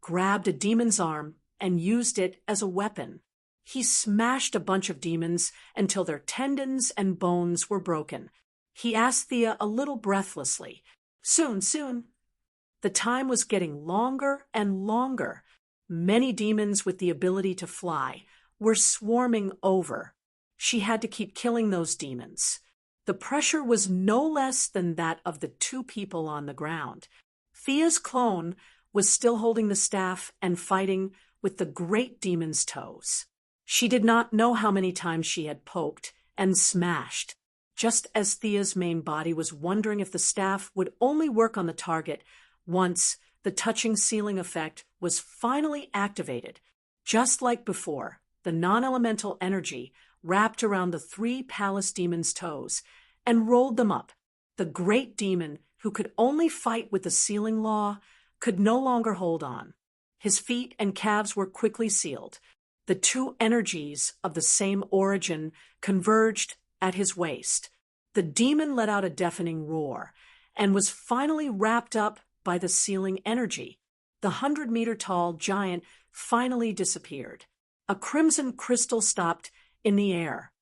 grabbed a demon's arm and used it as a weapon. He smashed a bunch of demons until their tendons and bones were broken. He asked Thea a little breathlessly, "Soon, soon." The time was getting longer and longer. Many demons with the ability to fly were swarming over. She had to keep killing those demons. The pressure was no less than that of the 2 people on the ground. Thea's clone was still holding the staff and fighting with the great demon's toes. She did not know how many times she had poked and smashed. Just as Thea's main body was wondering if the staff would only work on the target once the touching sealing effect was finally activated. Just like before, the non-elemental energy wrapped around the 3 palace demons' toes and rolled them up. The great demon, who could only fight with the sealing law, could no longer hold on. His feet and calves were quickly sealed. The 2 energies of the same origin converged at his waist. The demon let out a deafening roar and was finally wrapped up by the sealing energy. The 100-meter-tall giant finally disappeared. A crimson crystal stopped in the air.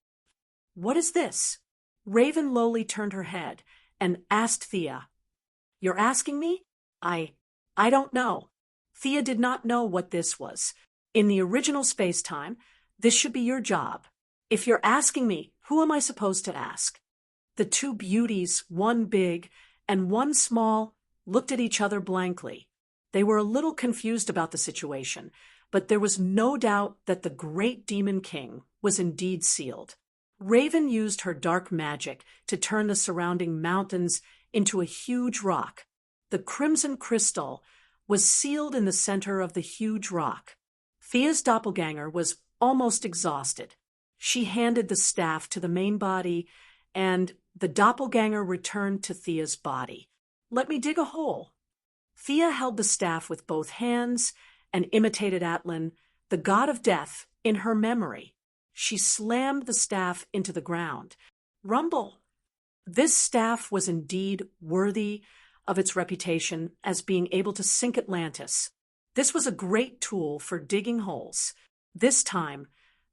"What is this?" Raven lowly turned her head and asked Thea. "You're asking me? I don't know." Thea did not know what this was. In the original space-time, this should be your job. If you're asking me, who am I supposed to ask? The two beauties, one big and one small, looked at each other blankly. They were a little confused about the situation, but there was no doubt that the great demon king was indeed sealed. Raven used her dark magic to turn the surrounding mountains into a huge rock. The crimson crystal was sealed in the center of the huge rock. Thea's doppelganger was almost exhausted. She handed the staff to the main body, and the doppelganger returned to Thea's body. "Let me dig a hole." Thea held the staff with both hands and imitated Atlan, the god of death, in her memory. She slammed the staff into the ground. Rumble! This staff was indeed worthy of its reputation as being able to sink Atlantis. This was a great tool for digging holes. This time,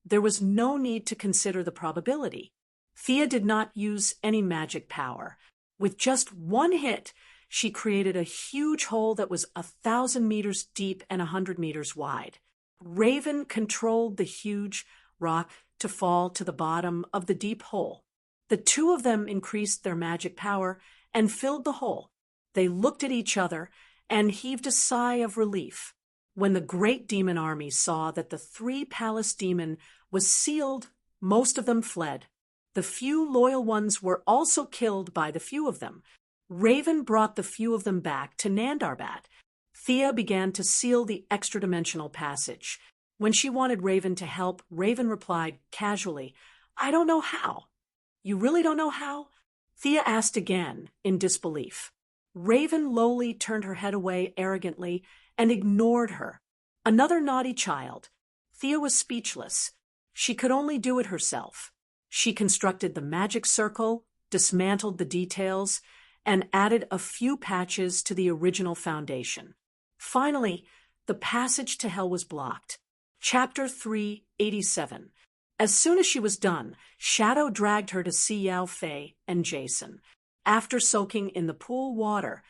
there was no need to consider the probability. Thea did not use any magic power. With just one hit, she created a huge hole that was 1,000 meters deep and 100 meters wide. Raven controlled the huge rock to fall to the bottom of the deep hole. The two of them increased their magic power and filled the hole. They looked at each other and heaved a sigh of relief. When the great demon army saw that the three-palace demon was sealed, most of them fled. The few loyal ones were also killed by the few of them. Raven brought the few of them back to Nandarbat. Thea began to seal the extra-dimensional passage. When she wanted Raven to help, Raven replied casually, "I don't know how." "You really don't know how?" Thea asked again, in disbelief. Raven lowly turned her head away arrogantly and ignored her. Another naughty child. Thea was speechless. She could only do it herself. She constructed the magic circle, dismantled the details, and added a few patches to the original foundation. Finally, the passage to hell was blocked. Chapter 387. As soon as she was done, Shadow dragged her to see Yao Fei and Jason. After soaking in the pool water,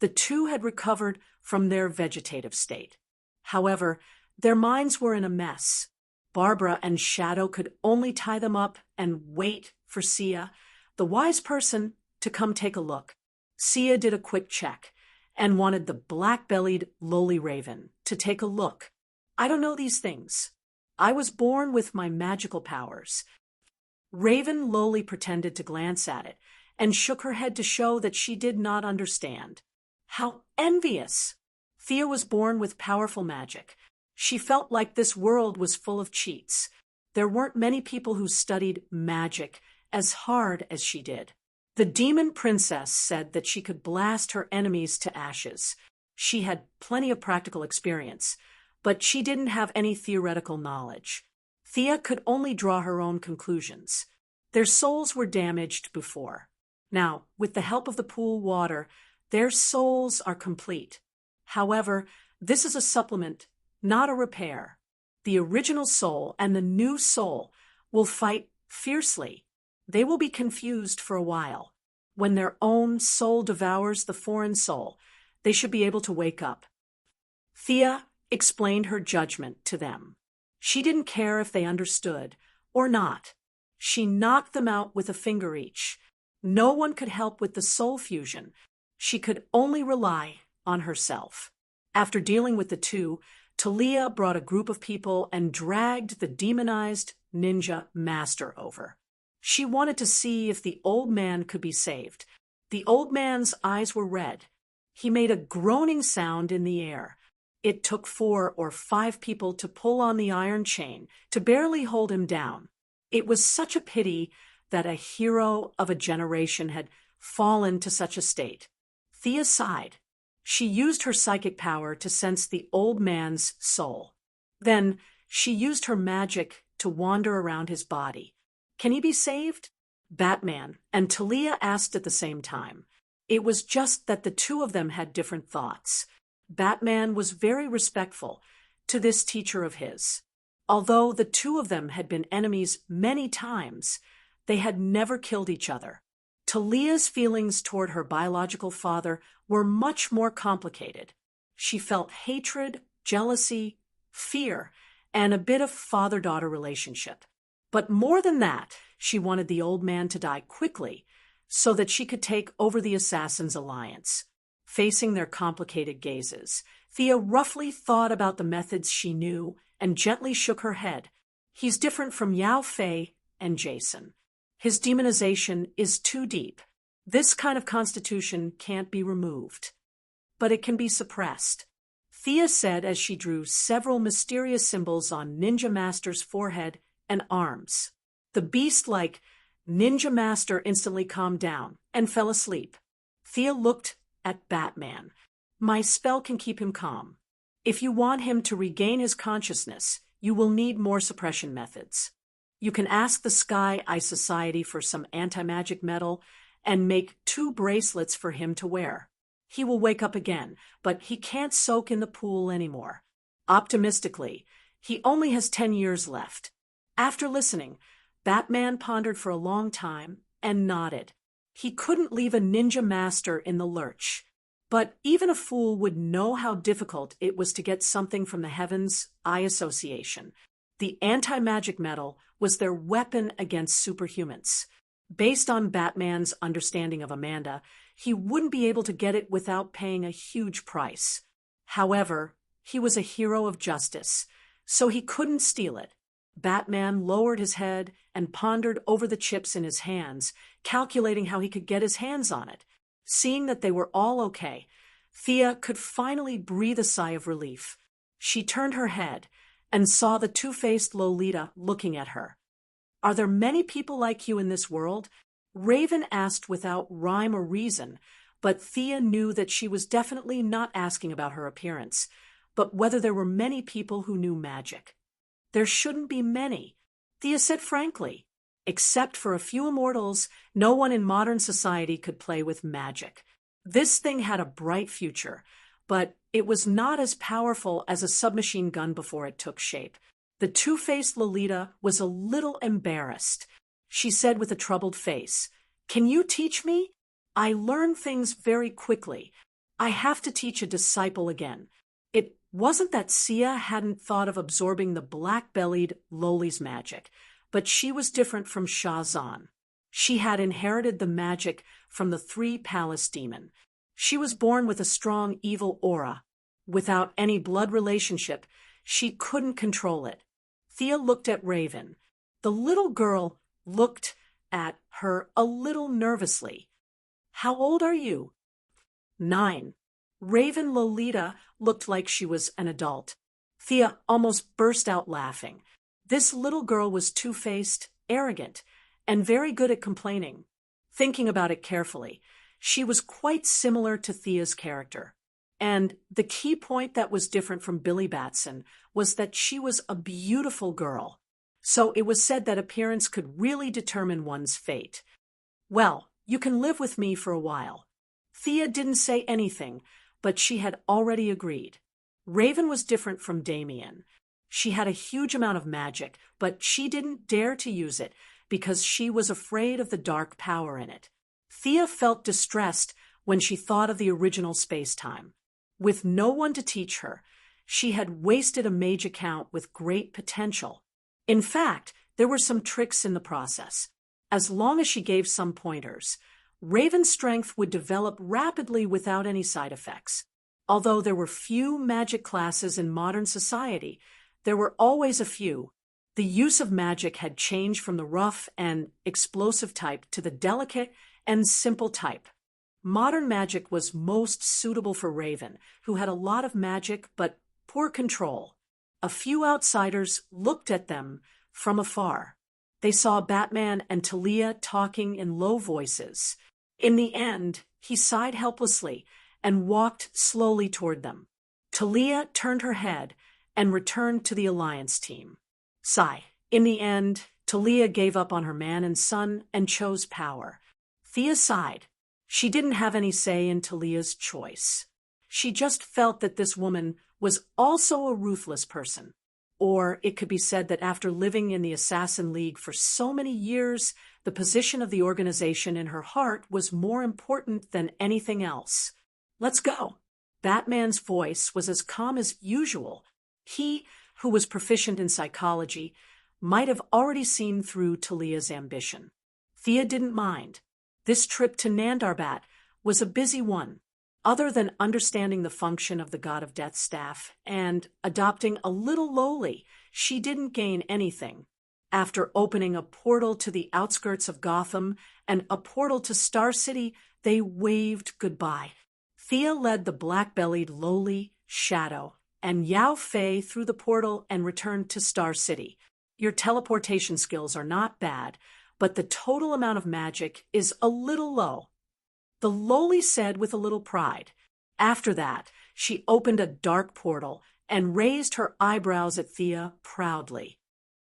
the two had recovered from their vegetative state. However, their minds were in a mess. Barbara and Shadow could only tie them up and wait for Sia, the wise person, to come take a look. Sia did a quick check and wanted the black-bellied lowly raven to take a look. "I don't know these things. I was born with my magical powers." Raven lowly pretended to glance at it and shook her head to show that she did not understand. How envious! Thea was born with powerful magic. She felt like this world was full of cheats. There weren't many people who studied magic as hard as she did. The demon princess said that she could blast her enemies to ashes. She had plenty of practical experience, but she didn't have any theoretical knowledge. Thea could only draw her own conclusions. Their souls were damaged before. Now, with the help of the pool water, their souls are complete. However, this is a supplement, not a repair. The original soul and the new soul will fight fiercely. They will be confused for a while. When their own soul devours the foreign soul, they should be able to wake up. Thea explained her judgment to them. She didn't care if they understood or not. She knocked them out with a finger each. No one could help with the soul fusion. She could only rely on herself. After dealing with the two, Talia brought a group of people and dragged the demonized ninja master over. She wanted to see if the old man could be saved. The old man's eyes were red. He made a groaning sound in the air. It took 4 or 5 people to pull on the iron chain to barely hold him down. It was such a pity that a hero of a generation had fallen to such a state. Thea sighed. She used her psychic power to sense the old man's soul. Then she used her magic to wander around his body. Can he be saved? Batman and Talia asked at the same time. It was just that the two of them had different thoughts. Batman was very respectful to this teacher of his. Although the two of them had been enemies many times, they had never killed each other. Talia's feelings toward her biological father were much more complicated. She felt hatred, jealousy, fear, and a bit of father-daughter relationship. But more than that, she wanted the old man to die quickly so that she could take over the Assassins' Alliance. Facing their complicated gazes, Thea roughly thought about the methods she knew and gently shook her head. He's different from Yao Fei and Jason. His demonization is too deep. This kind of constitution can't be removed, but it can be suppressed. Thea said as she drew several mysterious symbols on Ninja Master's forehead and arms. The beast-like Ninja Master instantly calmed down and fell asleep. Thea looked at Batman. My spell can keep him calm. If you want him to regain his consciousness, you will need more suppression methods. You can ask the Sky Eye Society for some anti-magic metal and make 2 bracelets for him to wear. He will wake up again, but he can't soak in the pool anymore. Optimistically, he only has 10 years left. After listening, Batman pondered for a long time and nodded. He couldn't leave a ninja master in the lurch. But even a fool would know how difficult it was to get something from the Heavens Eye Association. The anti-magic metal was their weapon against superhumans. Based on Batman's understanding of Amanda, he wouldn't be able to get it without paying a huge price. However, he was a hero of justice, so he couldn't steal it. Batman lowered his head and pondered over the chips in his hands, calculating how he could get his hands on it. Seeing that they were all okay, Thea could finally breathe a sigh of relief. She turned her head and saw the two-faced Lolita looking at her. Are there many people like you in this world? Raven asked without rhyme or reason, but Thea knew that she was definitely not asking about her appearance, but whether there were many people who knew magic. There shouldn't be many, Thea said frankly. Except for a few immortals, no one in modern society could play with magic. This thing had a bright future, but it was not as powerful as a submachine gun before it took shape. The two-faced Lolita was a little embarrassed. She said with a troubled face, "Can you teach me? I learn things very quickly. I have to teach a disciple again." It wasn't that Sia hadn't thought of absorbing the black-bellied Loli's magic, but she was different from Shazan. She had inherited the magic from the 3-Palace demon. She was born with a strong evil aura. Without any blood relationship, she couldn't control it. Thea looked at Raven. The little girl looked at her a little nervously. "How old are you?" 9. Raven Lolita looked like she was an adult. Thea almost burst out laughing. This little girl was two-faced, arrogant, and very good at complaining. Thinking about it carefully, she was quite similar to Thea's character. And the key point that was different from Billy Batson was that she was a beautiful girl. So it was said that appearance could really determine one's fate. "Well, you can live with me for a while." Thea didn't say anything, but she had already agreed. Raven was different from Damien. She had a huge amount of magic, but she didn't dare to use it because she was afraid of the dark power in it. Thea felt distressed when she thought of the original space-time. With no one to teach her, she had wasted a mage account with great potential. In fact, there were some tricks in the process. As long as she gave some pointers, Raven's strength would develop rapidly without any side effects. Although there were few magic classes in modern society, there were always a few. The use of magic had changed from the rough and explosive type to the delicate and simple type. Modern magic was most suitable for Raven, who had a lot of magic but poor control. A few outsiders looked at them from afar. They saw Batman and Talia talking in low voices. In the end, he sighed helplessly and walked slowly toward them. Talia turned her head and returned to the Alliance team. Sigh. In the end, Talia gave up on her man and son and chose power. Thea sighed. She didn't have any say in Talia's choice. She just felt that this woman was also a ruthless person. Or it could be said that after living in the Assassin League for so many years, the position of the organization in her heart was more important than anything else. Let's go. Batman's voice was as calm as usual. He, who was proficient in psychology, might have already seen through Talia's ambition. Thea didn't mind. This trip to Nandarbat was a busy one. Other than understanding the function of the God of Death staff and adopting a little lowly, she didn't gain anything. After opening a portal to the outskirts of Gotham and a portal to Star City, they waved goodbye. Thea led the black-bellied lowly Shadow and Yao Fei through the portal and returned to Star City. Your teleportation skills are not bad, but the total amount of magic is a little low, the lowly said with a little pride. After that, she opened a dark portal and raised her eyebrows at Thea proudly.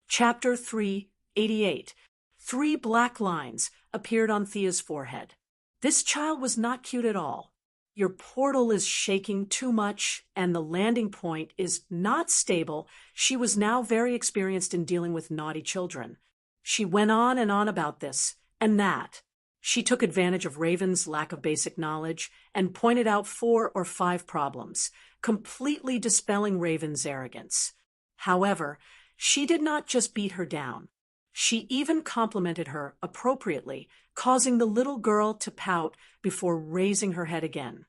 Chapter 388. 3 black lines appeared on Thea's forehead. This child was not cute at all. Your portal is shaking too much, and the landing point is not stable. She was now very experienced in dealing with naughty children. She went on and on about this and that. She took advantage of Raven's lack of basic knowledge and pointed out 4 or 5 problems, completely dispelling Raven's arrogance. However, she did not just beat her down. She even complimented her appropriately, causing the little girl to pout before raising her head again.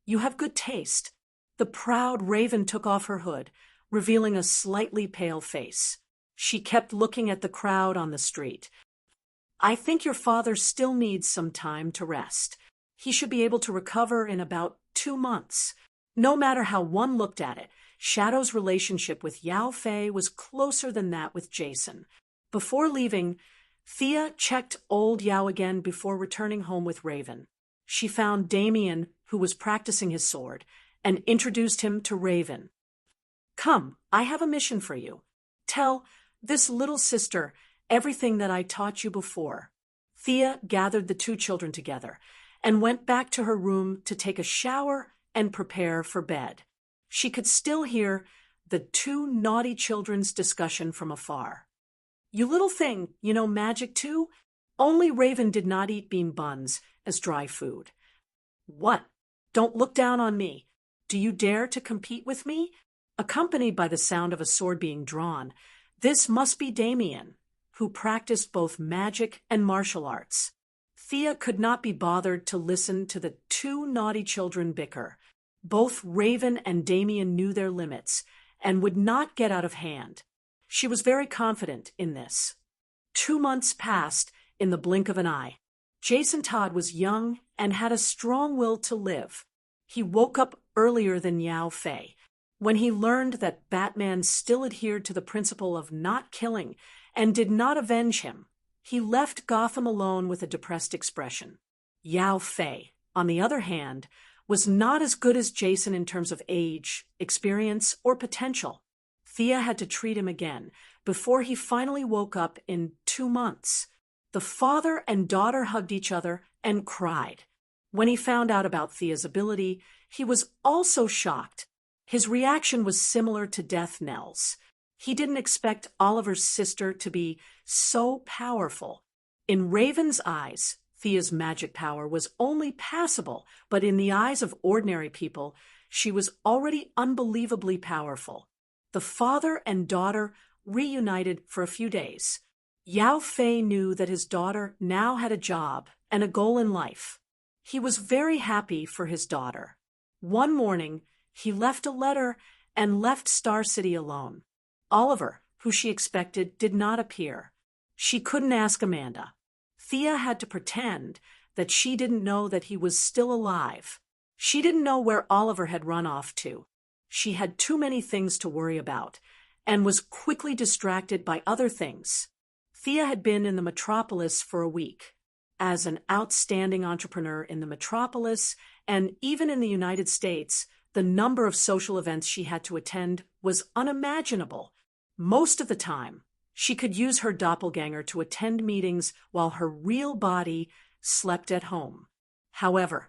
You have good taste. The proud Raven took off her hood, revealing a slightly pale face. She kept looking at the crowd on the street. I think your father still needs some time to rest. He should be able to recover in about 2 months. No matter how one looked at it, Shadow's relationship with Yao Fei was closer than that with Jason. Before leaving, Thea checked old Yao again before returning home with Raven. She found Damien, who was practicing his sword, and introduced him to Raven. Come, I have a mission for you. Tell this little sister everything that I taught you before. Thea gathered the 2 children together and went back to her room to take a shower and prepare for bed. She could still hear the 2 naughty children's discussion from afar. You little thing, you know magic too? Only Raven did not eat bean buns as dry food. What? Don't look down on me. Do you dare to compete with me? Accompanied by the sound of a sword being drawn, this must be Damien, who practiced both magic and martial arts. Thea could not be bothered to listen to the 2 naughty children bicker. Both Raven and Damien knew their limits and would not get out of hand. She was very confident in this. 2 months passed in the blink of an eye. Jason Todd was young and had a strong will to live. He woke up earlier than Yao Fei. When he learned that Batman still adhered to the principle of not killing and did not avenge him, he left Gotham alone with a depressed expression. Yao Fei, on the other hand, was not as good as Jason in terms of age, experience, or potential. Thea had to treat him again before he finally woke up in 2 months. The father and daughter hugged each other and cried. When he found out about Thea's ability, he was also shocked. His reaction was similar to death knells. He didn't expect Oliver's sister to be so powerful. In Raven's eyes, Thea's magic power was only passable, but in the eyes of ordinary people, she was already unbelievably powerful. The father and daughter reunited for a few days. Yao Fei knew that his daughter now had a job and a goal in life. He was very happy for his daughter. One morning, he left a letter and left Star City alone. Oliver, who she expected, did not appear. She couldn't ask Amanda. Thea had to pretend that she didn't know that he was still alive. She didn't know where Oliver had run off to. She had too many things to worry about and was quickly distracted by other things. Thea had been in the metropolis for a week. As an outstanding entrepreneur in the metropolis and even in the United States, the number of social events she had to attend was unimaginable. Most of the time, she could use her doppelganger to attend meetings while her real body slept at home. However,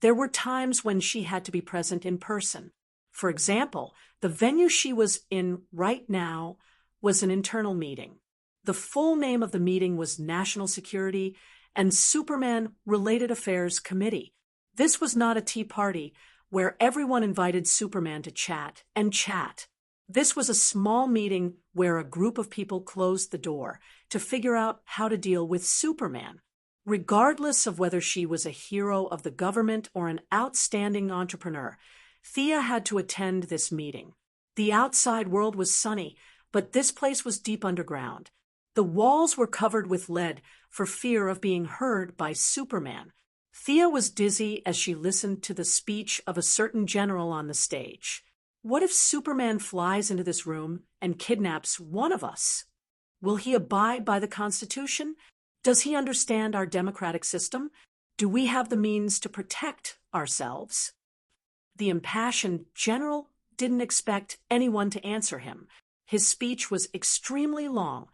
there were times when she had to be present in person. For example, the venue she was in right now was an internal meeting. The full name of the meeting was National Security and Superman-Related Affairs Committee. This was not a tea party where everyone invited Superman to chat and chat. This was a small meeting where a group of people closed the door to figure out how to deal with Superman. Regardless of whether she was a hero of the government or an outstanding entrepreneur, Thea had to attend this meeting. The outside world was sunny, but this place was deep underground. The walls were covered with lead for fear of being heard by Superman. Thea was dizzy as she listened to the speech of a certain general on the stage. What if Superman flies into this room and kidnaps one of us? Will he abide by the Constitution? Does he understand our democratic system? Do we have the means to protect ourselves? The impassioned general didn't expect anyone to answer him. His speech was extremely long,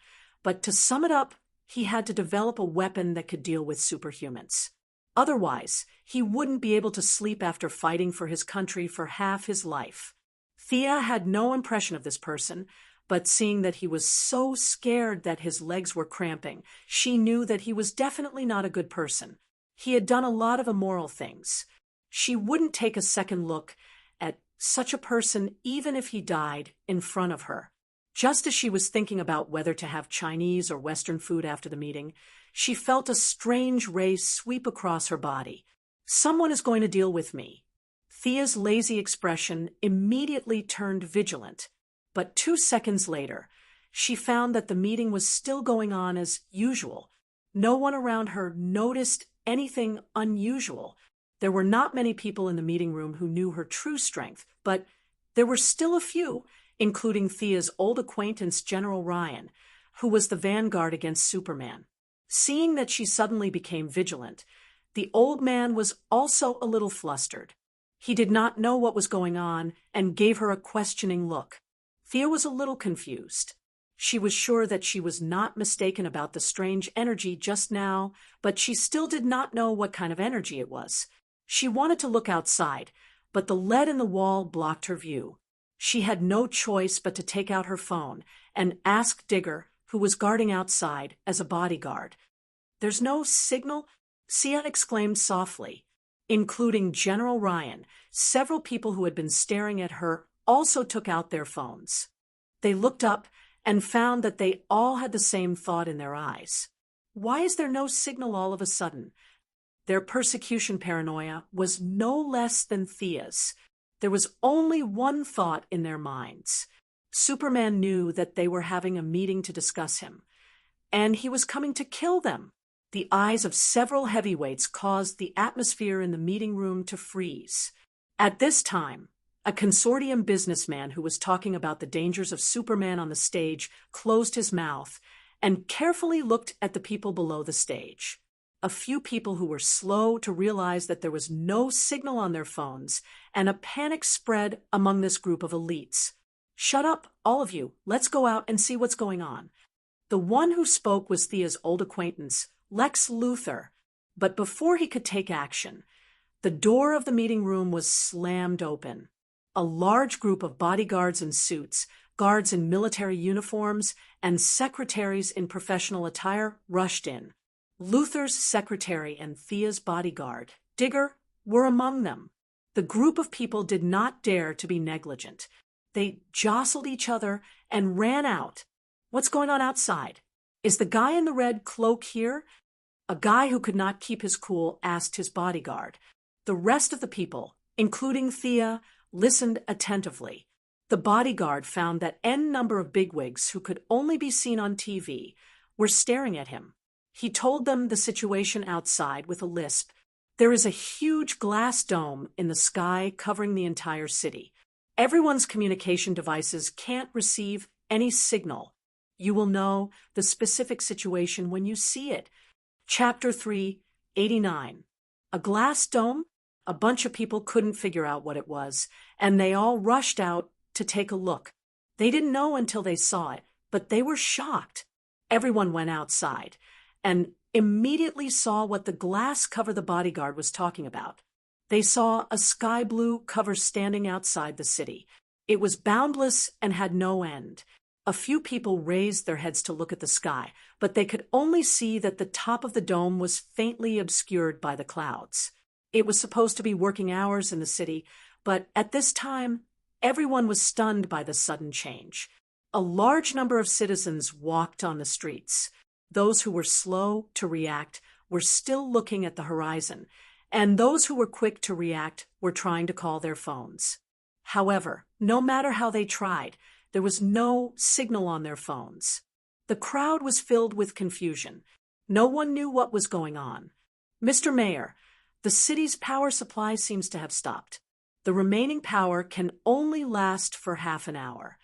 but to sum it up, he had to develop a weapon that could deal with superhumans. Otherwise, he wouldn't be able to sleep after fighting for his country for half his life. Thea had no impression of this person, but seeing that he was so scared that his legs were cramping, she knew that he was definitely not a good person. He had done a lot of immoral things. She wouldn't take a second look at such a person even if he died in front of her. Just as she was thinking about whether to have Chinese or Western food after the meeting, she felt a strange ray sweep across her body. Someone is going to deal with me. Thea's lazy expression immediately turned vigilant, but 2 seconds later, she found that the meeting was still going on as usual. No one around her noticed anything unusual. There were not many people in the meeting room who knew her true strength, but there were still a few, including Thea's old acquaintance General Ryan, who was the vanguard against Superman. Seeing that she suddenly became vigilant, the old man was also a little flustered. He did not know what was going on and gave her a questioning look. Thea was a little confused. She was sure that she was not mistaken about the strange energy just now, but she still did not know what kind of energy it was. She wanted to look outside, but the lead in the wall blocked her view. She had no choice but to take out her phone and ask Digger, who was guarding outside, as a bodyguard. "There's no signal?" Thea exclaimed softly. Including General Ryan, several people who had been staring at her also took out their phones. They looked up and found that they all had the same thought in their eyes. Why is there no signal all of a sudden? Their persecution paranoia was no less than Thea's. There was only one thought in their minds. Superman knew that they were having a meeting to discuss him, and he was coming to kill them. The eyes of several heavyweights caused the atmosphere in the meeting room to freeze. At this time, a consortium businessman who was talking about the dangers of Superman on the stage closed his mouth and carefully looked at the people below the stage. A few people who were slow to realize that there was no signal on their phones, and a panic spread among this group of elites. "Shut up, all of you. Let's go out and see what's going on." The one who spoke was Thea's old acquaintance, Lex Luthor, but before he could take action, the door of the meeting room was slammed open. A large group of bodyguards in suits, guards in military uniforms, and secretaries in professional attire rushed in. Luthor's secretary and Thea's bodyguard, Digger, were among them. The group of people did not dare to be negligent. They jostled each other and ran out. "What's going on outside? Is the guy in the red cloak here?" A guy who could not keep his cool asked his bodyguard. The rest of the people, including Thea, listened attentively. The bodyguard found that n number of bigwigs who could only be seen on TV were staring at him. He told them the situation outside with a lisp. "There is a huge glass dome in the sky covering the entire city. Everyone's communication devices can't receive any signal. You will know the specific situation when you see it." Chapter 389. A glass dome? A bunch of people couldn't figure out what it was, and they all rushed out to take a look. They didn't know until they saw it, but they were shocked. Everyone went outside, and immediately saw what the glass cover the bodyguard was talking about. They saw a sky blue cover standing outside the city. It was boundless and had no end. A few people raised their heads to look at the sky, but they could only see that the top of the dome was faintly obscured by the clouds. It was supposed to be working hours in the city, but at this time, everyone was stunned by the sudden change. A large number of citizens walked on the streets. Those who were slow to react were still looking at the horizon, and those who were quick to react were trying to call their phones. However, no matter how they tried, there was no signal on their phones. The crowd was filled with confusion. No one knew what was going on. "Mr. Mayor, the city's power supply seems to have stopped. The remaining power can only last for half an hour.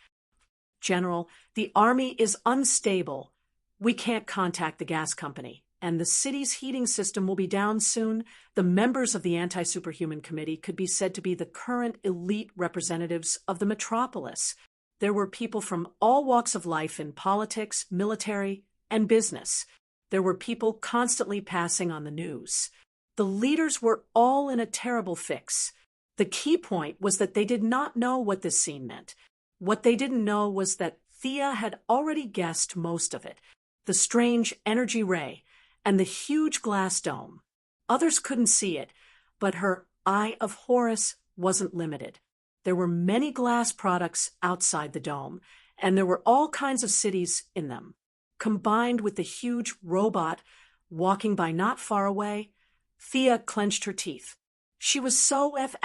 General, the army is unstable. We can't contact the gas company, and the city's heating system will be down soon." The members of the Anti-Superhuman Committee could be said to be the current elite representatives of the metropolis. There were people from all walks of life in politics, military, and business. There were people constantly passing on the news. The leaders were all in a terrible fix. The key point was that they did not know what this scene meant. What they didn't know was that Thea had already guessed most of it: the strange energy ray and the huge glass dome. Others couldn't see it, but her eye of Horus wasn't limited. There were many glass products outside the dome, and there were all kinds of cities in them. Combined with the huge robot walking by not far away, Thea clenched her teeth. She was so F***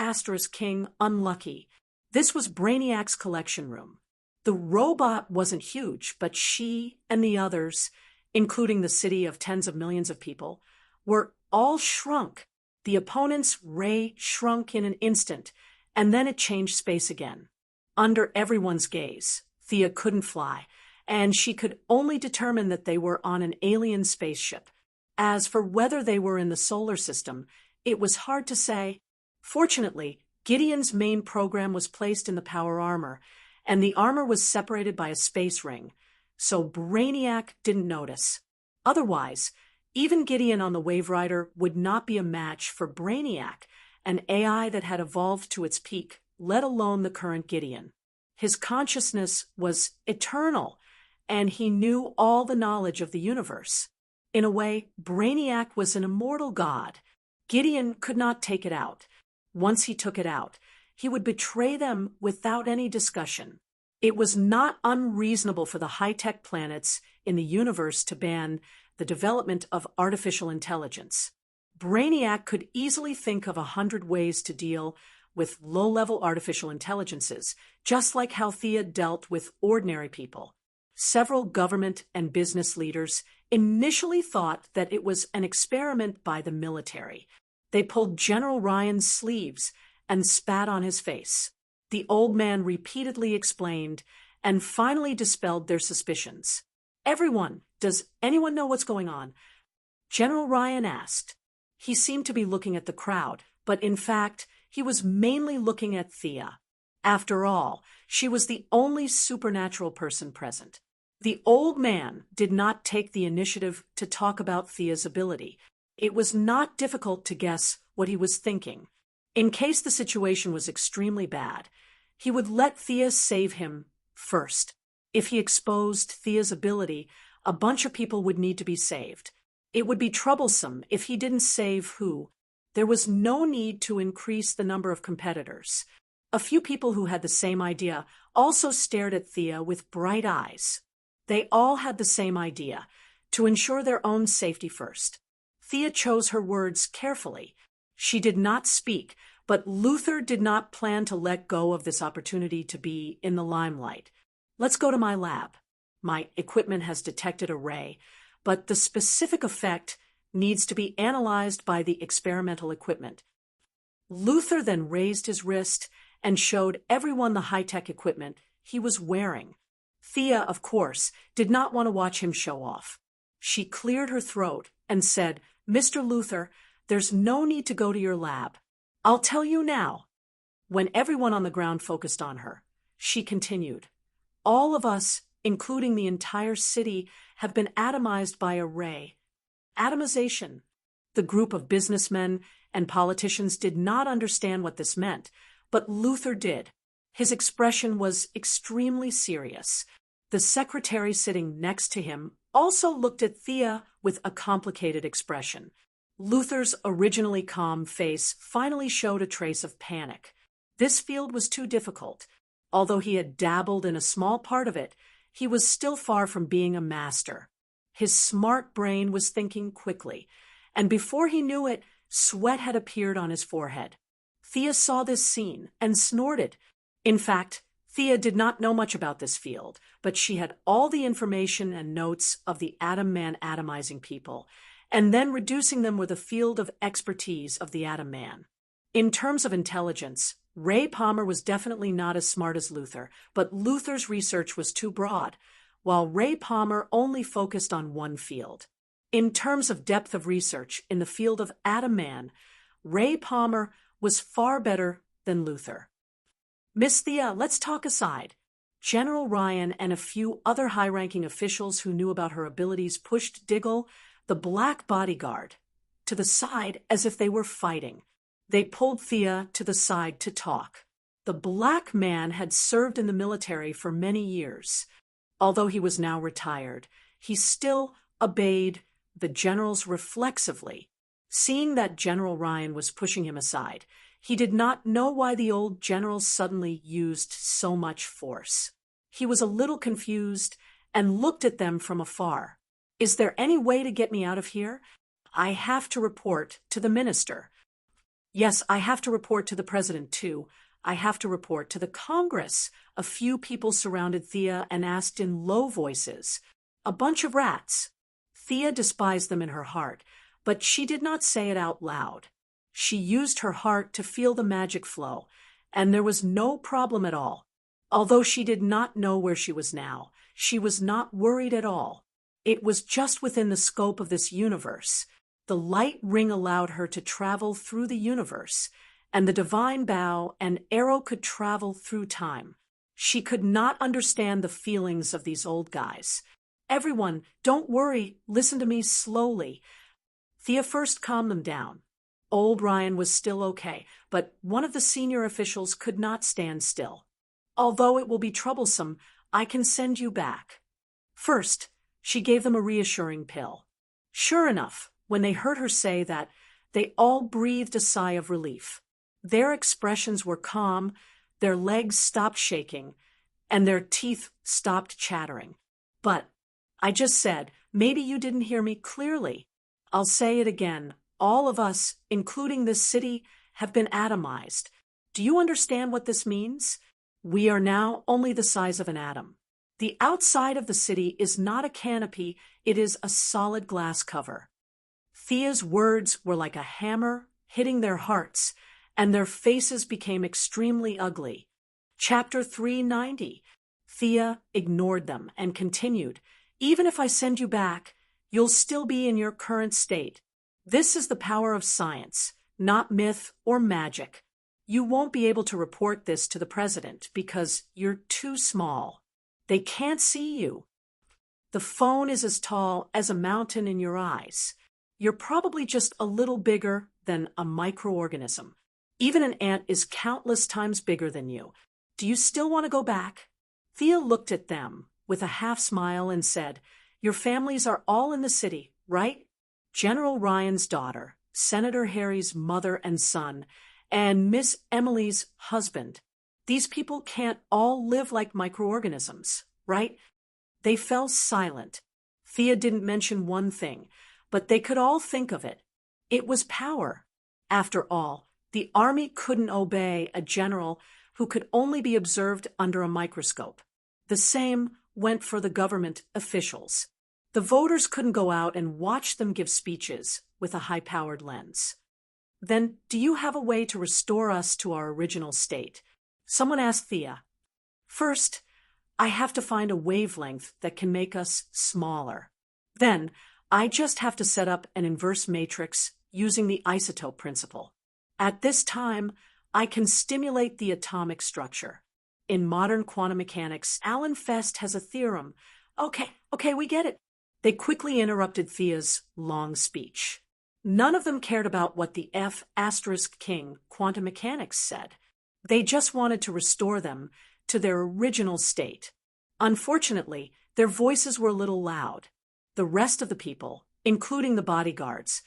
unlucky. This was Brainiac's collection room. The robot wasn't huge, but she and the others, including the city of tens of millions of people, were all shrunk. The opponent's ray shrunk in an instant, and then it changed space again. Under everyone's gaze, Thea couldn't fly, and she could only determine that they were on an alien spaceship. As for whether they were in the solar system, it was hard to say. Fortunately, Gideon's main program was placed in the power armor, and the armor was separated by a space ring, so Brainiac didn't notice. Otherwise, even Gideon on the Wave Rider would not be a match for Brainiac, an AI that had evolved to its peak, let alone the current Gideon. His consciousness was eternal, and he knew all the knowledge of the universe. In a way, Brainiac was an immortal god. Gideon could not take it out. Once he took it out, he would betray them without any discussion. It was not unreasonable for the high-tech planets in the universe to ban the development of artificial intelligence. Brainiac could easily think of 100 ways to deal with low-level artificial intelligences, just like how Thea dealt with ordinary people. Several government and business leaders initially thought that it was an experiment by the military. They pulled General Ryan's sleeves and spat on his face. The old man repeatedly explained and finally dispelled their suspicions. "Everyone, does anyone know what's going on?" General Ryan asked. He seemed to be looking at the crowd, but in fact, he was mainly looking at Thea. After all, she was the only supernatural person present. The old man did not take the initiative to talk about Thea's ability. It was not difficult to guess what he was thinking. In case the situation was extremely bad, he would let Thea save him first. If he exposed Thea's ability, a bunch of people would need to be saved. It would be troublesome if he didn't save who. There was no need to increase the number of competitors. A few people who had the same idea also stared at Thea with bright eyes. They all had the same idea, to ensure their own safety first. Thea chose her words carefully. She did not speak, but Luther did not plan to let go of this opportunity to be in the limelight. "Let's go to my lab. My equipment has detected a ray, but the specific effect needs to be analyzed by the experimental equipment." Luther then raised his wrist and showed everyone the high-tech equipment he was wearing. Thea, of course, did not want to watch him show off. She cleared her throat and said, "Mr. Luther, there's no need to go to your lab. I'll tell you now." When everyone on the ground focused on her, she continued, "All of us, including the entire city, have been atomized by a ray. atomization. The group of businessmen and politicians did not understand what this meant, but Luther did. His expression was extremely serious. The secretary sitting next to him also looked at Thea with a complicated expression. Luther's originally calm face finally showed a trace of panic. This field was too difficult. Although he had dabbled in a small part of it, he was still far from being a master. His smart brain was thinking quickly, and before he knew it, sweat had appeared on his forehead. Thea saw this scene and snorted. In fact, Thea did not know much about this field, but she had all the information and notes of the Atom Man atomizing people, and then reducing them with a field of expertise of the Atom Man. In terms of intelligence, Ray Palmer was definitely not as smart as Luther, but Luther's research was too broad, while Ray Palmer only focused on one field. In terms of depth of research in the field of Atom Man, Ray Palmer was far better than Luther. Miss Thea, let's talk aside. General Ryan and a few other high-ranking officials who knew about her abilities pushed Diggle, the black bodyguard, to the side as if they were fighting. They pulled Thea to the side to talk. The black man had served in the military for many years. Although he was now retired, he still obeyed the generals reflexively. Seeing that General Ryan was pushing him aside, he did not know why the old general suddenly used so much force. He was a little confused and looked at them from afar. Is there any way to get me out of here? I have to report to the minister. Yes, I have to report to the president, too. I have to report to the Congress. A few people surrounded Thea and asked in low voices. A bunch of rats. Thea despised them in her heart, but she did not say it out loud. She used her heart to feel the magic flow, and there was no problem at all. Although she did not know where she was now, she was not worried at all. It was just within the scope of this universe. The light ring allowed her to travel through the universe, and the divine bow and arrow could travel through time. She could not understand the feelings of these old guys. Everyone, don't worry, listen to me slowly. Thea first calmed them down. Old Ryan was still okay, but one of the senior officials could not stand still. Although it will be troublesome, I can send you back. First, she gave them a reassuring pill. Sure enough, when they heard her say that, they all breathed a sigh of relief. Their expressions were calm, their legs stopped shaking, and their teeth stopped chattering. But I just said, maybe you didn't hear me clearly. I'll say it again. All of us, including this city, have been atomized. Do you understand what this means? We are now only the size of an atom. The outside of the city is not a canopy, it is a solid glass cover. Thea's words were like a hammer hitting their hearts, and their faces became extremely ugly. Chapter 390. Thea ignored them and continued, even if I send you back, you'll still be in your current state. This is the power of science, not myth or magic. You won't be able to report this to the president because you're too small. They can't see you. The phone is as tall as a mountain in your eyes. You're probably just a little bigger than a microorganism. Even an ant is countless times bigger than you. Do you still want to go back? Thea looked at them with a half smile and said, your families are all in the city, right? General Ryan's daughter, Senator Harry's mother and son, and Miss Emily's husband. These people can't all live like microorganisms, right? They fell silent. Thea didn't mention one thing, but they could all think of it. It was power. After all, the army couldn't obey a general who could only be observed under a microscope. The same went for the government officials. The voters couldn't go out and watch them give speeches with a high-powered lens. Then, do you have a way to restore us to our original state? Someone asked Thea. First, I have to find a wavelength that can make us smaller. Then, I just have to set up an inverse matrix using the isotope principle. At this time, I can stimulate the atomic structure. In modern quantum mechanics, Alan Fest has a theorem. Okay, we get it. They quickly interrupted Thea's long speech. None of them cared about what the King quantum mechanics said. They just wanted to restore them to their original state. Unfortunately, their voices were a little loud. The rest of the people, including the bodyguards,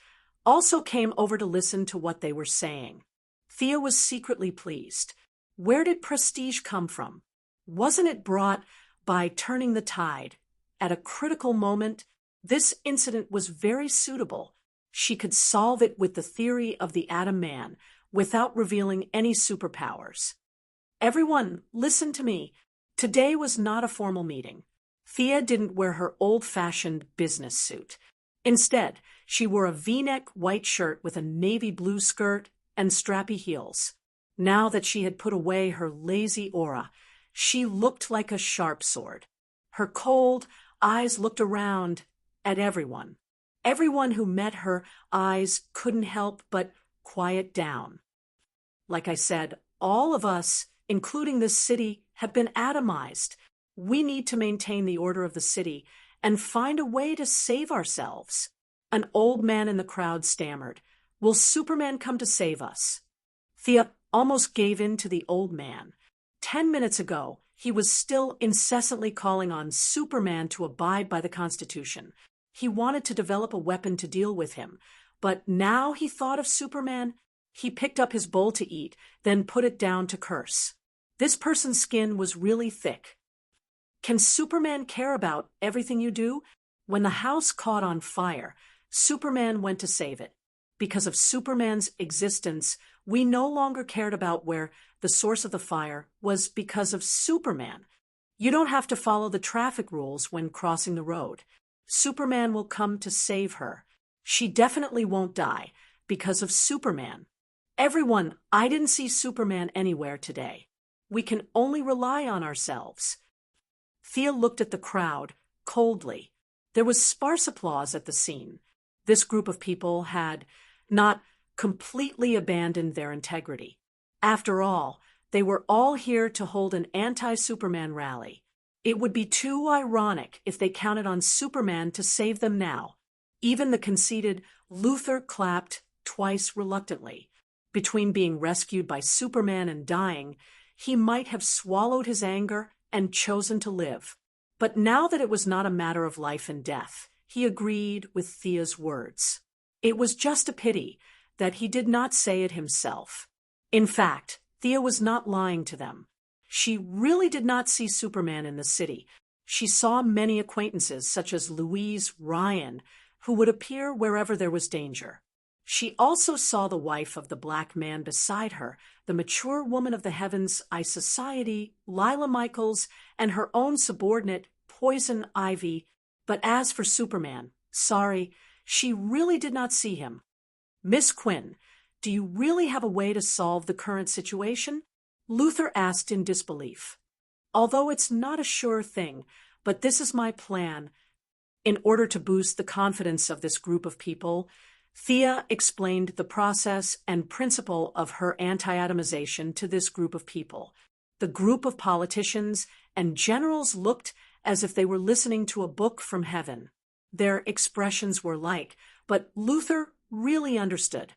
also came over to listen to what they were saying. Thea was secretly pleased. Where did prestige come from? Wasn't it brought by turning the tide? At a critical moment, this incident was very suitable. She could solve it with the theory of the Atom Man without revealing any superpowers. Everyone, listen to me. Today was not a formal meeting. Thea didn't wear her old-fashioned business suit. Instead, she wore a V-neck white shirt with a navy blue skirt and strappy heels. Now that she had put away her lazy aura, she looked like a sharp sword. Her cold eyes looked around at everyone. Everyone who met her eyes couldn't help but quiet down. Like I said, all of us, including this city, have been atomized. We need to maintain the order of the city and find a way to save ourselves. An old man in the crowd stammered, "Will Superman come to save us?" Thea almost gave in to the old man. 10 minutes ago, he was still incessantly calling on Superman to abide by the Constitution. He wanted to develop a weapon to deal with him, but now he thought of Superman. He picked up his bowl to eat, then put it down to curse. This person's skin was really thick. Can Superman care about everything you do? When the house caught on fire, Superman went to save it. Because of Superman's existence, we no longer cared about where the source of the fire was because of Superman. You don't have to follow the traffic rules when crossing the road. Superman will come to save her. She definitely won't die because of Superman. Everyone, I didn't see Superman anywhere today. We can only rely on ourselves. Thea looked at the crowd coldly. There was sparse applause at the scene. This group of people had not completely abandoned their integrity. After all, they were all here to hold an anti-Superman rally. It would be too ironic if they counted on Superman to save them now. Even the conceited Luthor clapped twice reluctantly. Between being rescued by Superman and dying, he might have swallowed his anger and chosen to live. But now that it was not a matter of life and death, he agreed with Thea's words. It was just a pity that he did not say it himself. In fact, Thea was not lying to them. She really did not see Superman in the city. She saw many acquaintances, such as Louise Ryan, who would appear wherever there was danger. She also saw the wife of the black man beside her, the mature woman of the heavens, Society, Lila Michaels, and her own subordinate, Poison Ivy. But as for Superman, sorry, she really did not see him. Miss Quinn, do you really have a way to solve the current situation? Luthor asked in disbelief. Although it's not a sure thing, but this is my plan. In order to boost the confidence of this group of people, Thea explained the process and principle of her anti-atomization to this group of people. The group of politicians and generals looked as if they were listening to a book from heaven. Their expressions were alike, but Luthor really understood.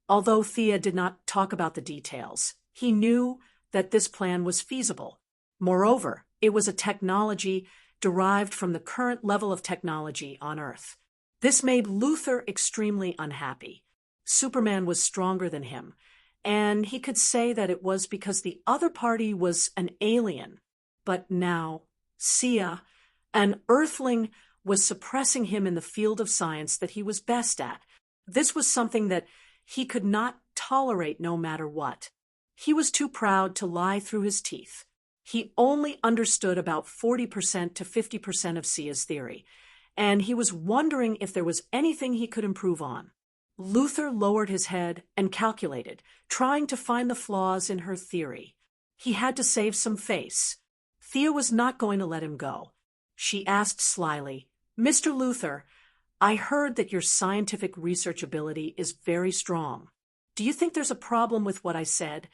Although Thea did not talk about the details, he knew that this plan was feasible. Moreover, it was a technology derived from the current level of technology on Earth. This made Luthor extremely unhappy. Superman was stronger than him, and he could say that it was because the other party was an alien. But now, Sia, an Earthling, was suppressing him in the field of science that he was best at. This was something that he could not tolerate no matter what. He was too proud to lie through his teeth. He only understood about 40% to 50% of Sia's theory, and he was wondering if there was anything he could improve on. Luthor lowered his head and calculated, trying to find the flaws in her theory. He had to save some face. Thea was not going to let him go. She asked slyly, "Mr. Luthor, I heard that your scientific research ability is very strong. Do you think there's a problem with what I said?"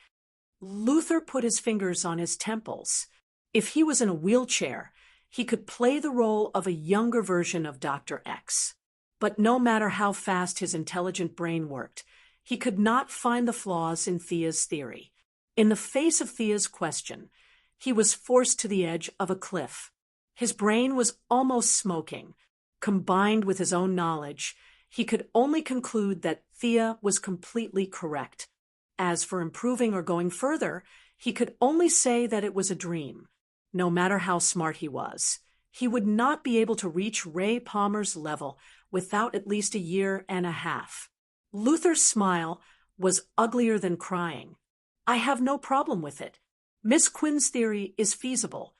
Luthor put his fingers on his temples. If he was in a wheelchair, He could play the role of a younger version of Dr. X. But no matter how fast his intelligent brain worked, he could not find the flaws in Thea's theory. In the face of Thea's question, he was forced to the edge of a cliff. His brain was almost smoking. Combined with his own knowledge, he could only conclude that Thea was completely correct. As for improving or going further, he could only say that it was a dream. No matter how smart he was, he would not be able to reach Ray Palmer's level without at least a year and a half. Luther's smile was uglier than crying. I have no problem with it. Miss Quinn's theory is feasible.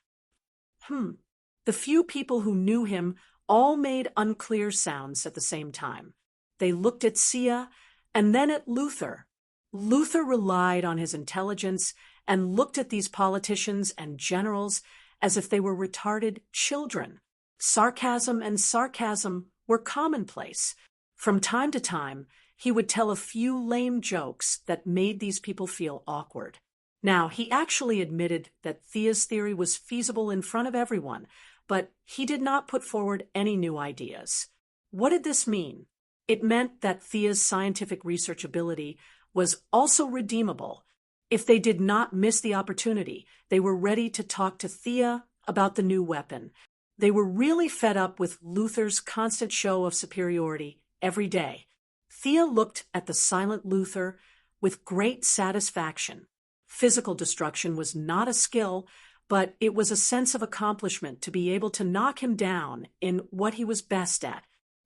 The few people who knew him all made unclear sounds at the same time. They looked at Sia and then at Luther. Luther relied on his intelligence and looked at these politicians and generals as if they were retarded children. Sarcasm and sarcasm were commonplace. From time to time, he would tell a few lame jokes that made these people feel awkward. Now, he actually admitted that Thea's theory was feasible in front of everyone, but he did not put forward any new ideas. What did this mean? It meant that Thea's scientific research ability was also redeemable. If they did not miss the opportunity, they were ready to talk to Thea about the new weapon. They were really fed up with Luther's constant show of superiority every day. Thea looked at the silent Luther with great satisfaction. Physical destruction was not a skill, but it was a sense of accomplishment to be able to knock him down in what he was best at.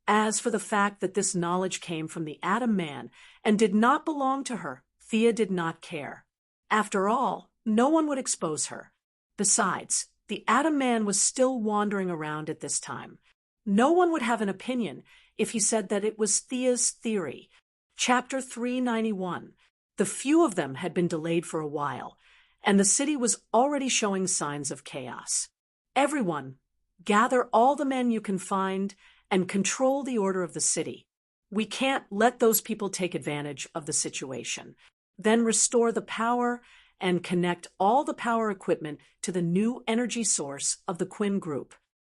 As for the fact that this knowledge came from the Atom Man and did not belong to her, Thea did not care. After all, no one would expose her. Besides, the Atom Man was still wandering around at this time. No one would have an opinion if he said that it was Thea's theory. Chapter 391. The few of them had been delayed for a while, and the city was already showing signs of chaos. Everyone, gather all the men you can find and control the order of the city. We can't let those people take advantage of the situation. Then restore the power and connect all the power equipment to the new energy source of the Quinn Group.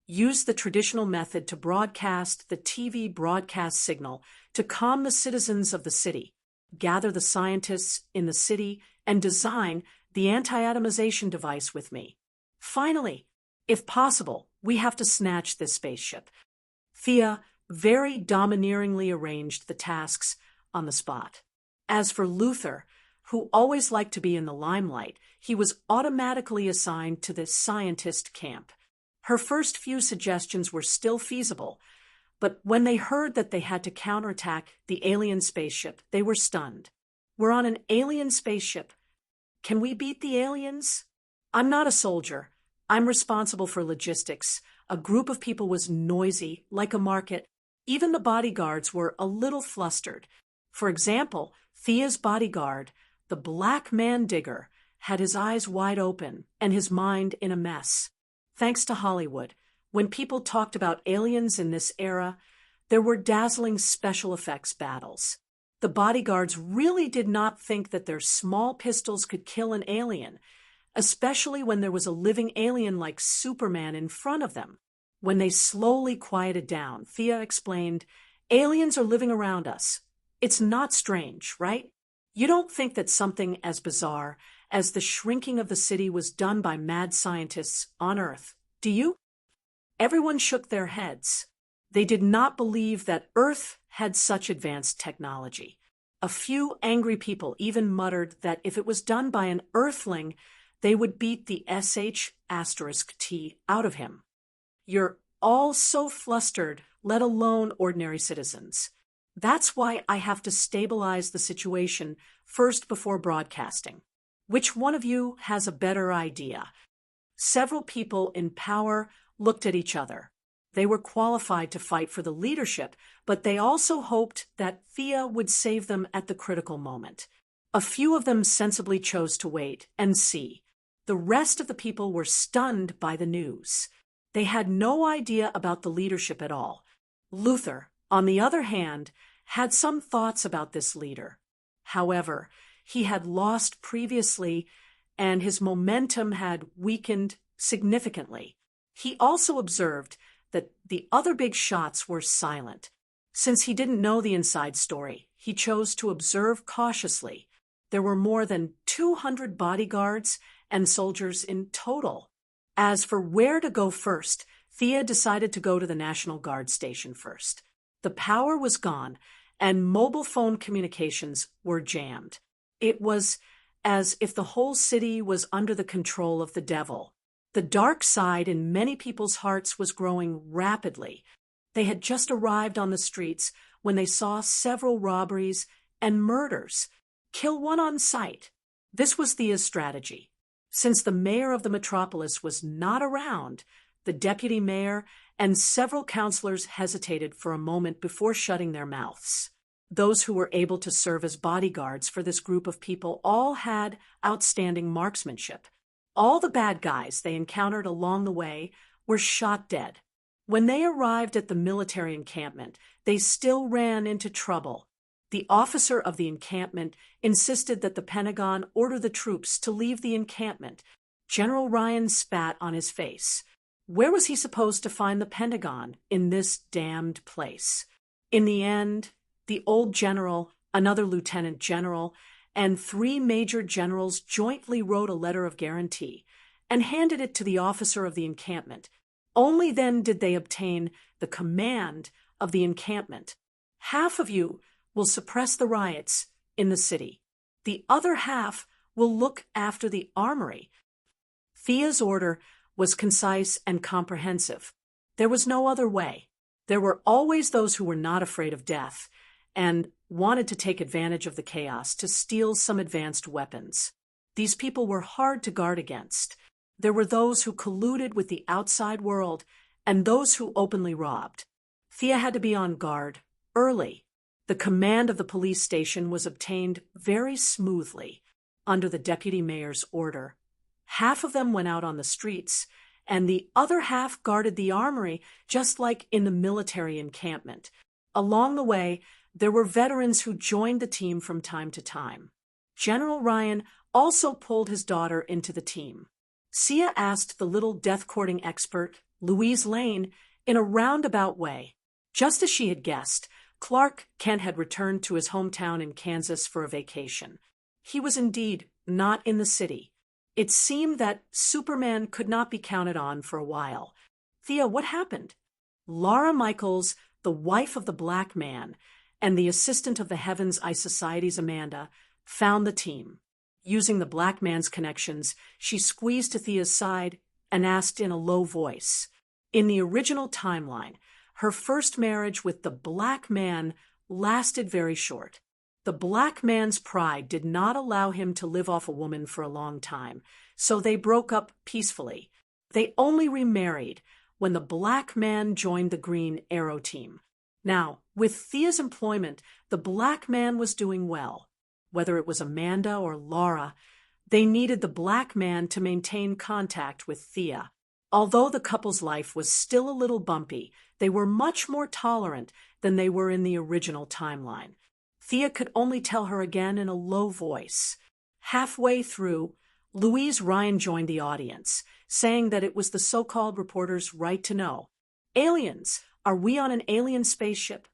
Use the traditional method to broadcast the TV broadcast signal to calm the citizens of the city. Gather the scientists in the city and design the anti-atomization device with me. Finally, if possible, we have to snatch this spaceship. Thea very domineeringly arranged the tasks on the spot. As for Luther, who always liked to be in the limelight, he was automatically assigned to the scientist camp. Her first few suggestions were still feasible, but when they heard that they had to counterattack the alien spaceship, they were stunned. We're on an alien spaceship. Can we beat the aliens? I'm not a soldier. I'm responsible for logistics. A group of people was noisy, like a market. Even the bodyguards were a little flustered. For example, Thea's bodyguard, the Black Man Digger, had his eyes wide open and his mind in a mess. Thanks to Hollywood, when people talked about aliens in this era, there were dazzling special effects battles. The bodyguards really did not think that their small pistols could kill an alien, especially when there was a living alien like Superman in front of them. When they slowly quieted down, Thea explained, "Aliens are living around us. It's not strange, right? You don't think that something as bizarre as the shrinking of the city was done by mad scientists on Earth, do you?" Everyone shook their heads. They did not believe that Earth had such advanced technology. A few angry people even muttered that if it was done by an Earthling, they would beat the sh*T out of him. You're all so flustered, let alone ordinary citizens. That's why I have to stabilize the situation first before broadcasting. Which one of you has a better idea? Several people in power looked at each other. They were qualified to fight for the leadership, but they also hoped that Thea would save them at the critical moment. A few of them sensibly chose to wait and see. The rest of the people were stunned by the news. They had no idea about the leadership at all. Luther, on the other hand, had some thoughts about this leader. However, he had lost previously, and his momentum had weakened significantly. He also observed that the other big shots were silent. Since he didn't know the inside story, he chose to observe cautiously. There were more than 200 bodyguards and soldiers in total. As for where to go first, Thea decided to go to the National Guard station first. The power was gone, and mobile phone communications were jammed. It was as if the whole city was under the control of the devil. The dark side in many people's hearts was growing rapidly. They had just arrived on the streets when they saw several robberies and murders. Kill one on sight. This was Thea's strategy. Since the mayor of the metropolis was not around, the deputy mayor and several councilors hesitated for a moment before shutting their mouths. Those who were able to serve as bodyguards for this group of people all had outstanding marksmanship. All the bad guys they encountered along the way were shot dead. When they arrived at the military encampment, they still ran into trouble. The officer of the encampment insisted that the Pentagon order the troops to leave the encampment. General Ryan spat on his face. Where was he supposed to find the Pentagon in this damned place? In the end, the old general, another lieutenant general, and 3 major generals jointly wrote a letter of guarantee and handed it to the officer of the encampment. Only then did they obtain the command of the encampment. Half of you will suppress the riots in the city. The other half will look after the armory. Thea's order was concise and comprehensive. There was no other way. There were always those who were not afraid of death and wanted to take advantage of the chaos to steal some advanced weapons. These people were hard to guard against. There were those who colluded with the outside world and those who openly robbed. Thea had to be on guard early. The command of the police station was obtained very smoothly under the deputy mayor's order. Half of them went out on the streets, and the other half guarded the armory, just like in the military encampment. Along the way, there were veterans who joined the team from time to time. General Ryan also pulled his daughter into the team. Sia asked the little death-courting expert, Louise Lane, in a roundabout way. Just as she had guessed, Clark Kent had returned to his hometown in Kansas for a vacation. He was indeed not in the city. It seemed that Superman could not be counted on for a while. Thea, what happened? Laura Michaels, the wife of the black man, and the assistant of the Heavens Eye Society's Amanda, found the team. Using the black man's connections, she squeezed to Thea's side and asked in a low voice. In the original timeline, her first marriage with the black man lasted very short. The black man's pride did not allow him to live off a woman for a long time, so they broke up peacefully. They only remarried when the black man joined the Green Arrow team. Now, with Thea's employment, the black man was doing well. Whether it was Amanda or Laura, they needed the black man to maintain contact with Thea. Although the couple's life was still a little bumpy, they were much more tolerant than they were in the original timeline. Thea could only tell her again in a low voice. Halfway through, Louise Ryan joined the audience, saying that it was the so-called reporter's right to know. Aliens! Are we on an alien spaceship?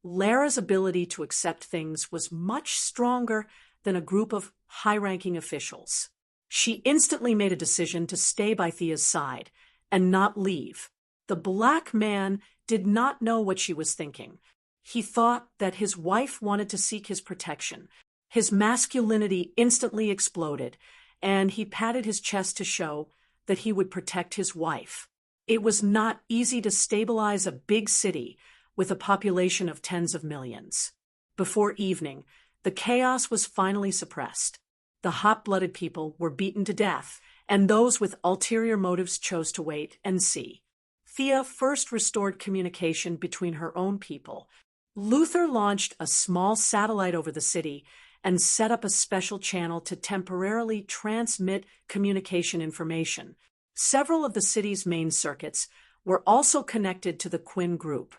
Lara's ability to accept things was much stronger than a group of high-ranking officials. She instantly made a decision to stay by Thea's side and not leave. The black man did not know what she was thinking. He thought that his wife wanted to seek his protection. His masculinity instantly exploded, and he patted his chest to show that he would protect his wife. It was not easy to stabilize a big city with a population of tens of millions. Before evening, the chaos was finally suppressed. The hot-blooded people were beaten to death, and those with ulterior motives chose to wait and see. Thea first restored communication between her own people. Luther launched a small satellite over the city and set up a special channel to temporarily transmit communication information. Several of the city's main circuits were also connected to the Quinn group.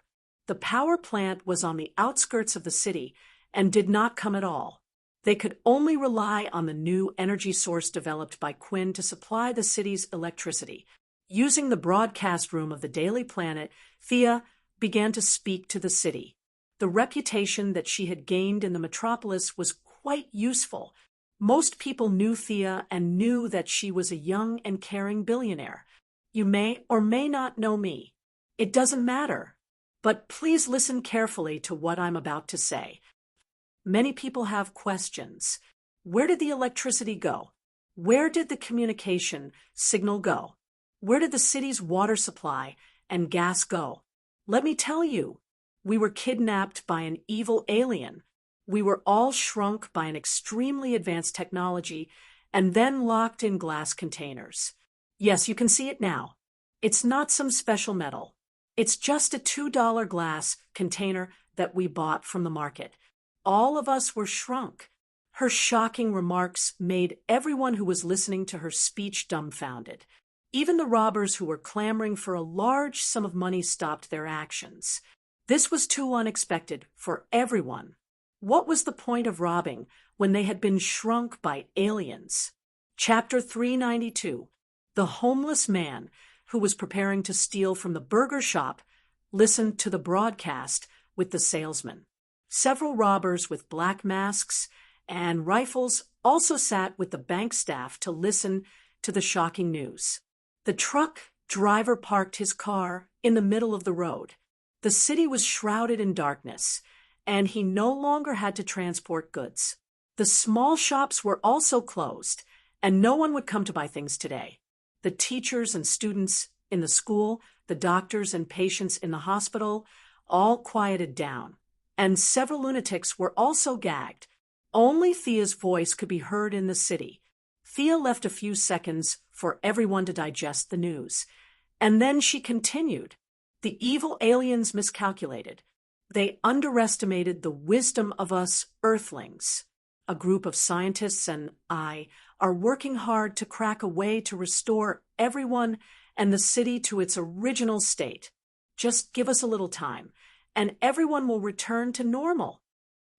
The power plant was on the outskirts of the city and did not come at all. They could only rely on the new energy source developed by Quinn to supply the city's electricity. Using the broadcast room of the Daily Planet, Thea began to speak to the city. The reputation that she had gained in the metropolis was quite useful. Most people knew Thea and knew that she was a young and caring billionaire. You may or may not know me. It doesn't matter. But please listen carefully to what I'm about to say. Many people have questions. Where did the electricity go? Where did the communication signal go? Where did the city's water supply and gas go? Let me tell you, we were kidnapped by an evil alien. We were all shrunk by an extremely advanced technology and then locked in glass containers. Yes, you can see it now. It's not some special metal. It's just a $2 glass container that we bought from the market. All of us were shrunk. Her shocking remarks made everyone who was listening to her speech dumbfounded. Even the robbers who were clamoring for a large sum of money stopped their actions. This was too unexpected for everyone. What was the point of robbing when they had been shrunk by aliens? Chapter 392. The homeless man who was preparing to steal from the burger shop listened to the broadcast with the salesman. Several robbers with black masks and rifles also sat with the bank staff to listen to the shocking news. The truck driver parked his car in the middle of the road. The city was shrouded in darkness, and he no longer had to transport goods. The small shops were also closed, and no one would come to buy things today. The teachers and students in the school, the doctors and patients in the hospital, all quieted down, and several lunatics were also gagged. Only Thea's voice could be heard in the city. Thea left a few seconds for everyone to digest the news, and then she continued. The evil aliens miscalculated. They underestimated the wisdom of us Earthlings. A group of scientists and I are working hard to crack a way to restore everyone and the city to its original state. Just give us a little time, and everyone will return to normal.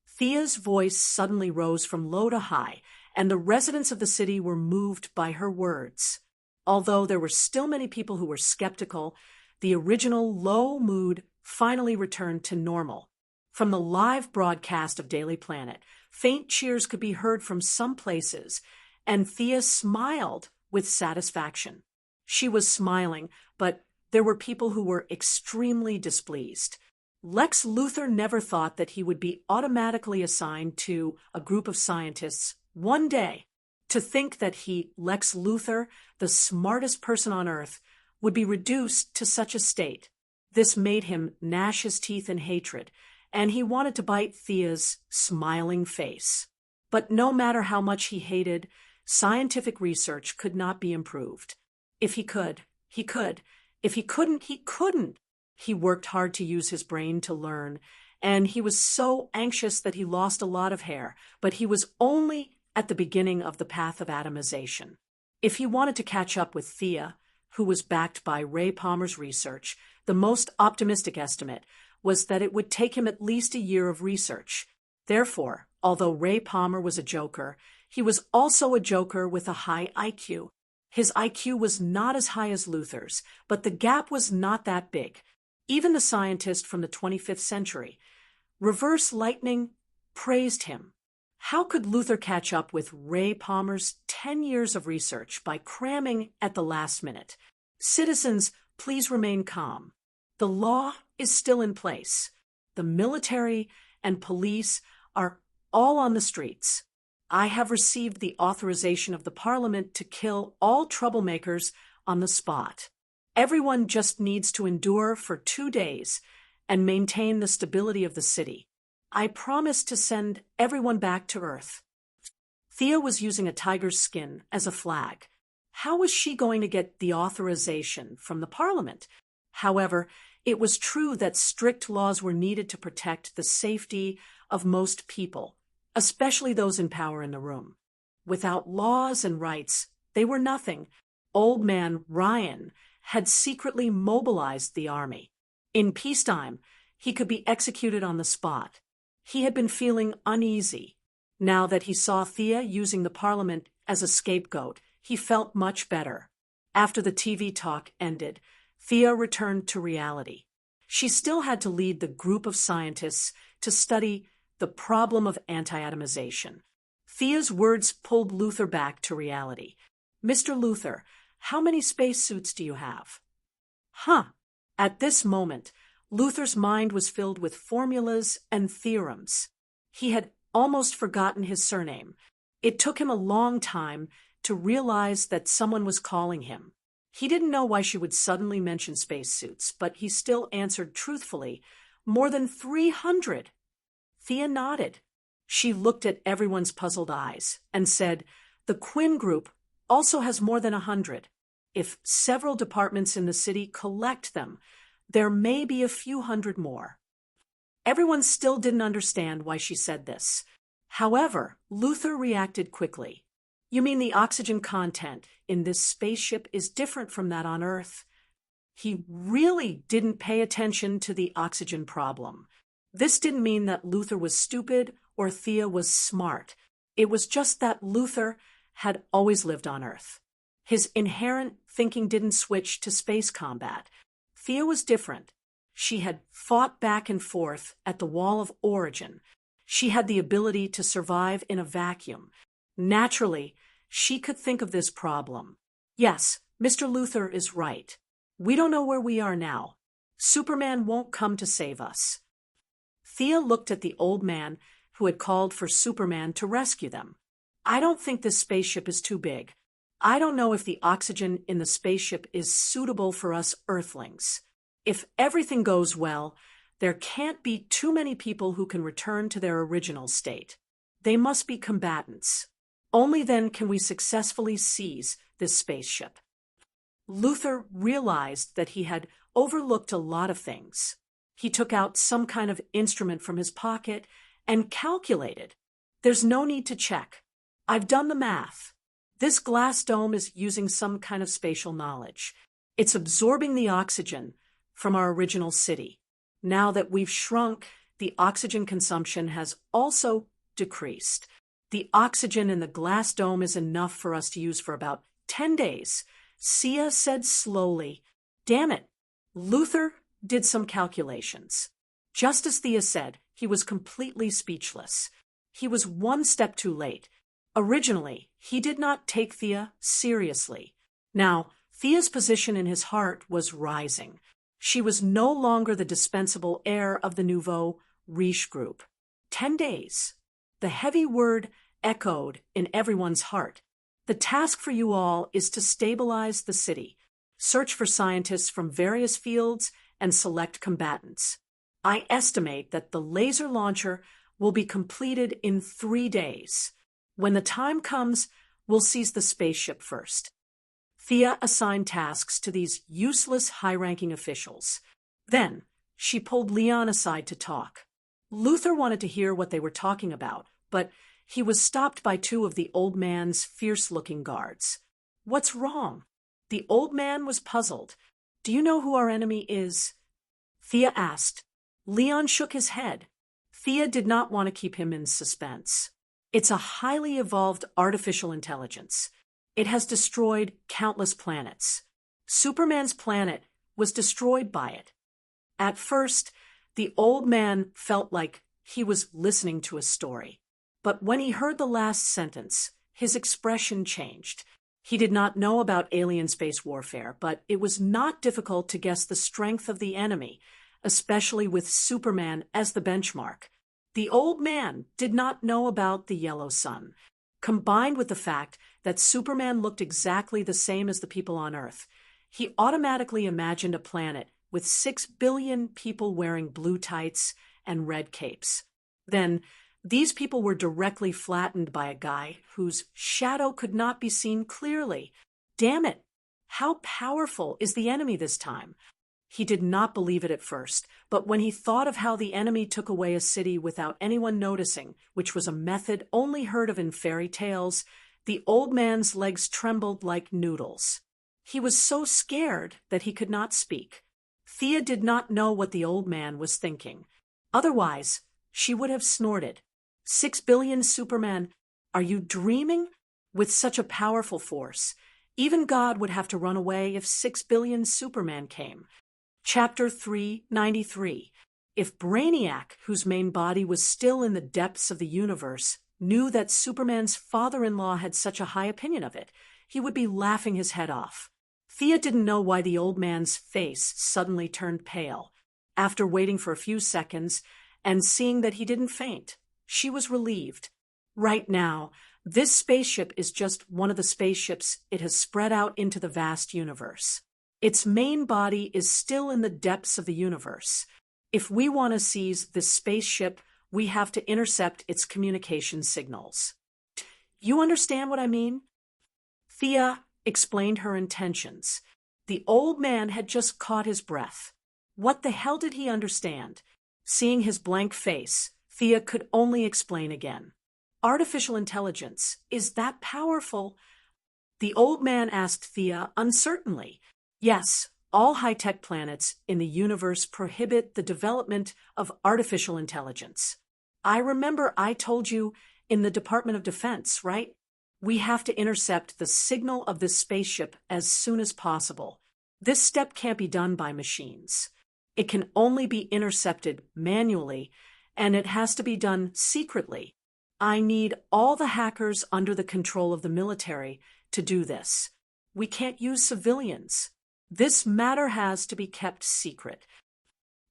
Thea's voice suddenly rose from low to high, and the residents of the city were moved by her words. Although there were still many people who were skeptical, the original low mood finally returned to normal. From the live broadcast of Daily Planet, faint cheers could be heard from some places, and Thea smiled with satisfaction. She was smiling, but there were people who were extremely displeased. Lex Luthor never thought that he would be automatically assigned to a group of scientists one day. To think that he, Lex Luthor, the smartest person on Earth, would be reduced to such a state. This made him gnash his teeth in hatred, and he wanted to bite Thea's smiling face. But no matter how much he hated, scientific research could not be improved. If he could, he could. If he couldn't, he couldn't. He worked hard to use his brain to learn, and he was so anxious that he lost a lot of hair, but he was only at the beginning of the path of atomization. If he wanted to catch up with Thea, who was backed by Ray Palmer's research, the most optimistic estimate was that it would take him at least a year of research. Therefore, although Ray Palmer was a joker, he was also a joker with a high IQ. His IQ was not as high as Luthor's, but the gap was not that big. Even the scientist from the 25th century, Reverse Lightning, praised him. How could Luthor catch up with Ray Palmer's 10 years of research by cramming at the last minute? Citizens, please remain calm. The law is still in place. The military and police are all on the streets. I have received the authorization of the Parliament to kill all troublemakers on the spot. Everyone just needs to endure for 2 days and maintain the stability of the city. I promise to send everyone back to Earth. Thea was using a tiger's skin as a flag. How was she going to get the authorization from the Parliament? However, it was true that strict laws were needed to protect the safety of most people, especially those in power in the room. Without laws and rights, they were nothing. Old man Ryan had secretly mobilized the army. In peacetime, he could be executed on the spot. He had been feeling uneasy. Now that he saw Thea using the Parliament as a scapegoat, he felt much better. After the TV talk ended, Thea returned to reality. She still had to lead the group of scientists to study the problem of anti-atomization. Thea's words pulled Luther back to reality. "Mr. Luther, how many spacesuits do you have?" Huh. At this moment, Luther's mind was filled with formulas and theorems. He had almost forgotten his surname. It took him a long time to realize that someone was calling him. He didn't know why she would suddenly mention spacesuits, but he still answered truthfully, "More than 300. Thea nodded. She looked at everyone's puzzled eyes and said, "The Quinn Group also has more than 100. If several departments in the city collect them, there may be a few hundred more." Everyone still didn't understand why she said this. However, Luther reacted quickly. "You mean the oxygen content in this spaceship is different from that on Earth?" He really didn't pay attention to the oxygen problem. This didn't mean that Luther was stupid or Thea was smart. It was just that Luther had always lived on Earth. His inherent thinking didn't switch to space combat. Thea was different. She had fought back and forth at the Wall of Origin. She had the ability to survive in a vacuum. Naturally, she could think of this problem. "Yes, Mr. Luther is right. We don't know where we are now. Superman won't come to save us." Thea looked at the old man who had called for Superman to rescue them. "I don't think this spaceship is too big. I don't know if the oxygen in the spaceship is suitable for us Earthlings. If everything goes well, there can't be too many people who can return to their original state. They must be combatants. Only then can we successfully seize this spaceship." Luther realized that he had overlooked a lot of things. He took out some kind of instrument from his pocket and calculated. "There's no need to check. I've done the math. This glass dome is using some kind of spatial knowledge. It's absorbing the oxygen from our original city. Now that we've shrunk, the oxygen consumption has also decreased. The oxygen in the glass dome is enough for us to use for about 10 days. Sia said slowly. Damn it. Luther did some calculations. Just as Thea said, he was completely speechless. He was one step too late. Originally, he did not take Thea seriously. Now, Thea's position in his heart was rising. She was no longer the dispensable heir of the nouveau riche group. 10 days. The heavy word echoed in everyone's heart. The task for you all is to stabilize the city, search for scientists from various fields, and select combatants. I estimate that the laser launcher will be completed in 3 days. When the time comes, we'll seize the spaceship first. Thea assigned tasks to these useless high-ranking officials. Then, she pulled Leon aside to talk. Luther wanted to hear what they were talking about, but he was stopped by 2 of the old man's fierce-looking guards. What's wrong? The old man was puzzled. Do you know who our enemy is? Thea asked. Leon shook his head. Thea did not want to keep him in suspense. It's a highly evolved artificial intelligence. It has destroyed countless planets. Superman's planet was destroyed by it. At first, the old man felt like he was listening to a story. But when he heard the last sentence, his expression changed. He did not know about alien space warfare, but it was not difficult to guess the strength of the enemy, especially with Superman as the benchmark. The old man did not know about the yellow sun. Combined with the fact that Superman looked exactly the same as the people on Earth, he automatically imagined a planet with 6 billion people wearing blue tights and red capes. Then, these people were directly flattened by a guy whose shadow could not be seen clearly. Damn it! How powerful is the enemy this time? He did not believe it at first, but when he thought of how the enemy took away a city without anyone noticing, which was a method only heard of in fairy tales, the old man's legs trembled like noodles. He was so scared that he could not speak. Thea did not know what the old man was thinking. Otherwise, she would have snorted. 6 billion Superman, are you dreaming? With such a powerful force, Even God would have to run away if 6 billion Superman came. Chapter 393. If Brainiac, whose main body was still in the depths of the universe, knew that Superman's father-in-law had such a high opinion of it, he would be laughing his head off. Thea didn't know why the old man's face suddenly turned pale. After waiting for a few seconds and seeing that he didn't faint, she was relieved. Right now, this spaceship is just one of the spaceships it has spread out into the vast universe. Its main body is still in the depths of the universe. If we want to seize this spaceship, we have to intercept its communication signals. You understand what I mean? Thea explained her intentions. The old man had just caught his breath. What the hell did he understand? Seeing his blank face, Thea could only explain again. Artificial intelligence, is that powerful? The old man asked Thea uncertainly. Yes, all high-tech planets in the universe prohibit the development of artificial intelligence. I remember I told you in the Department of Defense, right? We have to intercept the signal of this spaceship as soon as possible. This step can't be done by machines. It can only be intercepted manually, and it has to be done secretly. I need all the hackers under the control of the military to do this. We can't use civilians. This matter has to be kept secret.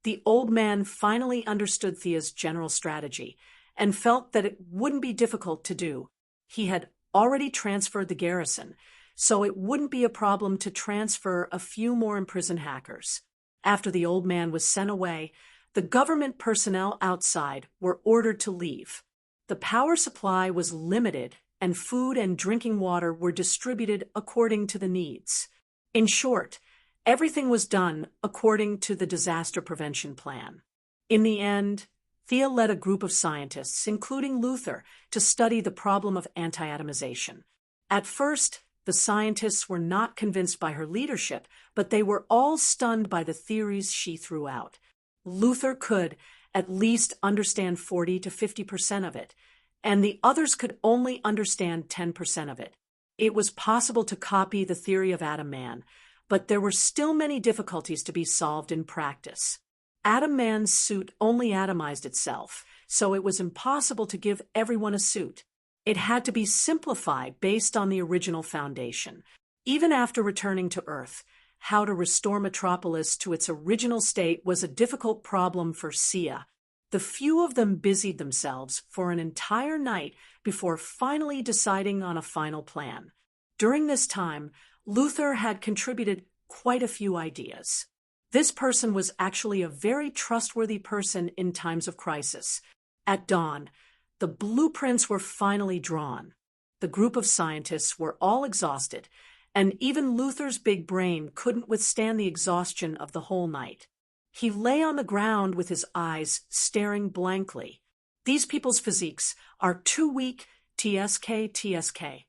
The old man finally understood Thea's general strategy and felt that it wouldn't be difficult to do. He had already transferred the garrison, so it wouldn't be a problem to transfer a few more imprisoned hackers. After the old man was sent away, the government personnel outside were ordered to leave. The power supply was limited, and food and drinking water were distributed according to the needs. In short, everything was done according to the disaster prevention plan. In the end, Thea led a group of scientists, including Luther, to study the problem of anti-atomization. At first, the scientists were not convinced by her leadership, but they were all stunned by the theories she threw out. Luther could at least understand 40 to 50% of it, and the others could only understand 10% of it. It was possible to copy the theory of Atom Man, but there were still many difficulties to be solved in practice. Atom Man's suit only atomized itself, so it was impossible to give everyone a suit. It had to be simplified based on the original foundation. Even after returning to Earth, how to restore Metropolis to its original state was a difficult problem for Sia. The few of them busied themselves for an entire night before finally deciding on a final plan. During this time, Luther had contributed quite a few ideas. This person was actually a very trustworthy person in times of crisis. At dawn, the blueprints were finally drawn. The group of scientists were all exhausted, and even Luther's big brain couldn't withstand the exhaustion of the whole night. He lay on the ground with his eyes staring blankly. These people's physiques are too weak, TSK.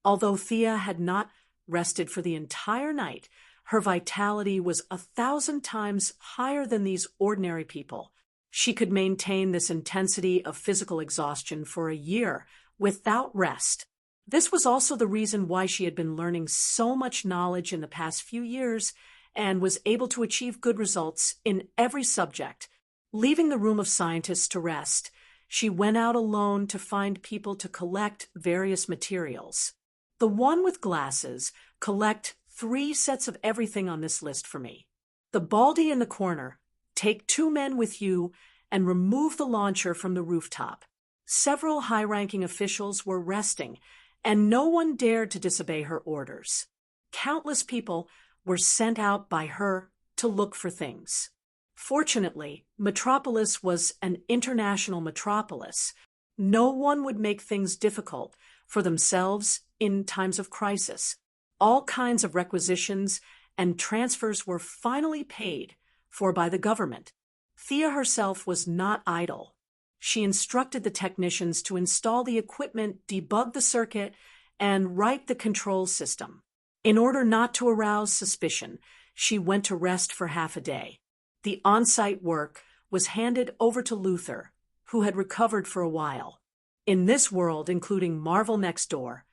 Although Thea had not rested for the entire night, her vitality was 1,000 times higher than these ordinary people. She could maintain this intensity of physical exhaustion for a year without rest. This was also the reason why she had been learning so much knowledge in the past few years and was able to achieve good results in every subject. Leaving the room of scientists to rest, she went out alone to find people to collect various materials. The one with glasses, collect 3 sets of everything on this list for me. The baldy in the corner, take 2 men with you and remove the launcher from the rooftop. Several high-ranking officials were resting, and no one dared to disobey her orders. Countless people were sent out by her to look for things. Fortunately, Metropolis was an international metropolis. No one would make things difficult for themselves in times of crisis. All kinds of requisitions and transfers were finally paid for by the government. Thea herself was not idle. She instructed the technicians to install the equipment, debug the circuit, and write the control system. In order not to arouse suspicion, she went to rest for half a day. The on-site work was handed over to Luther, who had recovered for a while. In this world, including Marvel Next Door,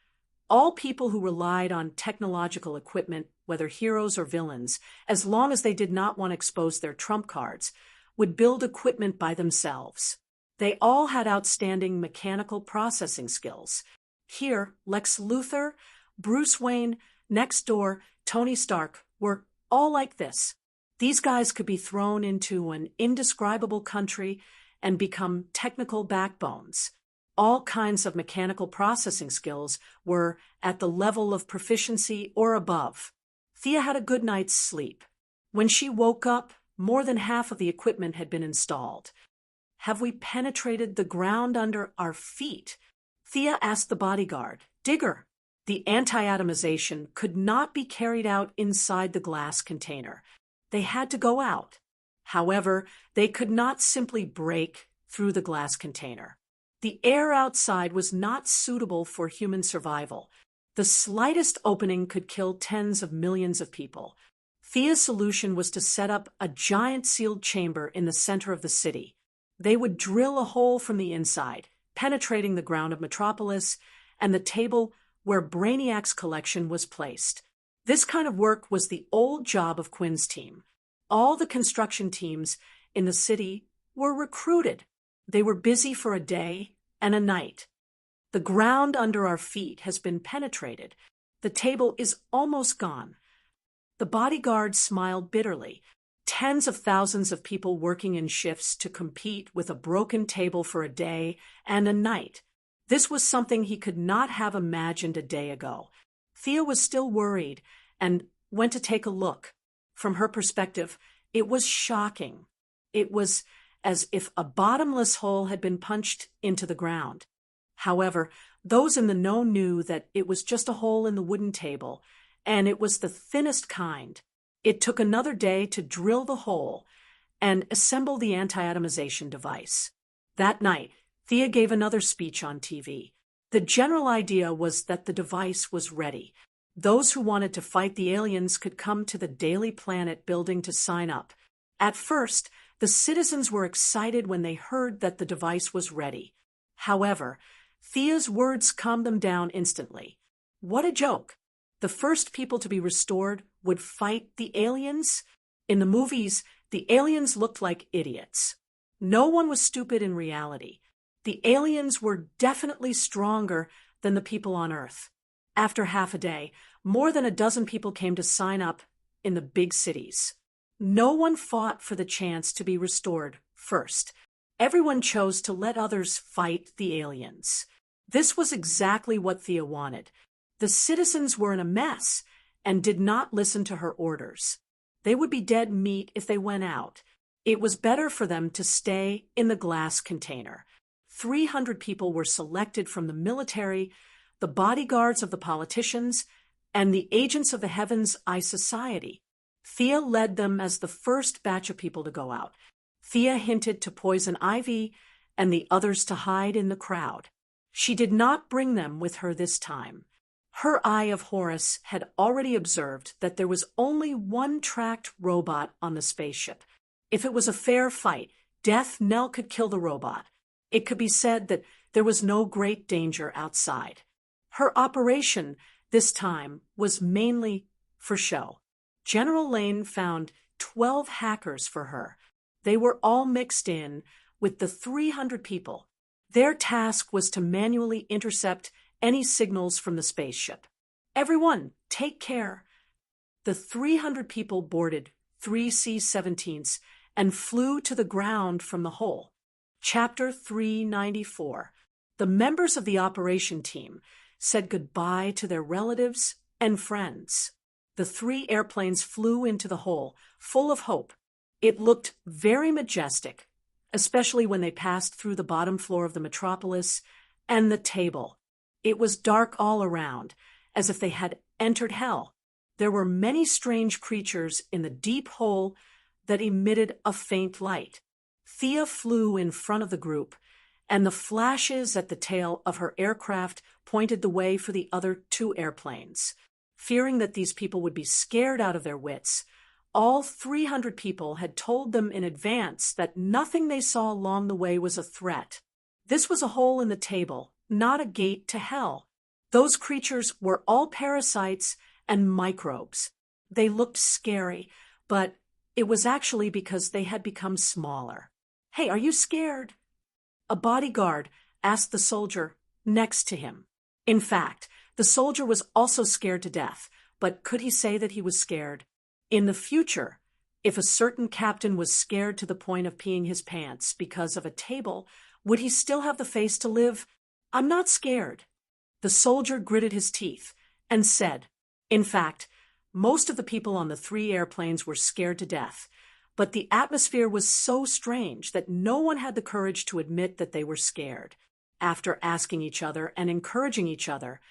All people who relied on technological equipment, whether heroes or villains, as long as they did not want to expose their trump cards, would build equipment by themselves. They all had outstanding mechanical processing skills. Here, Lex Luthor, Bruce Wayne, Next Door, Tony Stark were all like this. These guys could be thrown into an indescribable country and become technical backbones. All kinds of mechanical processing skills were at the level of proficiency or above. Thea had a good night's sleep. When she woke up, more than half of the equipment had been installed. Have we penetrated the ground under our feet? Thea asked the bodyguard. Digger. The anti-atomization could not be carried out inside the glass container. They had to go out. However, they could not simply break through the glass container. The air outside was not suitable for human survival. The slightest opening could kill tens of millions of people. Thea's solution was to set up a giant sealed chamber in the center of the city. They would drill a hole from the inside, penetrating the ground of Metropolis and the table where Brainiac's collection was placed. This kind of work was the old job of Quinn's team. All the construction teams in the city were recruited. They were busy for a day and a night. The ground under our feet has been penetrated. The table is almost gone. The bodyguard smiled bitterly. Tens of thousands of people working in shifts to compete with a broken table for a day and a night. This was something he could not have imagined a day ago. Thea was still worried and went to take a look. From her perspective, it was shocking. It was as if a bottomless hole had been punched into the ground. However, those in the know knew that it was just a hole in the wooden table, and it was the thinnest kind. It took another day to drill the hole and assemble the anti-atomization device. That night, Thea gave another speech on TV. The general idea was that the device was ready. Those who wanted to fight the aliens could come to the Daily Planet building to sign up. At first, the citizens were excited when they heard that the device was ready. However, Thea's words calmed them down instantly. What a joke! The first people to be restored would fight the aliens? In the movies, the aliens looked like idiots. No one was stupid in reality. The aliens were definitely stronger than the people on Earth. After half a day, more than a dozen people came to sign up in the big cities. No one fought for the chance to be restored first. Everyone chose to let others fight the aliens. This was exactly what Thea wanted. The citizens were in a mess and did not listen to her orders. They would be dead meat if they went out. It was better for them to stay in the glass container. 300 people were selected from the military, the bodyguards of the politicians, and the agents of the Heaven's Eye Society. Thea led them as the first batch of people to go out. Thea hinted to Poison Ivy and the others to hide in the crowd. She did not bring them with her this time. Her Eye of Horus had already observed that there was only one tracked robot on the spaceship. If it was a fair fight, Death Knell could kill the robot. It could be said that there was no great danger outside. Her operation this time was mainly for show. General Lane found 12 hackers for her. They were all mixed in with the 300 people. Their task was to manually intercept any signals from the spaceship. Everyone, take care. The 300 people boarded 3 C-17s and flew to the ground from the hole. Chapter 394. The members of the operation team said goodbye to their relatives and friends. The 3 airplanes flew into the hole, full of hope. It looked very majestic, especially when they passed through the bottom floor of the Metropolis and the table. It was dark all around, as if they had entered hell. There were many strange creatures in the deep hole that emitted a faint light. Thea flew in front of the group, and the flashes at the tail of her aircraft pointed the way for the other 2 airplanes. Fearing that these people would be scared out of their wits, all 300 people had told them in advance that nothing they saw along the way was a threat. This was a hole in the table, not a gate to hell. Those creatures were all parasites and microbes. They looked scary, but it was actually because they had become smaller. "Hey, are you scared?" A bodyguard asked the soldier next to him. In fact, the soldier was also scared to death, but could he say that he was scared? In the future, if a certain captain was scared to the point of peeing his pants because of a table, would he still have the face to live? "I'm not scared." The soldier gritted his teeth and said, in fact, most of the people on the 3 airplanes were scared to death, but the atmosphere was so strange that no one had the courage to admit that they were scared. After asking each other and encouraging each other,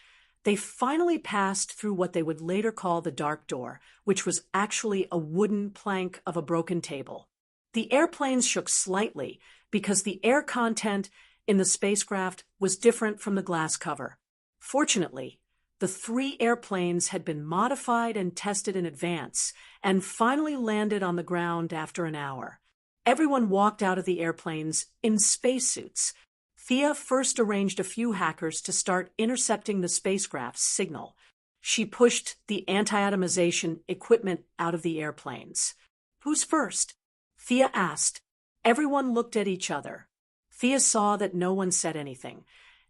they finally passed through what they would later call the dark door, which was actually a wooden plank of a broken table. The airplanes shook slightly because the air content in the spacecraft was different from the glass cover. Fortunately, the 3 airplanes had been modified and tested in advance and finally landed on the ground after an hour. Everyone walked out of the airplanes in spacesuits. Thea first arranged a few hackers to start intercepting the spacecraft's signal. She pushed the anti-atomization equipment out of the airplanes. "Who's first?" Thea asked. Everyone looked at each other. Thea saw that no one said anything,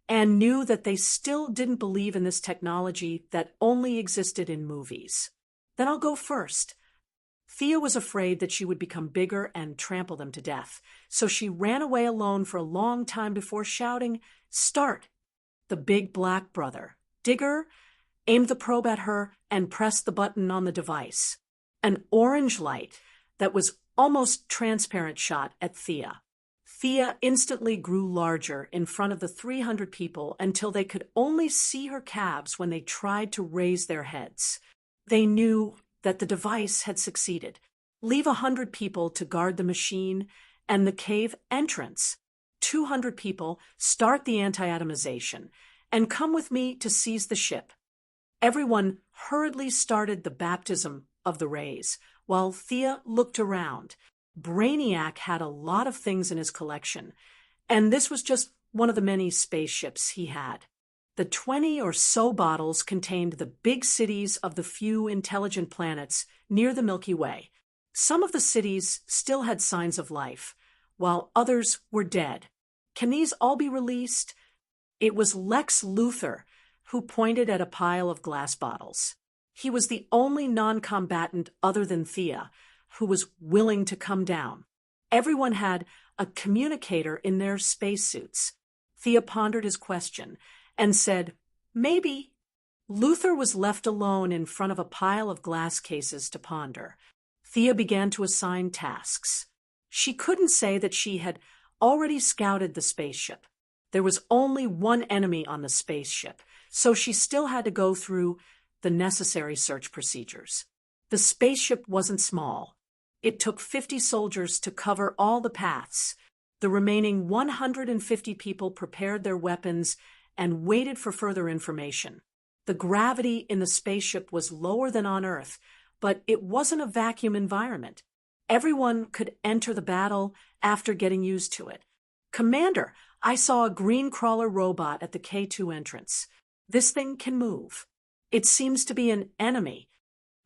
and knew that they still didn't believe in this technology that only existed in movies. "Then I'll go first." Thea was afraid that she would become bigger and trample them to death, so she ran away alone for a long time before shouting, "Start!" The big black brother, Digger, aimed the probe at her and pressed the button on the device. An orange light that was almost transparent shot at Thea. Thea instantly grew larger in front of the 300 people until they could only see her calves when they tried to raise their heads. They knew that the device had succeeded. Leave 100 people to guard the machine and the cave entrance. 200 people start the anti-atomization and come with me to seize the ship. Everyone hurriedly started the baptism of the rays, while Thea looked around. Brainiac had a lot of things in his collection, and this was just one of the many spaceships he had. The 20 or so bottles contained the big cities of the few intelligent planets near the Milky Way. Some of the cities still had signs of life, while others were dead. "Can these all be released?" It was Lex Luthor who pointed at a pile of glass bottles. He was the only non-combatant other than Thea who was willing to come down. Everyone had a communicator in their spacesuits. Thea pondered his question and said, "Maybe." Luthor was left alone in front of a pile of glass cases to ponder. Thea began to assign tasks. She couldn't say that she had already scouted the spaceship. There was only one enemy on the spaceship, so she still had to go through the necessary search procedures. The spaceship wasn't small. It took 50 soldiers to cover all the paths. The remaining 150 people prepared their weapons and waited for further information. The gravity in the spaceship was lower than on Earth, but it wasn't a vacuum environment. Everyone could enter the battle after getting used to it. "Commander, I saw a green crawler robot at the K2 entrance. This thing can move. It seems to be an enemy."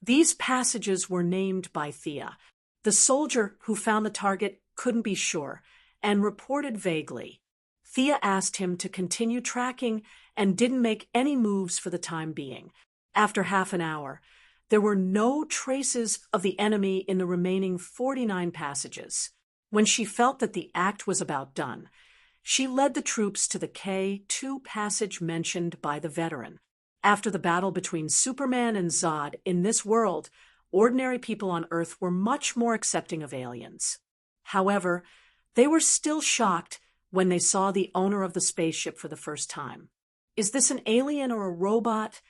These passages were named by Thea. The soldier who found the target couldn't be sure and reported vaguely. Thea asked him to continue tracking and didn't make any moves for the time being. After half an hour, there were no traces of the enemy in the remaining 49 passages. When she felt that the act was about done, she led the troops to the K2 passage mentioned by the veteran. After the battle between Superman and Zod in this world, ordinary people on Earth were much more accepting of aliens. However, they were still shocked when they saw the owner of the spaceship for the first time. Is this an alien or a robot?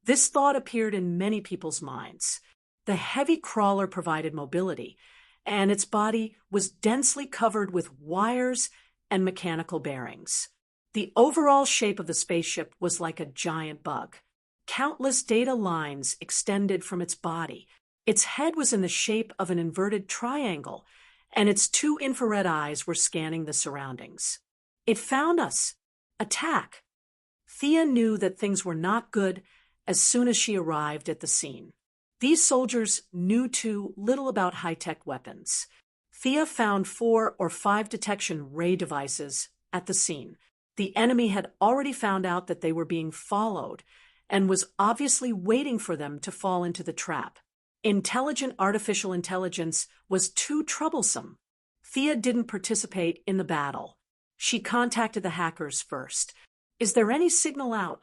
This thought appeared in many people's minds. The heavy crawler provided mobility, and its body was densely covered with wires and mechanical bearings. The overall shape of the spaceship was like a giant bug. Countless data lines extended from its body. Its head was in the shape of an inverted triangle, and its 2 infrared eyes were scanning the surroundings. "It found us. Attack." Thea knew that things were not good as soon as she arrived at the scene. These soldiers knew too little about high-tech weapons. Thea found 4 or 5 detection ray devices at the scene. The enemy had already found out that they were being followed and was obviously waiting for them to fall into the trap. Intelligent artificial intelligence was too troublesome. Thea didn't participate in the battle. She contacted the hackers first. "Is there any signal out?"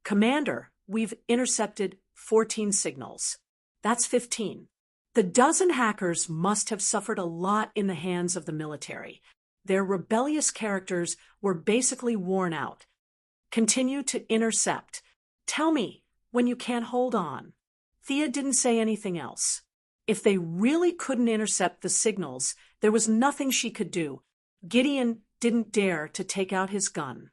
"Commander, we've intercepted 14 signals." "That's 15. The dozen hackers must have suffered a lot in the hands of the military. Their rebellious characters were basically worn out. Continue to intercept. Tell me when you can't hold on." Thea didn't say anything else. If they really couldn't intercept the signals, there was nothing she could do. Gideon didn't dare to take out his gun.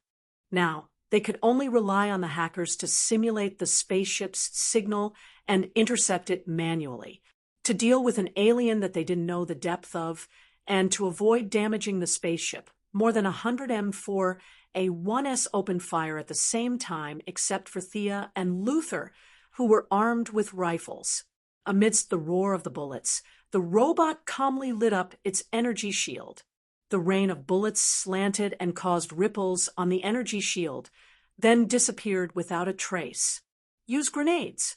Now, they could only rely on the hackers to simulate the spaceship's signal and intercept it manually, to deal with an alien that they didn't know the depth of, and to avoid damaging the spaceship. More than 100 M4 A1S opened fire at the same time except for Thea and Luther, who were armed with rifles. Amidst the roar of the bullets, the robot calmly lit up its energy shield. The rain of bullets slanted and caused ripples on the energy shield, then disappeared without a trace. "Use grenades."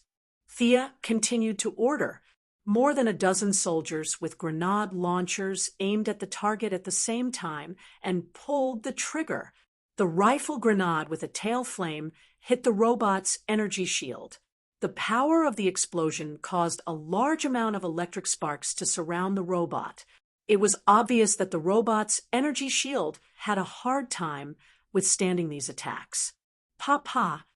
Thea continued to order. More than a dozen soldiers with grenade launchers aimed at the target at the same time and pulled the trigger. The rifle grenade with a tail flame hit the robot's energy shield. The power of the explosion caused a large amount of electric sparks to surround the robot. It was obvious that the robot's energy shield had a hard time withstanding these attacks. Pa.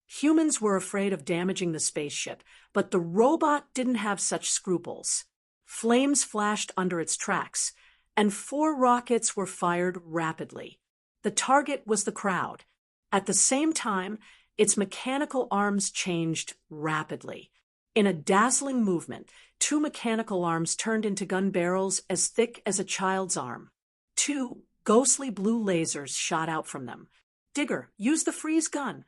Humans were afraid of damaging the spaceship, but the robot didn't have such scruples. Flames flashed under its tracks, and 4 rockets were fired rapidly. The target was the crowd. At the same time, its mechanical arms changed rapidly. In a dazzling movement, 2 mechanical arms turned into gun barrels as thick as a child's arm. 2 ghostly blue lasers shot out from them. "Digger, use the freeze gun."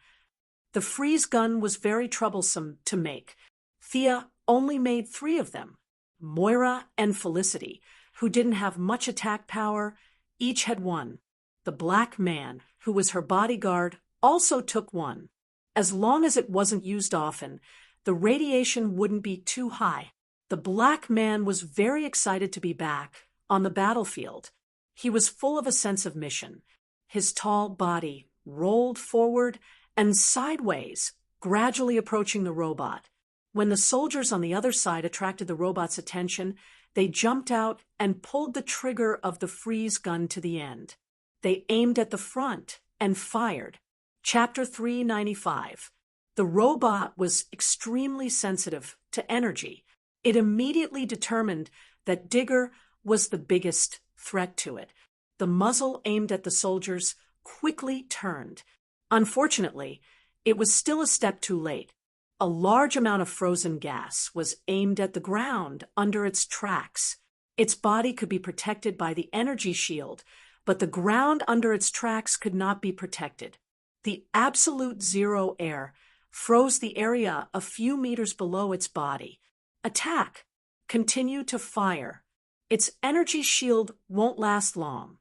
The freeze gun was very troublesome to make. Thea only made 3 of them. Moira and Felicity, who didn't have much attack power, each had 1. The black man, who was her bodyguard, also took 1. As long as it wasn't used often, the radiation wouldn't be too high. The black man was very excited to be back on the battlefield. He was full of a sense of mission. His tall body rolled forward and sideways, gradually approaching the robot. When the soldiers on the other side attracted the robot's attention, they jumped out and pulled the trigger of the freeze gun to the end. They aimed at the front and fired. Chapter 395. The robot was extremely sensitive to energy. It immediately determined that Digger was the biggest threat to it. The muzzle aimed at the soldiers quickly turned. Unfortunately, it was still a step too late. A large amount of frozen gas was aimed at the ground under its tracks. Its body could be protected by the energy shield, but the ground under its tracks could not be protected. The absolute zero air froze the area a few meters below its body. Attack! Continue to fire. Its energy shield won't last long.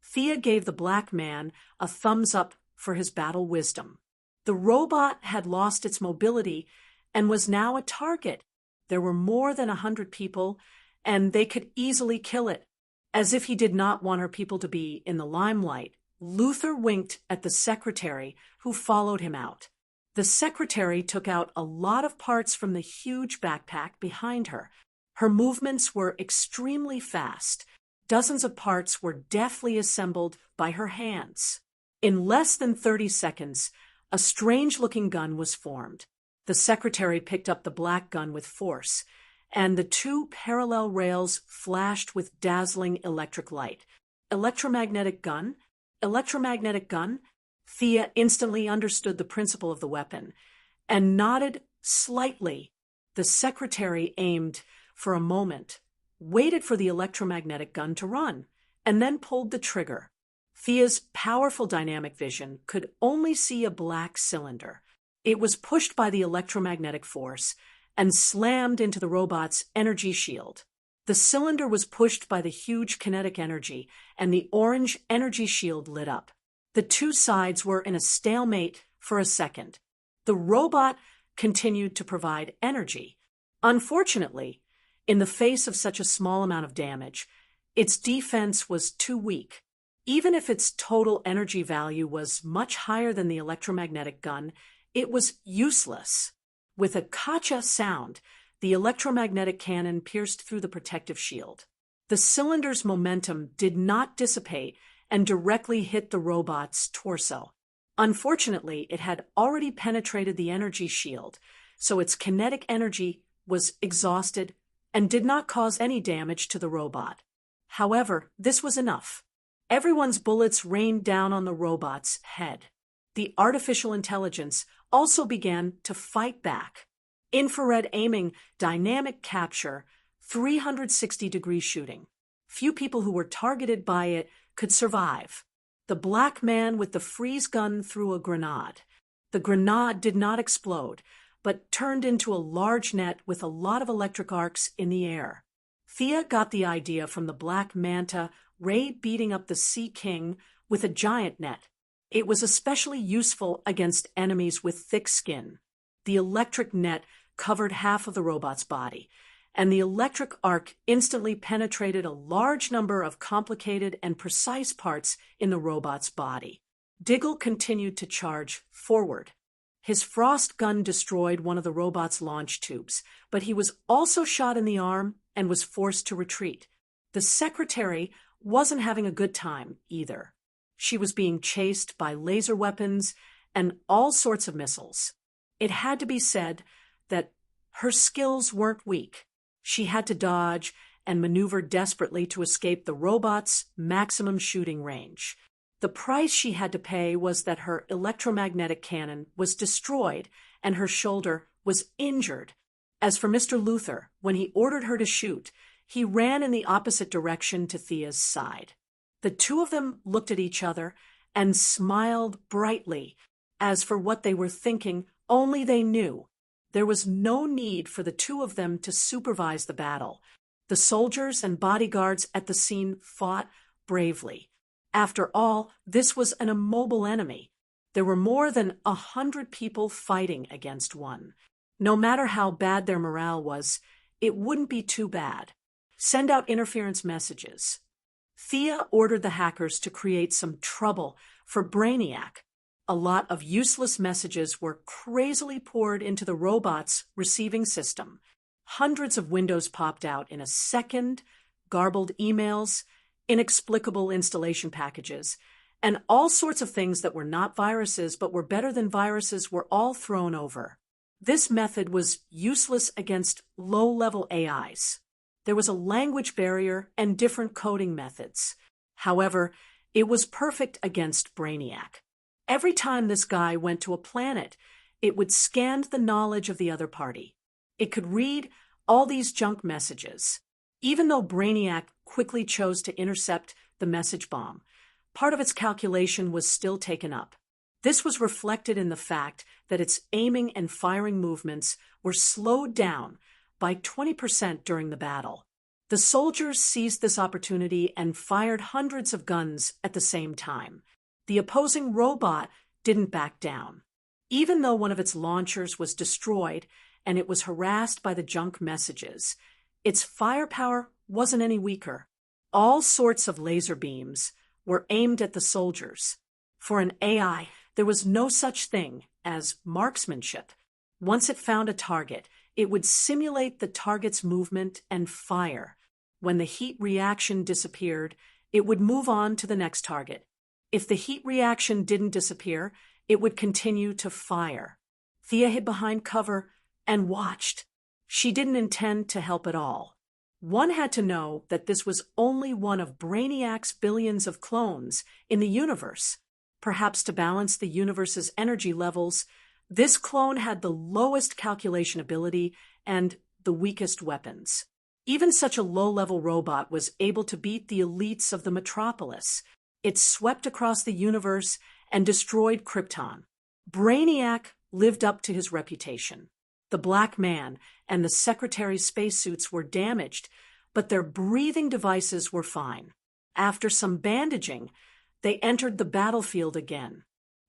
Thea gave the black man a thumbs up for his battle wisdom. The robot had lost its mobility and was now a target. There were more than 100 people, and they could easily kill it. As if he did not want her people to be in the limelight, Luther winked at the secretary, who followed him out. The secretary took out a lot of parts from the huge backpack behind her. Her movements were extremely fast. Dozens of parts were deftly assembled by her hands. In less than 30 seconds, a strange-looking gun was formed. The secretary picked up the black gun with force, and the 2 parallel rails flashed with dazzling electric light. Electromagnetic gun? Electromagnetic gun? Thea instantly understood the principle of the weapon and nodded slightly. The secretary aimed for a moment, waited for the electromagnetic gun to run, and then pulled the trigger. Thea's powerful dynamic vision could only see a black cylinder. It was pushed by the electromagnetic force and slammed into the robot's energy shield. The cylinder was pushed by the huge kinetic energy, and the orange energy shield lit up. The two sides were in a stalemate for a second. The robot continued to provide energy. Unfortunately, in the face of such a small amount of damage, its defense was too weak. Even if its total energy value was much higher than the electromagnetic gun, it was useless. With a kacha sound, the electromagnetic cannon pierced through the protective shield. The cylinder's momentum did not dissipate and directly hit the robot's torso. Unfortunately, it had already penetrated the energy shield, so its kinetic energy was exhausted and did not cause any damage to the robot. However, this was enough. Everyone's bullets rained down on the robot's head. The artificial intelligence also began to fight back. Infrared aiming, dynamic capture, 360-degree shooting. Few people who were targeted by it could survive. The black man with the freeze gun threw a grenade. The grenade did not explode, but turned into a large net with a lot of electric arcs in the air. Thea got the idea from the Black Manta Ray beating up the Sea King with a giant net. It was especially useful against enemies with thick skin. The electric net covered half of the robot's body, and the electric arc instantly penetrated a large number of complicated and precise parts in the robot's body. Diggle continued to charge forward. His frost gun destroyed one of the robot's launch tubes, but he was also shot in the arm and was forced to retreat. The secretary wasn't having a good time either. She was being chased by laser weapons and all sorts of missiles. It had to be said that her skills weren't weak. She had to dodge and maneuver desperately to escape the robot's maximum shooting range. The price she had to pay was that her electromagnetic cannon was destroyed and her shoulder was injured. As for Mr. Luther, when he ordered her to shoot, he ran in the opposite direction to Thea's side. The two of them looked at each other and smiled brightly. As for what they were thinking, only they knew. There was no need for the two of them to supervise the battle. The soldiers and bodyguards at the scene fought bravely. After all, this was an immobile enemy. There were more than 100 people fighting against one. No matter how bad their morale was, it wouldn't be too bad. Send out interference messages. Thea ordered the hackers to create some trouble for Brainiac. A lot of useless messages were crazily poured into the robot's receiving system. Hundreds of windows popped out in a second, garbled emails, inexplicable installation packages, and all sorts of things that were not viruses but were better than viruses were all thrown over. This method was useless against low-level AIs. There was a language barrier and different coding methods. However, it was perfect against Brainiac. Every time this guy went to a planet, it would scan the knowledge of the other party. It could read all these junk messages. Even though Brainiac quickly chose to intercept the message bomb, part of its calculation was still taken up. This was reflected in the fact that its aiming and firing movements were slowed down by 20% during the battle. The soldiers seized this opportunity and fired hundreds of guns at the same time. The opposing robot didn't back down. Even though one of its launchers was destroyed and it was harassed by the junk messages, its firepower wasn't any weaker. All sorts of laser beams were aimed at the soldiers. For an AI, there was no such thing as marksmanship. Once it found a target, it would simulate the target's movement and fire. When the heat reaction disappeared, it would move on to the next target. If the heat reaction didn't disappear, it would continue to fire. Thea hid behind cover and watched. She didn't intend to help at all. One had to know that this was only one of Brainiac's billions of clones in the universe. Perhaps to balance the universe's energy levels, this clone had the lowest calculation ability and the weakest weapons. Even such a low-level robot was able to beat the elites of the metropolis. It swept across the universe and destroyed Krypton. Brainiac lived up to his reputation. The Black Man and the Secretary's spacesuits were damaged, but their breathing devices were fine. After some bandaging, they entered the battlefield again.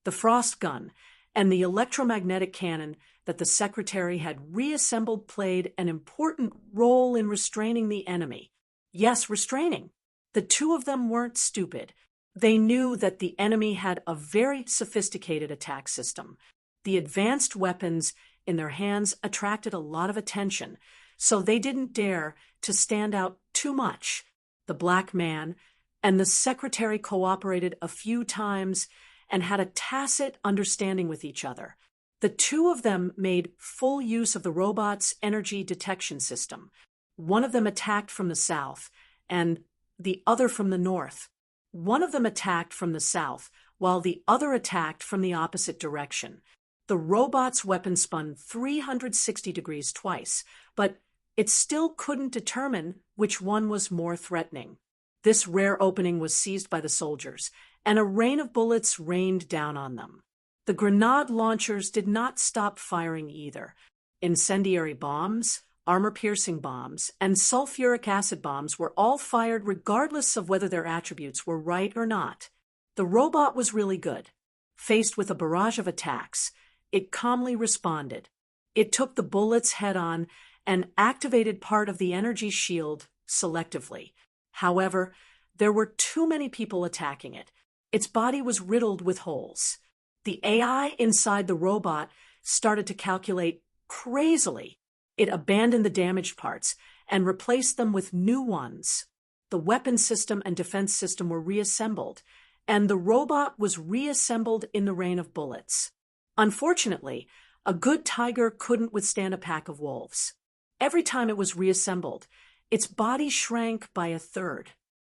The Frost Gun and the electromagnetic cannon that the Secretary had reassembled played an important role in restraining the enemy. Yes, restraining. The two of them weren't stupid. They knew that the enemy had a very sophisticated attack system. The advanced weapons in their hands attracted a lot of attention, so they didn't dare to stand out too much. The Black Man and the Secretary cooperated a few times and had a tacit understanding with each other. The two of them made full use of the robot's energy detection system. One of them attacked from the south and the other from the north. One of them attacked from the south, while the other attacked from the opposite direction. The robot's weapon spun 360 degrees twice, but it still couldn't determine which one was more threatening. This rare opening was seized by the soldiers, and a rain of bullets rained down on them. The grenade launchers did not stop firing either. Incendiary bombs, armor-piercing bombs, and sulfuric acid bombs were all fired regardless of whether their attributes were right or not. The robot was really good. Faced with a barrage of attacks, it calmly responded. It took the bullets head-on and activated part of the energy shield selectively. However, there were too many people attacking it. Its body was riddled with holes. The AI inside the robot started to calculate crazily. It abandoned the damaged parts and replaced them with new ones. The weapon system and defense system were reassembled, and the robot was reassembled in the rain of bullets. Unfortunately, a good tiger couldn't withstand a pack of wolves. Every time it was reassembled, its body shrank by a third.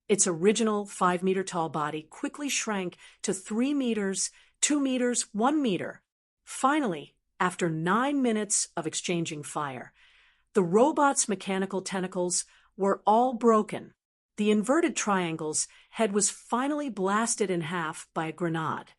Its original 5-meter-tall body quickly shrank to 3 meters, 2 meters, 1 meter. Finally, after 9 minutes of exchanging fire, the robot's mechanical tentacles were all broken. The inverted triangle's head was finally blasted in half by a grenade.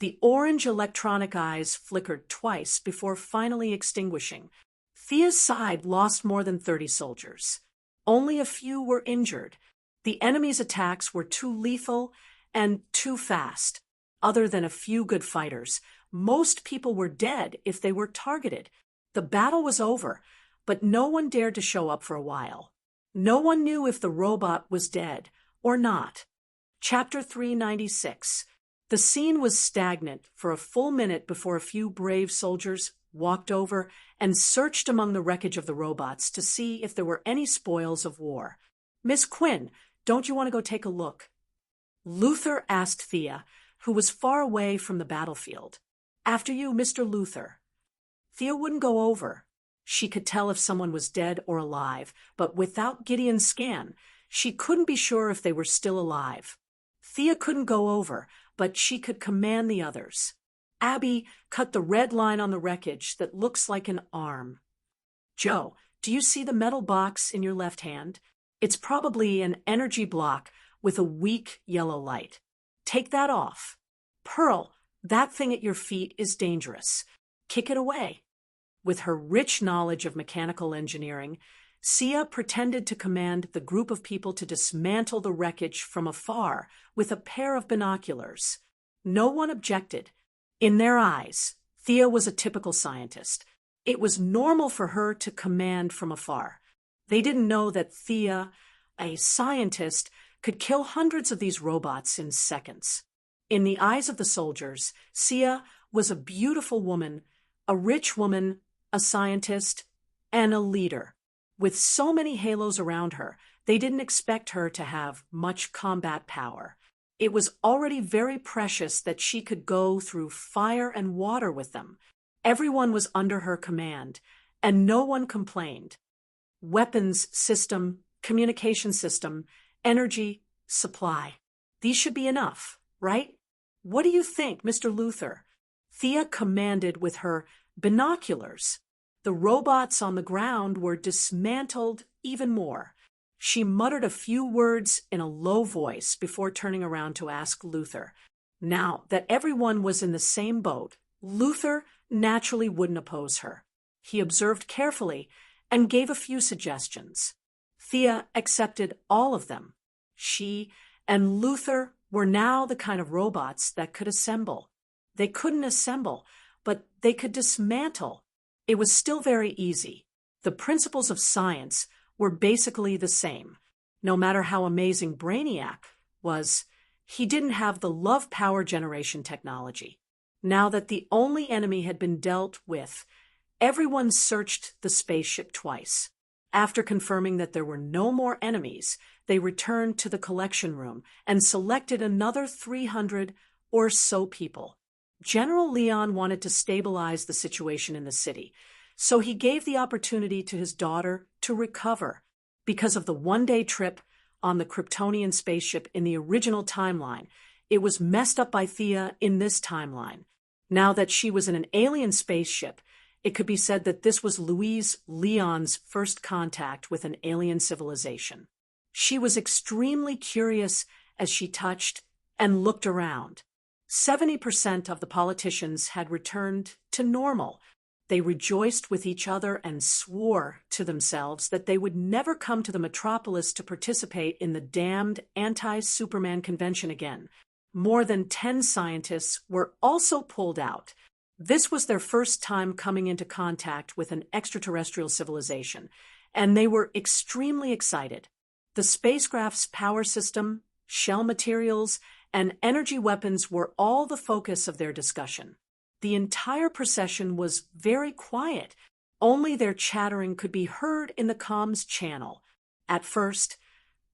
The orange electronic eyes flickered twice before finally extinguishing. Thea's side lost more than 30 soldiers. Only a few were injured. The enemy's attacks were too lethal and too fast. Other than a few good fighters, most people were dead if they were targeted. The battle was over, but no one dared to show up for a while. No one knew if the robot was dead or not. Chapter 396. The scene was stagnant for a full minute before a few brave soldiers walked over and searched among the wreckage of the robots to see if there were any spoils of war. "Miss Quinn, don't you want to go take a look?" Luther asked Thea, who was far away from the battlefield. "After you, Mr. Luther." Thea wouldn't go over. She could tell if someone was dead or alive, but without Gideon's scan, she couldn't be sure if they were still alive. Thea couldn't go over, but she could command the others. Abby cut the red line on the wreckage that looks like an arm. "Joe, do you see the metal box in your left hand? It's probably an energy block with a weak yellow light. Take that off. Pearl, that thing at your feet is dangerous. Kick it away." With her rich knowledge of mechanical engineering, Sia pretended to command the group of people to dismantle the wreckage from afar with a pair of binoculars. No one objected. In their eyes, Thea was a typical scientist. It was normal for her to command from afar. They didn't know that Thea, a scientist, could kill hundreds of these robots in seconds. In the eyes of the soldiers, Sia was a beautiful woman, a rich woman, a scientist, and a leader. With so many halos around her, they didn't expect her to have much combat power. It was already very precious that she could go through fire and water with them. Everyone was under her command, and no one complained. Weapons system, communication system, energy, supply. These should be enough, right? What do you think, Mr. Luther? Thea commanded with her binoculars. The robots on the ground were dismantled even more. She muttered a few words in a low voice before turning around to ask Luther. Now that everyone was in the same boat, Luther naturally wouldn't oppose her. He observed carefully and gave a few suggestions. Thea accepted all of them. She and Luther were now the kind of robots that could assemble. They couldn't assemble, but they could dismantle. It was still very easy. The principles of science were basically the same. No matter how amazing Brainiac was, he didn't have the love power generation technology. Now that the only enemy had been dealt with, everyone searched the spaceship twice. After confirming that there were no more enemies, they returned to the collection room and selected another 300 or so people. General Leon wanted to stabilize the situation in the city, so he gave the opportunity to his daughter to recover. Because of the one-day trip on the Kryptonian spaceship in the original timeline, it was messed up by Thea in this timeline. Now that she was in an alien spaceship, it could be said that this was Louise Leon's first contact with an alien civilization. She was extremely curious as she touched and looked around. 70% of the politicians had returned to normal. They rejoiced with each other and swore to themselves that they would never come to the metropolis to participate in the damned anti-Superman convention again. More than 10 scientists were also pulled out. This was their first time coming into contact with an extraterrestrial civilization, and they were extremely excited. The spacecraft's power system, shell materials, and energy weapons were all the focus of their discussion. The entire procession was very quiet. Only their chattering could be heard in the comms channel. At first,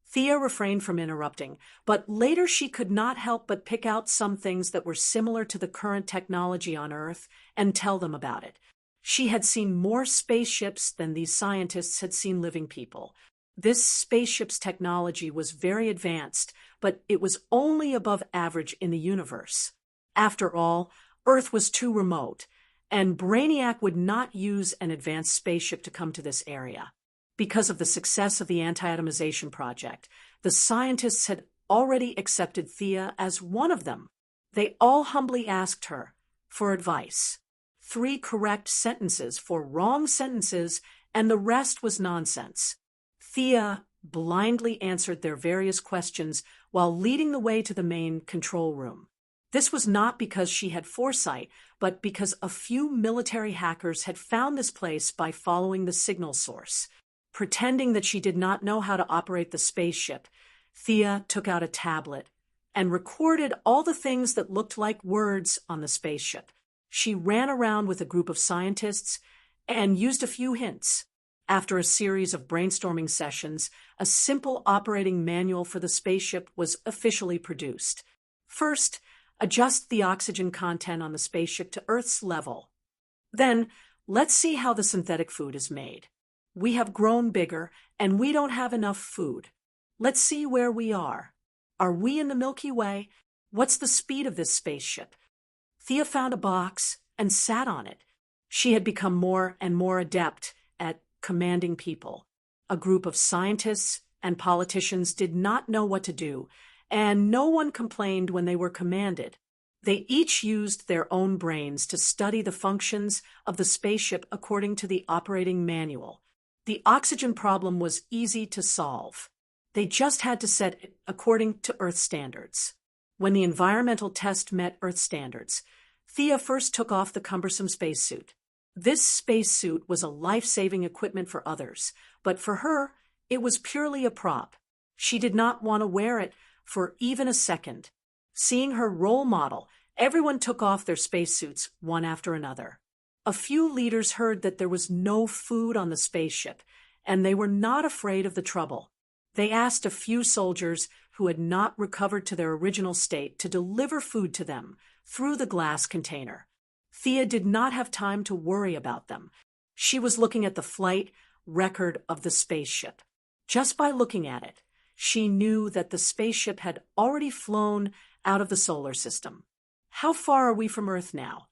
Thea refrained from interrupting, but later she could not help but pick out some things that were similar to the current technology on Earth and tell them about it. She had seen more spaceships than these scientists had seen living people. This spaceship's technology was very advanced, but it was only above average in the universe. After all, Earth was too remote, and Brainiac would not use an advanced spaceship to come to this area. Because of the success of the anti-atomization project, the scientists had already accepted Thea as one of them. They all humbly asked her for advice. 3 correct sentences for wrong sentences, and the rest was nonsense. Thea blindly answered their various questions while leading the way to the main control room. This was not because she had foresight, but because a few military hackers had found this place by following the signal source. Pretending that she did not know how to operate the spaceship, Thea took out a tablet and recorded all the things that looked like words on the spaceship. She ran around with a group of scientists and used a few hints. After a series of brainstorming sessions, a simple operating manual for the spaceship was officially produced. First, adjust the oxygen content on the spaceship to Earth's level. Then, let's see how the synthetic food is made. We have grown bigger, and we don't have enough food. Let's see where we are. Are we in the Milky Way? What's the speed of this spaceship? Thea found a box and sat on it. She had become more and more adept at commanding people. A group of scientists and politicians did not know what to do, and no one complained when they were commanded. They each used their own brains to study the functions of the spaceship according to the operating manual. The oxygen problem was easy to solve. They just had to set it according to Earth standards. When the environmental test met Earth standards, Thea first took off the cumbersome spacesuit. This spacesuit was a life-saving equipment for others, but for her, it was purely a prop. She did not want to wear it for even a second. Seeing her role model, everyone took off their spacesuits one after another. A few leaders heard that there was no food on the spaceship, and they were not afraid of the trouble. They asked a few soldiers who had not recovered to their original state to deliver food to them through the glass container. Thea did not have time to worry about them. She was looking at the flight record of the spaceship. Just by looking at it, she knew that the spaceship had already flown out of the solar system. How far are we from Earth now?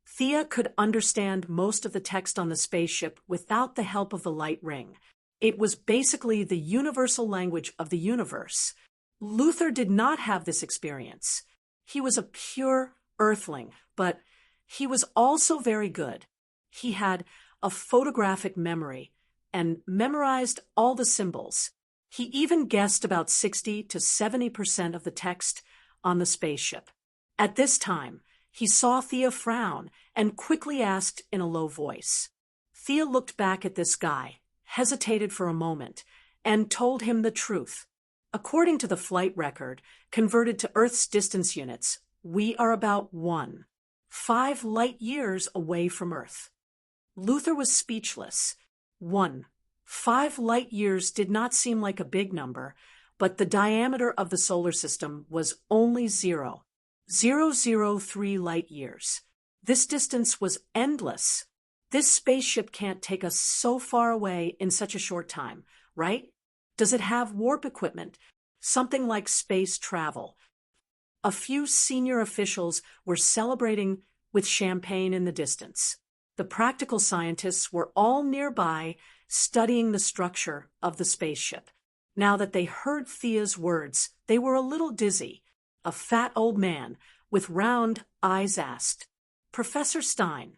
Thea could understand most of the text on the spaceship without the help of the light ring. It was basically the universal language of the universe. Luther did not have this experience. He was a pure earthling, but he was also very good. He had a photographic memory and memorized all the symbols. He even guessed about 60 to 70% of the text on the spaceship. At this time, he saw Thea frown and quickly asked in a low voice. Thea looked back at this guy, hesitated for a moment, and told him the truth. According to the flight record, converted to Earth's distance units, we are about 5 light years away from Earth. Luther was speechless. 5 light years did not seem like a big number, but the diameter of the solar system was only 0.003 light years. This distance was endless. This spaceship can't take us so far away in such a short time, right? Does it have warp equipment? Something like space travel. A few senior officials were celebrating with champagne in the distance. The practical scientists were all nearby, studying the structure of the spaceship. Now that they heard Thea's words, they were a little dizzy. A fat old man with round eyes asked, "Professor Stein."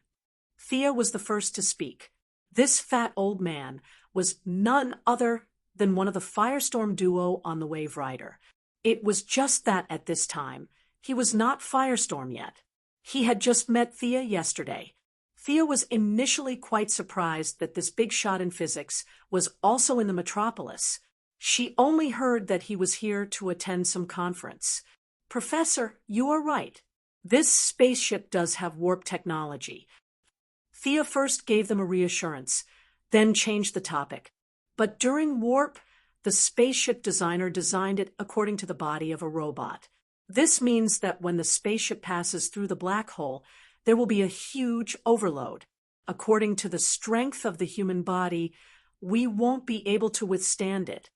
Thea was the first to speak. This fat old man was none other than one of the Firestorm duo on the Wave Rider. It was just that at this time, he was not Firestorm yet. He had just met Thea yesterday. Thea was initially quite surprised that this big shot in physics was also in the metropolis. She only heard that he was here to attend some conference. "Professor, you are right. This spaceship does have warp technology." Thea first gave them a reassurance, then changed the topic. But during warp, the spaceship designer designed it according to the body of a robot. This means that when the spaceship passes through the black hole, there will be a huge overload. According to the strength of the human body, we won't be able to withstand it.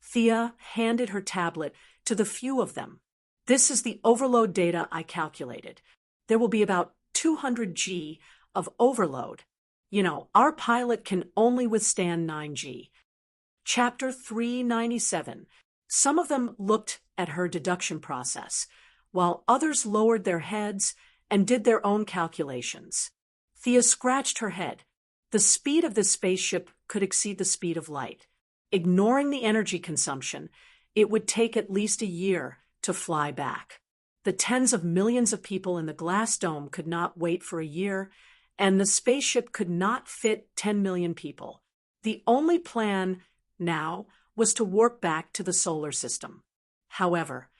Thea handed her tablet to the few of them. "This is the overload data I calculated. There will be about 200 G of overload. Our pilot can only withstand 9G. Chapter 397. Some of them looked at her deduction process, while others lowered their heads and did their own calculations. Thea scratched her head. The speed of this spaceship could exceed the speed of light. Ignoring the energy consumption, it would take at least a year to fly back. The tens of millions of people in the glass dome could not wait for a year, and the spaceship could not fit 10 million people. The only plan now was to warp back to the solar system. However,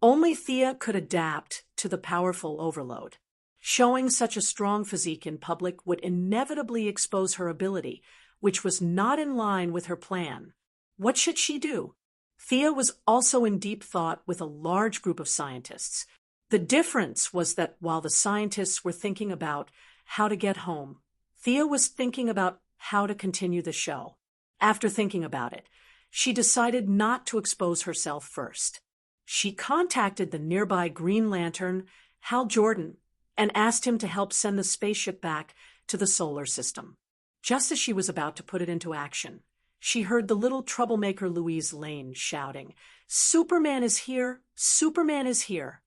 only Thea could adapt to the powerful overload. Showing such a strong physique in public would inevitably expose her ability, which was not in line with her plan. What should she do? Thea was also in deep thought with a large group of scientists. The difference was that while the scientists were thinking about how to get home, Thea was thinking about how to continue the show. After thinking about it, she decided not to expose herself first. She contacted the nearby Green Lantern, Hal Jordan, and asked him to help send the spaceship back to the solar system. Just as she was about to put it into action, she heard the little troublemaker Louise Lane shouting, "Superman is here! Superman is here!"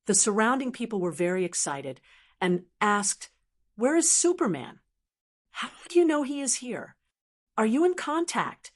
The surrounding people were very excited and asked, "Where is Superman? How do you know he is here? Are you in contact?"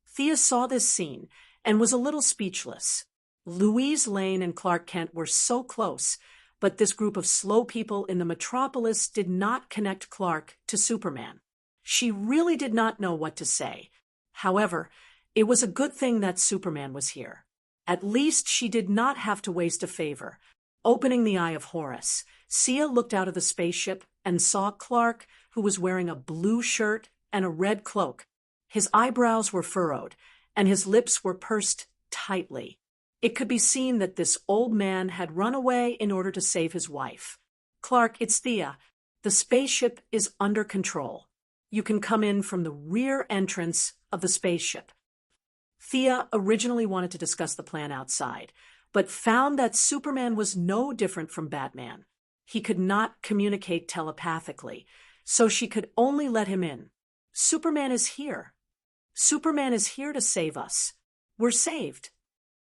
Thea saw this scene and was a little speechless. Louise Lane and Clark Kent were so close, but this group of slow people in the metropolis did not connect Clark to Superman. She really did not know what to say. However, it was a good thing that Superman was here. At least she did not have to waste a favor. Opening the Eye of Horus, Sia looked out of the spaceship and saw Clark, who was wearing a blue shirt and a red cloak. His eyebrows were furrowed, and his lips were pursed tightly. It could be seen that this old man had run away in order to save his wife. "Clark, it's Thea. The spaceship is under control. You can come in from the rear entrance of the spaceship." Thea originally wanted to discuss the plan outside, but found that Superman was no different from Batman. He could not communicate telepathically, so she could only let him in. "Superman is here." Superman is here to save us. We're saved.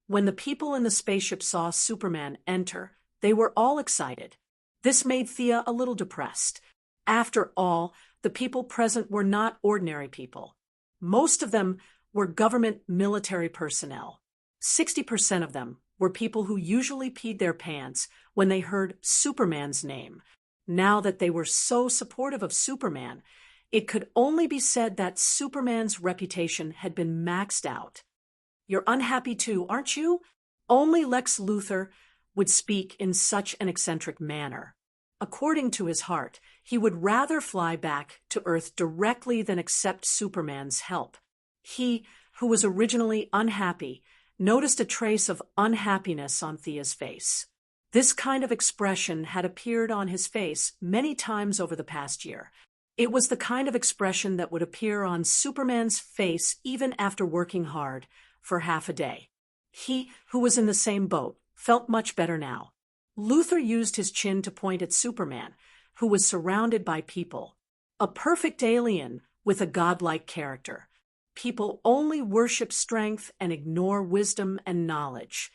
When the people in the spaceship saw Superman enter, they were all excited. This made Thea a little depressed. After all, the people present were not ordinary people. Most of them were government military personnel. 60% of them were people who usually peed their pants when they heard Superman's name. Now that they were so supportive of Superman, it could only be said that Superman's reputation had been maxed out. You're unhappy too, aren't you? Only Lex Luthor would speak in such an eccentric manner. According to his heart, he would rather fly back to Earth directly than accept Superman's help. He, who was originally unhappy, noticed a trace of unhappiness on Thea's face. This kind of expression had appeared on his face many times over the past year. It was the kind of expression that would appear on Superman's face even after working hard for half a day. He, who was in the same boat, felt much better now. Luthor used his chin to point at Superman, who was surrounded by people. A perfect alien with a godlike character. People only worship strength and ignore wisdom and knowledge.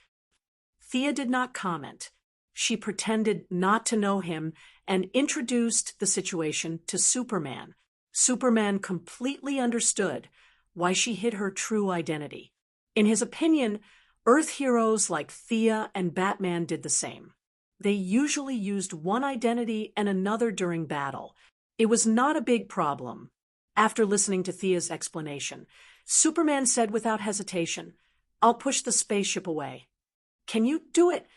Thea did not comment. She pretended not to know him and introduced the situation to Superman. Superman completely understood why she hid her true identity. In his opinion, Earth heroes like Thea and Batman did the same. They usually used one identity and another during battle. It was not a big problem. After listening to Thea's explanation, Superman said without hesitation, "I'll push the spaceship away." "Can you do it?"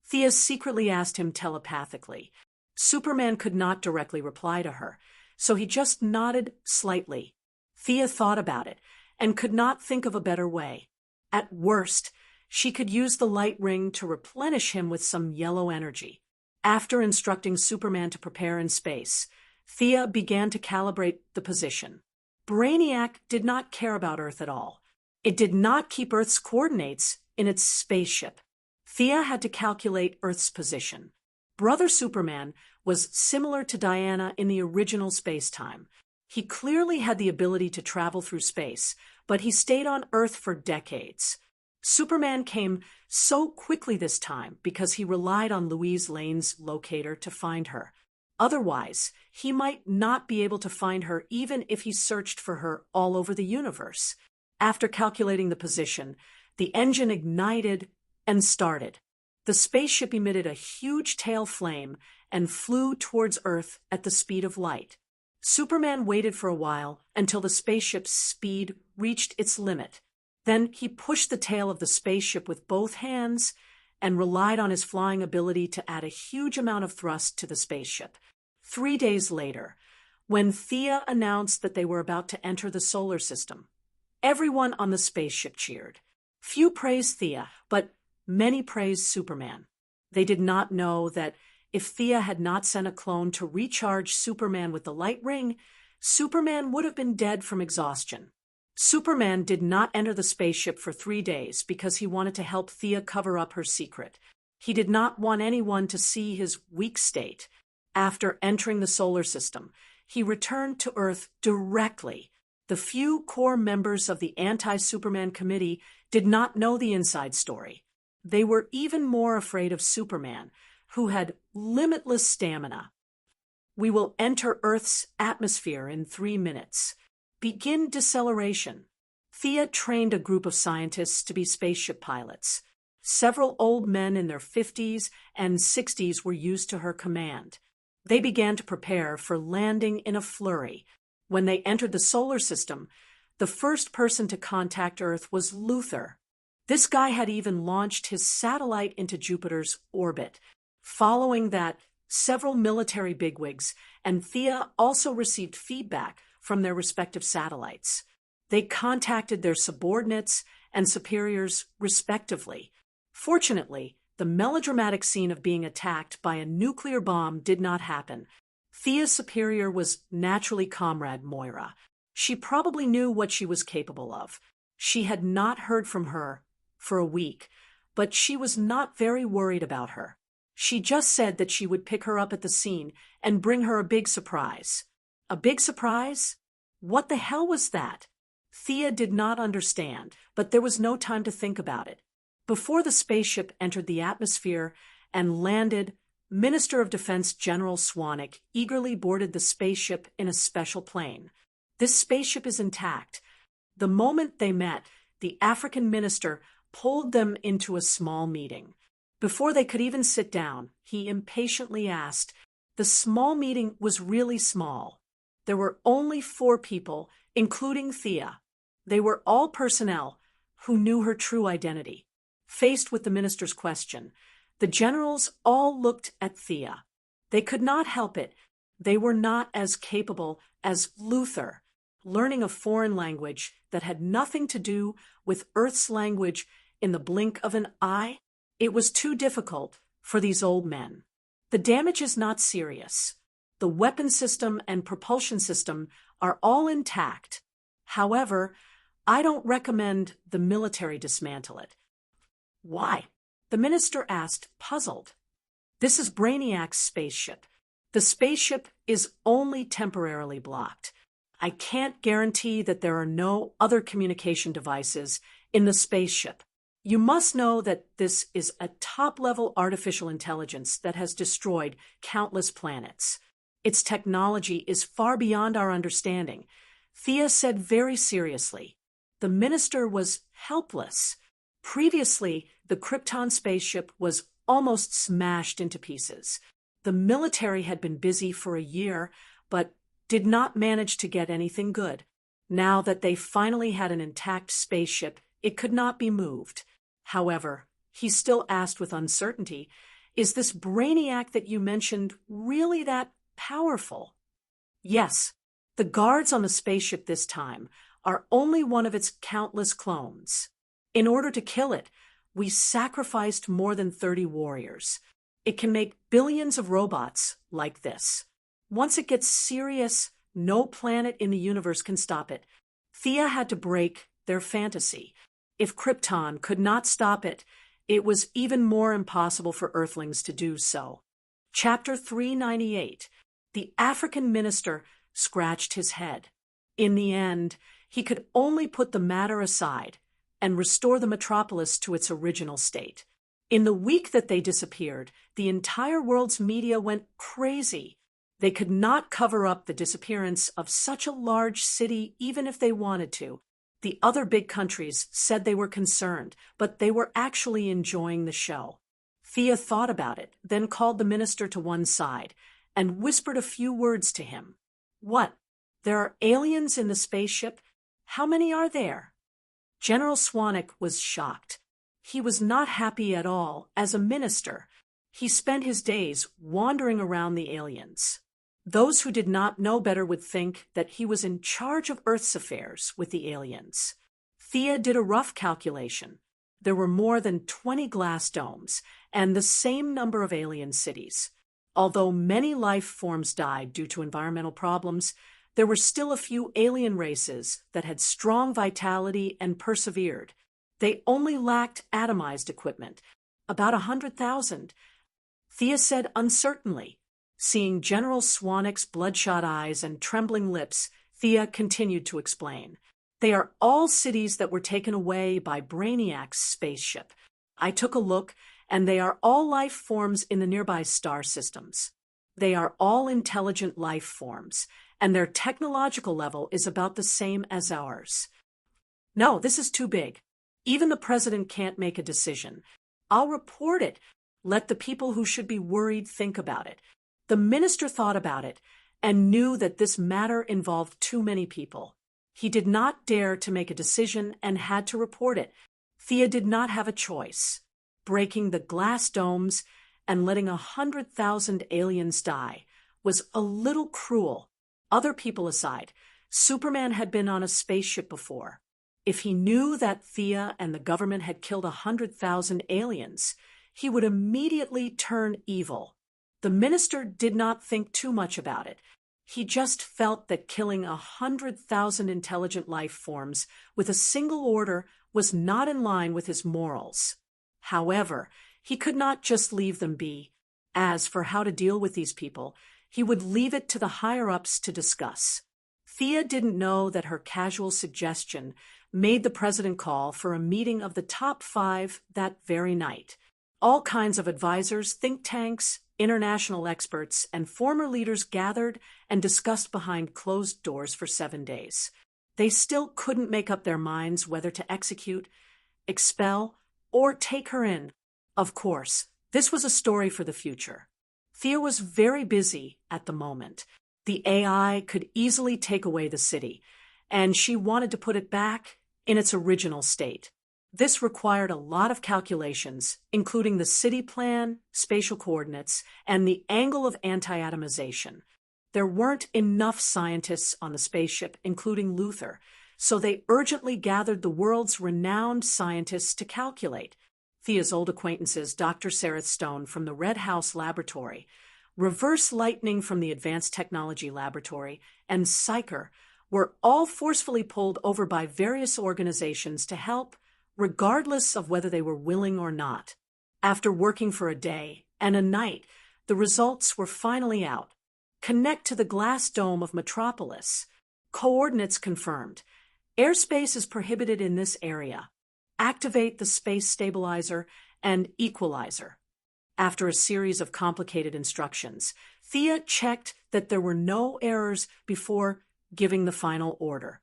Thea secretly asked him telepathically. Superman could not directly reply to her, so he just nodded slightly. Thea thought about it and could not think of a better way. At worst, she could use the light ring to replenish him with some yellow energy. After instructing Superman to prepare in space, Thea began to calibrate the position. Brainiac did not care about Earth at all. It did not keep Earth's coordinates in its spaceship. Thea had to calculate Earth's position. Brother Superman was similar to Diana in the original space-time. He clearly had the ability to travel through space, but he stayed on Earth for decades. Superman came so quickly this time because he relied on Louise Lane's locator to find her. Otherwise, he might not be able to find her even if he searched for her all over the universe. After calculating the position, the engine ignited and started. The spaceship emitted a huge tail flame and flew towards Earth at the speed of light. Superman waited for a while until the spaceship's speed reached its limit. Then he pushed the tail of the spaceship with both hands and relied on his flying ability to add a huge amount of thrust to the spaceship. 3 days later, when Thea announced that they were about to enter the solar system, everyone on the spaceship cheered. Few praised Thea, but many praised Superman. They did not know that if Thea had not sent a clone to recharge Superman with the light ring, Superman would have been dead from exhaustion. Superman did not enter the spaceship for 3 days because he wanted to help Thea cover up her secret. He did not want anyone to see his weak state. After entering the solar system, he returned to Earth directly. The few core members of the anti-Superman committee did not know the inside story. They were even more afraid of Superman, who had limitless stamina. "We will enter Earth's atmosphere in 3 minutes. Begin deceleration." Thea trained a group of scientists to be spaceship pilots. Several old men in their 50s and 60s were used to her command. They began to prepare for landing in a flurry. When they entered the solar system, the first person to contact Earth was Luthor. This guy had even launched his satellite into Jupiter's orbit. Following that, several military bigwigs and Thea also received feedback from their respective satellites. They contacted their subordinates and superiors respectively. Fortunately, the melodramatic scene of being attacked by a nuclear bomb did not happen. Thea's superior was naturally Comrade Moira. She probably knew what she was capable of. She had not heard from her for a week, but she was not very worried about her. She just said that she would pick her up at the scene and bring her a big surprise. A big surprise? What the hell was that? Thea did not understand, but there was no time to think about it. Before the spaceship entered the atmosphere and landed, Minister of Defense General Swanwick eagerly boarded the spaceship in a special plane. This spaceship is intact. The moment they met, the African minister pulled them into a small meeting. Before they could even sit down, he impatiently asked. The small meeting was really small. There were only 4 people, including Thea. They were all personnel who knew her true identity. Faced with the minister's question, the generals all looked at Thea. They could not help it. They were not as capable as Luther, learning a foreign language that had nothing to do with Earth's language in the blink of an eye. It was too difficult for these old men. The damage is not serious. The weapon system and propulsion system are all intact. However, I don't recommend the military dismantle it. Why? The minister asked, puzzled. This is Brainiac's spaceship. The spaceship is only temporarily blocked. I can't guarantee that there are no other communication devices in the spaceship. You must know that this is a top-level artificial intelligence that has destroyed countless planets. Its technology is far beyond our understanding. Thea said very seriously. The minister was helpless. Previously, the Krypton spaceship was almost smashed into pieces. The military had been busy for a year, but did not manage to get anything good. Now that they finally had an intact spaceship, it could not be moved. However, he still asked with uncertainty, is this Brainiac that you mentioned really that powerful? Yes, the guards on the spaceship this time are only one of its countless clones. In order to kill it, we sacrificed more than 30 warriors. It can make billions of robots like this. Once it gets serious, no planet in the universe can stop it. Thea had to break their fantasy. If Krypton could not stop it, it was even more impossible for Earthlings to do so. Chapter 398. The African minister scratched his head. In the end, he could only put the matter aside and restore the metropolis to its original state. In the week that they disappeared, the entire world's media went crazy. They could not cover up the disappearance of such a large city even if they wanted to. The other big countries said they were concerned, but they were actually enjoying the show. Thea thought about it, then called the minister to one side and whispered a few words to him. What? There are aliens in the spaceship? How many are there? General Swanwick was shocked. He was not happy at all as a minister. He spent his days wandering around the aliens. Those who did not know better would think that he was in charge of Earth's affairs with the aliens. Thea did a rough calculation. There were more than 20 glass domes and the same number of alien cities. Although many life forms died due to environmental problems, there were still a few alien races that had strong vitality and persevered. They only lacked atomized equipment, about 100,000. Thea said uncertainly. Seeing General Swanwick's bloodshot eyes and trembling lips, Thea continued to explain. They are all cities that were taken away by Brainiac's spaceship. I took a look, and they are all life forms in the nearby star systems. They are all intelligent life forms, and their technological level is about the same as ours. No, this is too big. Even the president can't make a decision. I'll report it. Let the people who should be worried think about it. The minister thought about it and knew that this matter involved too many people. He did not dare to make a decision and had to report it. Thea did not have a choice. Breaking the glass domes and letting 100,000 aliens die was a little cruel. Other people aside, Superman had been on a spaceship before. If he knew that Thea and the government had killed 100,000 aliens, he would immediately turn evil. The minister did not think too much about it. He just felt that killing 100,000 intelligent life forms with a single order was not in line with his morals. However, he could not just leave them be. As for how to deal with these people, he would leave it to the higher-ups to discuss. Thea didn't know that her casual suggestion made the president call for a meeting of the top 5 that very night. All kinds of advisors, think tanks, international experts, and former leaders gathered and discussed behind closed doors for 7 days. They still couldn't make up their minds whether to execute, expel, or take her in. Of course, this was a story for the future. Thea was very busy at the moment. The AI could easily take away the city, and she wanted to put it back in its original state. This required a lot of calculations, including the city plan, spatial coordinates, and the angle of anti-atomization. There weren't enough scientists on the spaceship, including Luther, so they urgently gathered the world's renowned scientists to calculate. Thea's old acquaintances, Dr. Sarah Stone from the Red House Laboratory, Reverse Lightning from the Advanced Technology Laboratory, and Psyker, were all forcefully pulled over by various organizations to help, regardless of whether they were willing or not. After working for a day and a night, the results were finally out. Connect to the glass dome of Metropolis. Coordinates confirmed. Airspace is prohibited in this area. Activate the space stabilizer and equalizer. After a series of complicated instructions, Thea checked that there were no errors before giving the final order.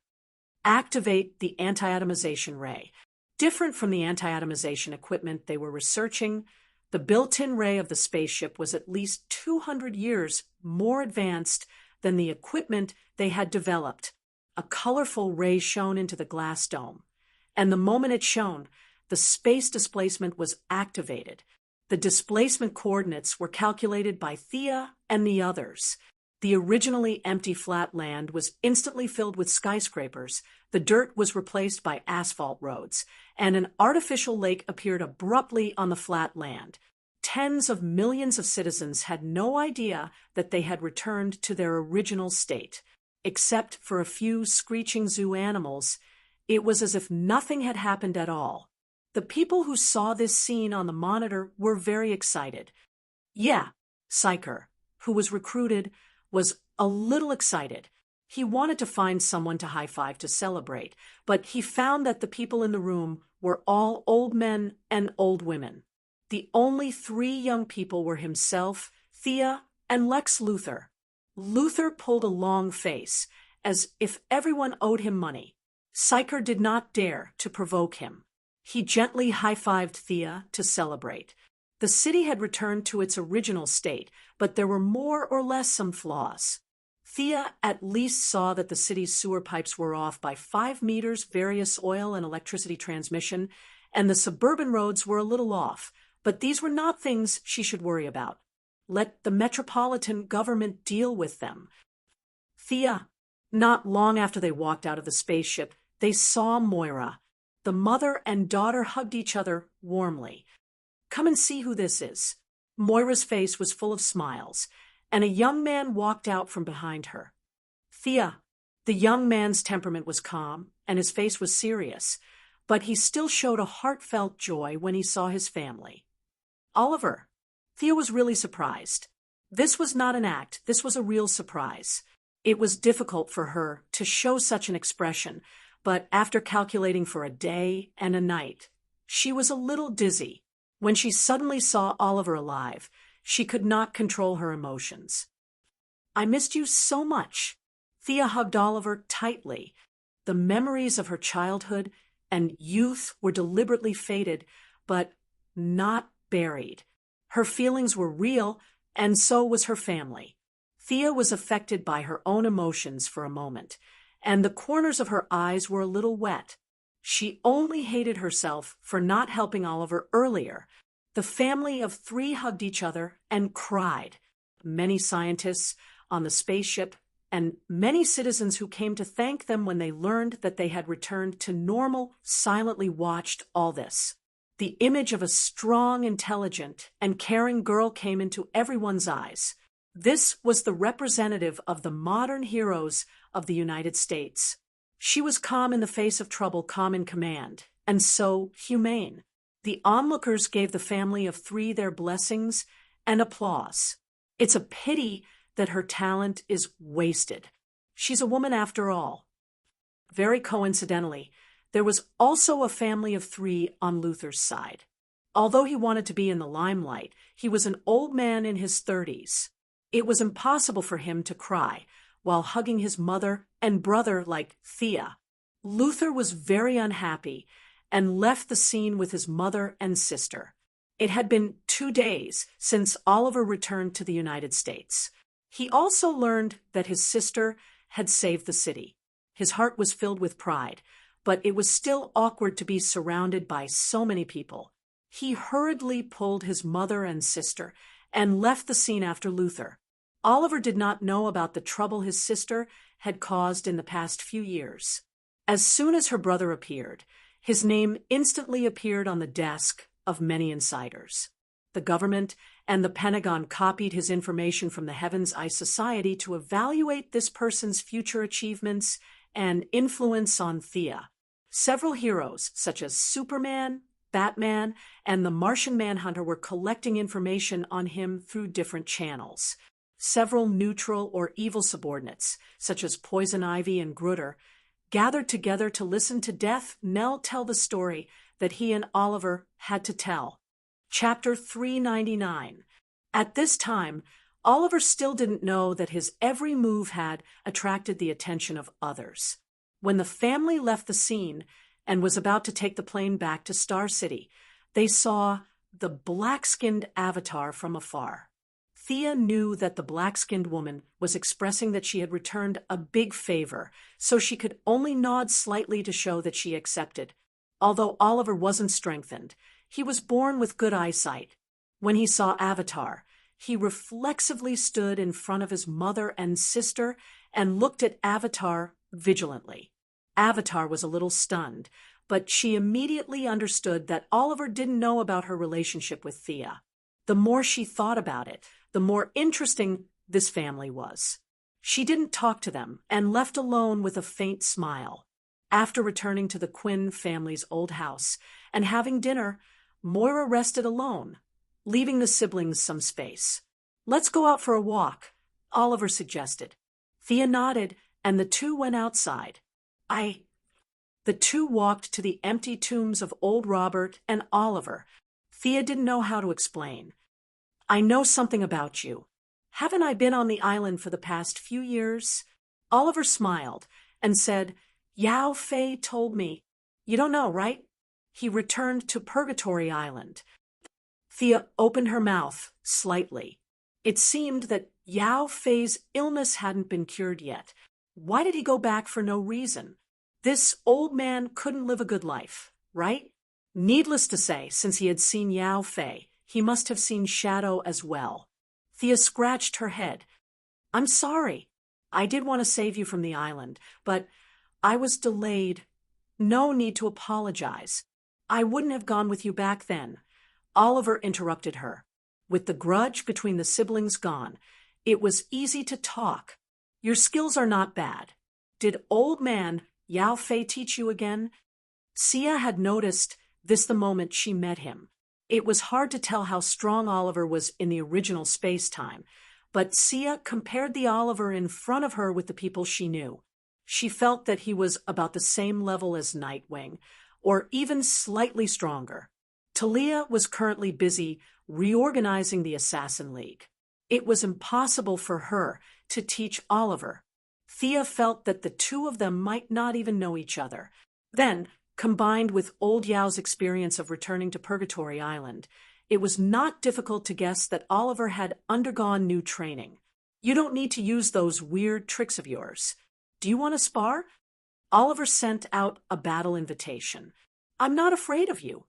Activate the anti-atomization ray. Different from the anti-atomization equipment they were researching, the built-in ray of the spaceship was at least 200 years more advanced than the equipment they had developed. A colorful ray shone into the glass dome, and the moment it shone, the space displacement was activated. The displacement coordinates were calculated by Thea and the others. The originally empty flat land was instantly filled with skyscrapers, the dirt was replaced by asphalt roads, and an artificial lake appeared abruptly on the flat land. Tens of millions of citizens had no idea that they had returned to their original state. Except for a few screeching zoo animals, it was as if nothing had happened at all. The people who saw this scene on the monitor were very excited. Yeah, Psyker, who was recruited, was a little excited. He wanted to find someone to high-five to celebrate, but he found that the people in the room were all old men and old women. The only 3 young people were himself, Thea, and Lex Luthor. Luthor pulled a long face, as if everyone owed him money. Psyker did not dare to provoke him. He gently high-fived Thea to celebrate. The city had returned to its original state, but there were more or less some flaws. Thea at least saw that the city's sewer pipes were off by 5 meters, various oil and electricity transmission, and the suburban roads were a little off, but these were not things she should worry about. Let the metropolitan government deal with them. Thea, not long after they walked out of the spaceship, they saw Moira. The mother and daughter hugged each other warmly. Come and see who this is. Moira's face was full of smiles, and a young man walked out from behind her. Thea. The young man's temperament was calm, and his face was serious, but he still showed a heartfelt joy when he saw his family. Oliver. Thea was really surprised. This was not an act, this was a real surprise. It was difficult for her to show such an expression, but after calculating for a day and a night, she was a little dizzy. When she suddenly saw Oliver alive, she could not control her emotions. I missed you so much. Thea hugged Oliver tightly. The memories of her childhood and youth were deliberately faded, but not buried. Her feelings were real, and so was her family. Thea was affected by her own emotions for a moment, and the corners of her eyes were a little wet. She only hated herself for not helping Oliver earlier. The family of 3 hugged each other and cried. Many scientists on the spaceship and many citizens who came to thank them when they learned that they had returned to normal silently watched all this. The image of a strong, intelligent, and caring girl came into everyone's eyes. This was the representative of the modern heroes of the United States. She was calm in the face of trouble, calm in command, and so humane. The onlookers gave the family of 3 their blessings and applause. It's a pity that her talent is wasted. She's a woman after all. Very coincidentally, there was also a family of 3 on Luther's side. Although he wanted to be in the limelight, he was an old man in his 30s. It was impossible for him to cry while hugging his mother and brother like Thea. Luther was very unhappy and left the scene with his mother and sister. It had been 2 days since Oliver returned to the United States. He also learned that his sister had saved the city. His heart was filled with pride, but it was still awkward to be surrounded by so many people. He hurriedly pulled his mother and sister and left the scene after Luther. Oliver did not know about the trouble his sister had caused in the past few years. As soon as her brother appeared, his name instantly appeared on the desk of many insiders. The government and the Pentagon copied his information from the Heaven's Eye Society to evaluate this person's future achievements and influence on Thea. Several heroes, such as Superman, Batman, and the Martian Manhunter, were collecting information on him through different channels. Several neutral or evil subordinates, such as Poison Ivy and Grutter, gathered together to listen to Death Knell tell the story that he and Oliver had to tell. Chapter 399. At this time, Oliver still didn't know that his every move had attracted the attention of others. When the family left the scene and was about to take the plane back to Star City, they saw the black-skinned avatar from afar. Thea knew that the black-skinned woman was expressing that she had returned a big favor, so she could only nod slightly to show that she accepted. Although Oliver wasn't strengthened, he was born with good eyesight. When he saw Avatar, he reflexively stood in front of his mother and sister and looked at Avatar vigilantly. Avatar was a little stunned, but she immediately understood that Oliver didn't know about her relationship with Thea. The more she thought about it, the more interesting this family was. She didn't talk to them and left alone with a faint smile. After returning to the Quinn family's old house and having dinner, Moira rested alone, leaving the siblings some space. "Let's go out for a walk," Oliver suggested. Thea nodded, and the two went outside. The two walked to the empty tombs of old Robert and Oliver. Thea didn't know how to explain. "I know something about you. Haven't I been on the island for the past few years?" Oliver smiled and said, "Yao Fei told me. You don't know, right? He returned to Purgatory Island." Thea opened her mouth slightly. It seemed that Yao Fei's illness hadn't been cured yet. Why did he go back for no reason? This old man couldn't live a good life, right? Needless to say, since he had seen Yao Fei, he must have seen Shadow as well. Thea scratched her head. "I'm sorry. I did want to save you from the island, but I was delayed. No need to apologize. I wouldn't have gone with you back then." Oliver interrupted her. With the grudge between the siblings gone, it was easy to talk. "Your skills are not bad. Did old man Yao Fei teach you again?" Sia had noticed this the moment she met him. It was hard to tell how strong Oliver was in the original space-time, but Sia compared the Oliver in front of her with the people she knew. She felt that he was about the same level as Nightwing, or even slightly stronger. Talia was currently busy reorganizing the Assassin League. It was impossible for her to teach Oliver. Thea felt that the two of them might not even know each other. Then, combined with old Yao's experience of returning to Purgatory Island, it was not difficult to guess that Oliver had undergone new training. "You don't need to use those weird tricks of yours. Do you want to spar?" Oliver sent out a battle invitation. "I'm not afraid of you."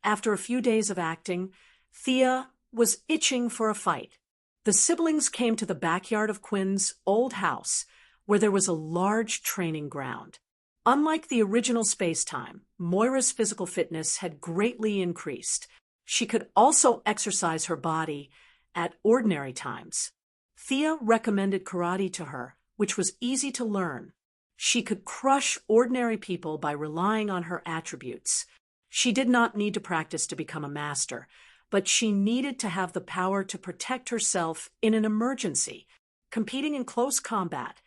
After a few days of acting, Thea was itching for a fight. The siblings came to the backyard of Quinn's old house, where there was a large training ground. Unlike the original space-time, Moira's physical fitness had greatly increased. She could also exercise her body at ordinary times. Thea recommended karate to her, which was easy to learn. She could crush ordinary people by relying on her attributes. She did not need to practice to become a master, but she needed to have the power to protect herself in an emergency. Competing in close combat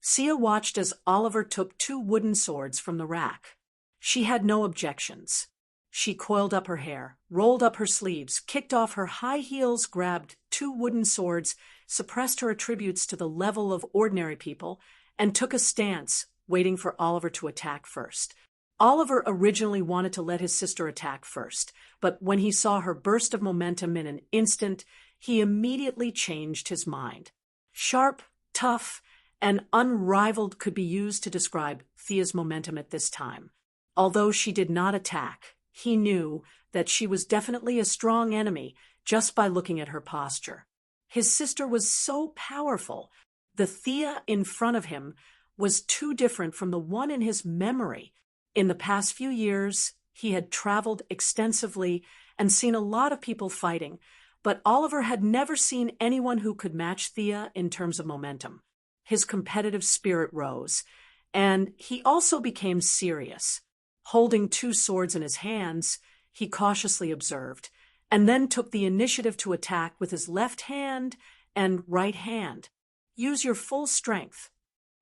Sia watched as Oliver took 2 wooden swords from the rack. She had no objections. She coiled up her hair, rolled up her sleeves, kicked off her high heels, grabbed 2 wooden swords, suppressed her attributes to the level of ordinary people, and took a stance, waiting for Oliver to attack first. Oliver originally wanted to let his sister attack first, but when he saw her burst of momentum in an instant, he immediately changed his mind. Sharp, tough, and unrivaled could be used to describe Thea's momentum at this time. Although she did not attack, he knew that she was definitely a strong enemy just by looking at her posture. His sister was so powerful. The Thea in front of him was too different from the one in his memory. In the past few years, he had traveled extensively and seen a lot of people fighting, but Oliver had never seen anyone who could match Thea in terms of momentum. His competitive spirit rose, and he also became serious. Holding 2 swords in his hands, he cautiously observed, and then took the initiative to attack with his left hand and right hand. Use your full strength.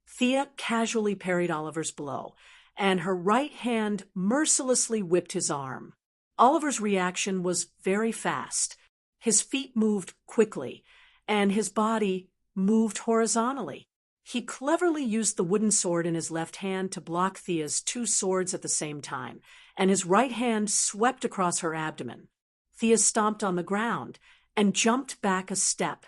Thea casually parried Oliver's blow, and her right hand mercilessly whipped his arm. Oliver's reaction was very fast. His feet moved quickly, and his body moved horizontally. He cleverly used the wooden sword in his left hand to block Thea's 2 swords at the same time, and his right hand swept across her abdomen. Thea stomped on the ground and jumped back a step.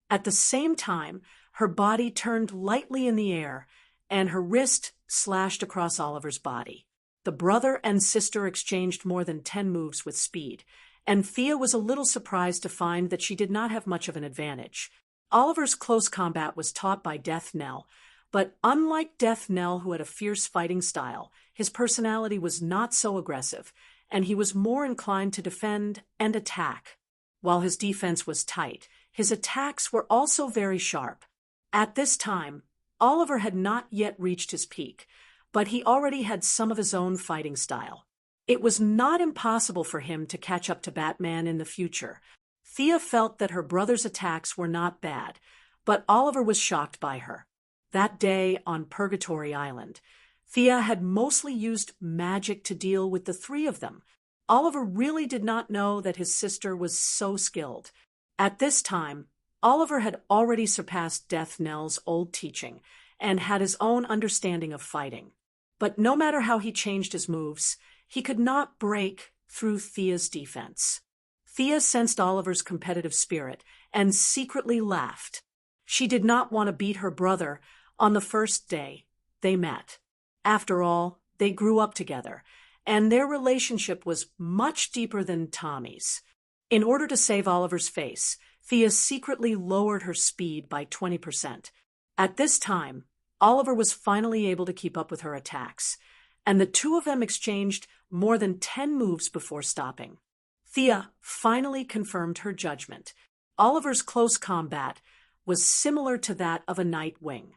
At the same time, her body turned lightly in the air, and her wrist slashed across Oliver's body. The brother and sister exchanged more than 10 moves with speed, and Thea was a little surprised to find that she did not have much of an advantage. Oliver's close combat was taught by Death Knell, but unlike Death Knell, who had a fierce fighting style, his personality was not so aggressive, and he was more inclined to defend and attack. While his defense was tight, his attacks were also very sharp. At this time, Oliver had not yet reached his peak, but he already had some of his own fighting style. It was not impossible for him to catch up to Batman in the future. Thea felt that her brother's attacks were not bad, but Oliver was shocked by her. That day on Purgatory Island, Thea had mostly used magic to deal with the 3 of them. Oliver really did not know that his sister was so skilled. At this time, Oliver had already surpassed Death Knell's old teaching and had his own understanding of fighting. But no matter how he changed his moves, he could not break through Thea's defense. Thea sensed Oliver's competitive spirit and secretly laughed. She did not want to beat her brother on the first day they met. After all, they grew up together, and their relationship was much deeper than Tommy's. In order to save Oliver's face, Thea secretly lowered her speed by 20%. At this time, Oliver was finally able to keep up with her attacks, and the 2 of them exchanged more than 10 moves before stopping. Thea finally confirmed her judgment. Oliver's close combat was similar to that of a Nightwing.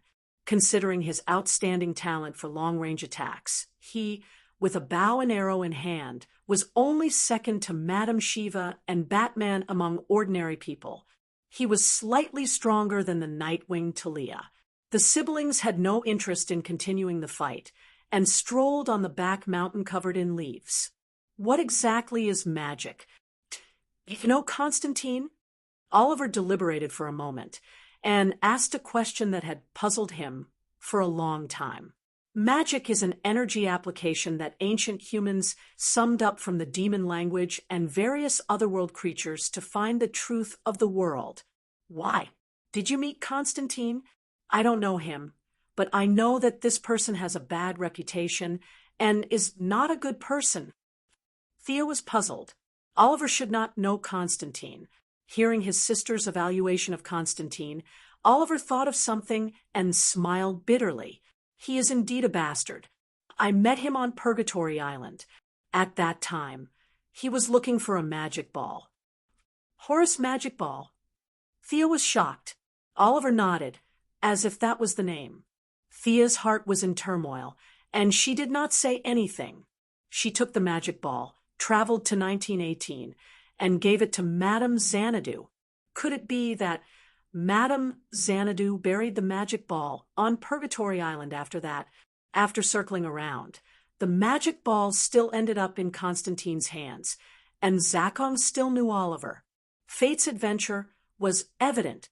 Considering his outstanding talent for long-range attacks, he, with a bow and arrow in hand, was only second to Madame Shiva and Batman among ordinary people. He was slightly stronger than the Nightwing Talia. The siblings had no interest in continuing the fight, and strolled on the back mountain covered in leaves. What exactly is magic? You know, Constantine? Oliver deliberated for a moment, and asked a question that had puzzled him for a long time. Magic is an energy application that ancient humans summed up from the demon language and various otherworld creatures to find the truth of the world. Why? Did you meet Constantine? I don't know him, but I know that this person has a bad reputation and is not a good person. Thea was puzzled. Oliver should not know Constantine. Hearing his sister's evaluation of Constantine, Oliver thought of something and smiled bitterly. He is indeed a bastard. I met him on Purgatory Island. At that time, he was looking for a magic ball. Horace Magic Ball? Thea was shocked. Oliver nodded, as if that was the name. Thea's heart was in turmoil, and she did not say anything. She took the magic ball, traveled to 1918, and gave it to Madame Xanadu. Could it be that Madame Xanadu buried the magic ball on Purgatory Island after that, after circling around. The magic ball still ended up in Constantine's hands, and Zakon still knew Oliver. Fate's adventure was evident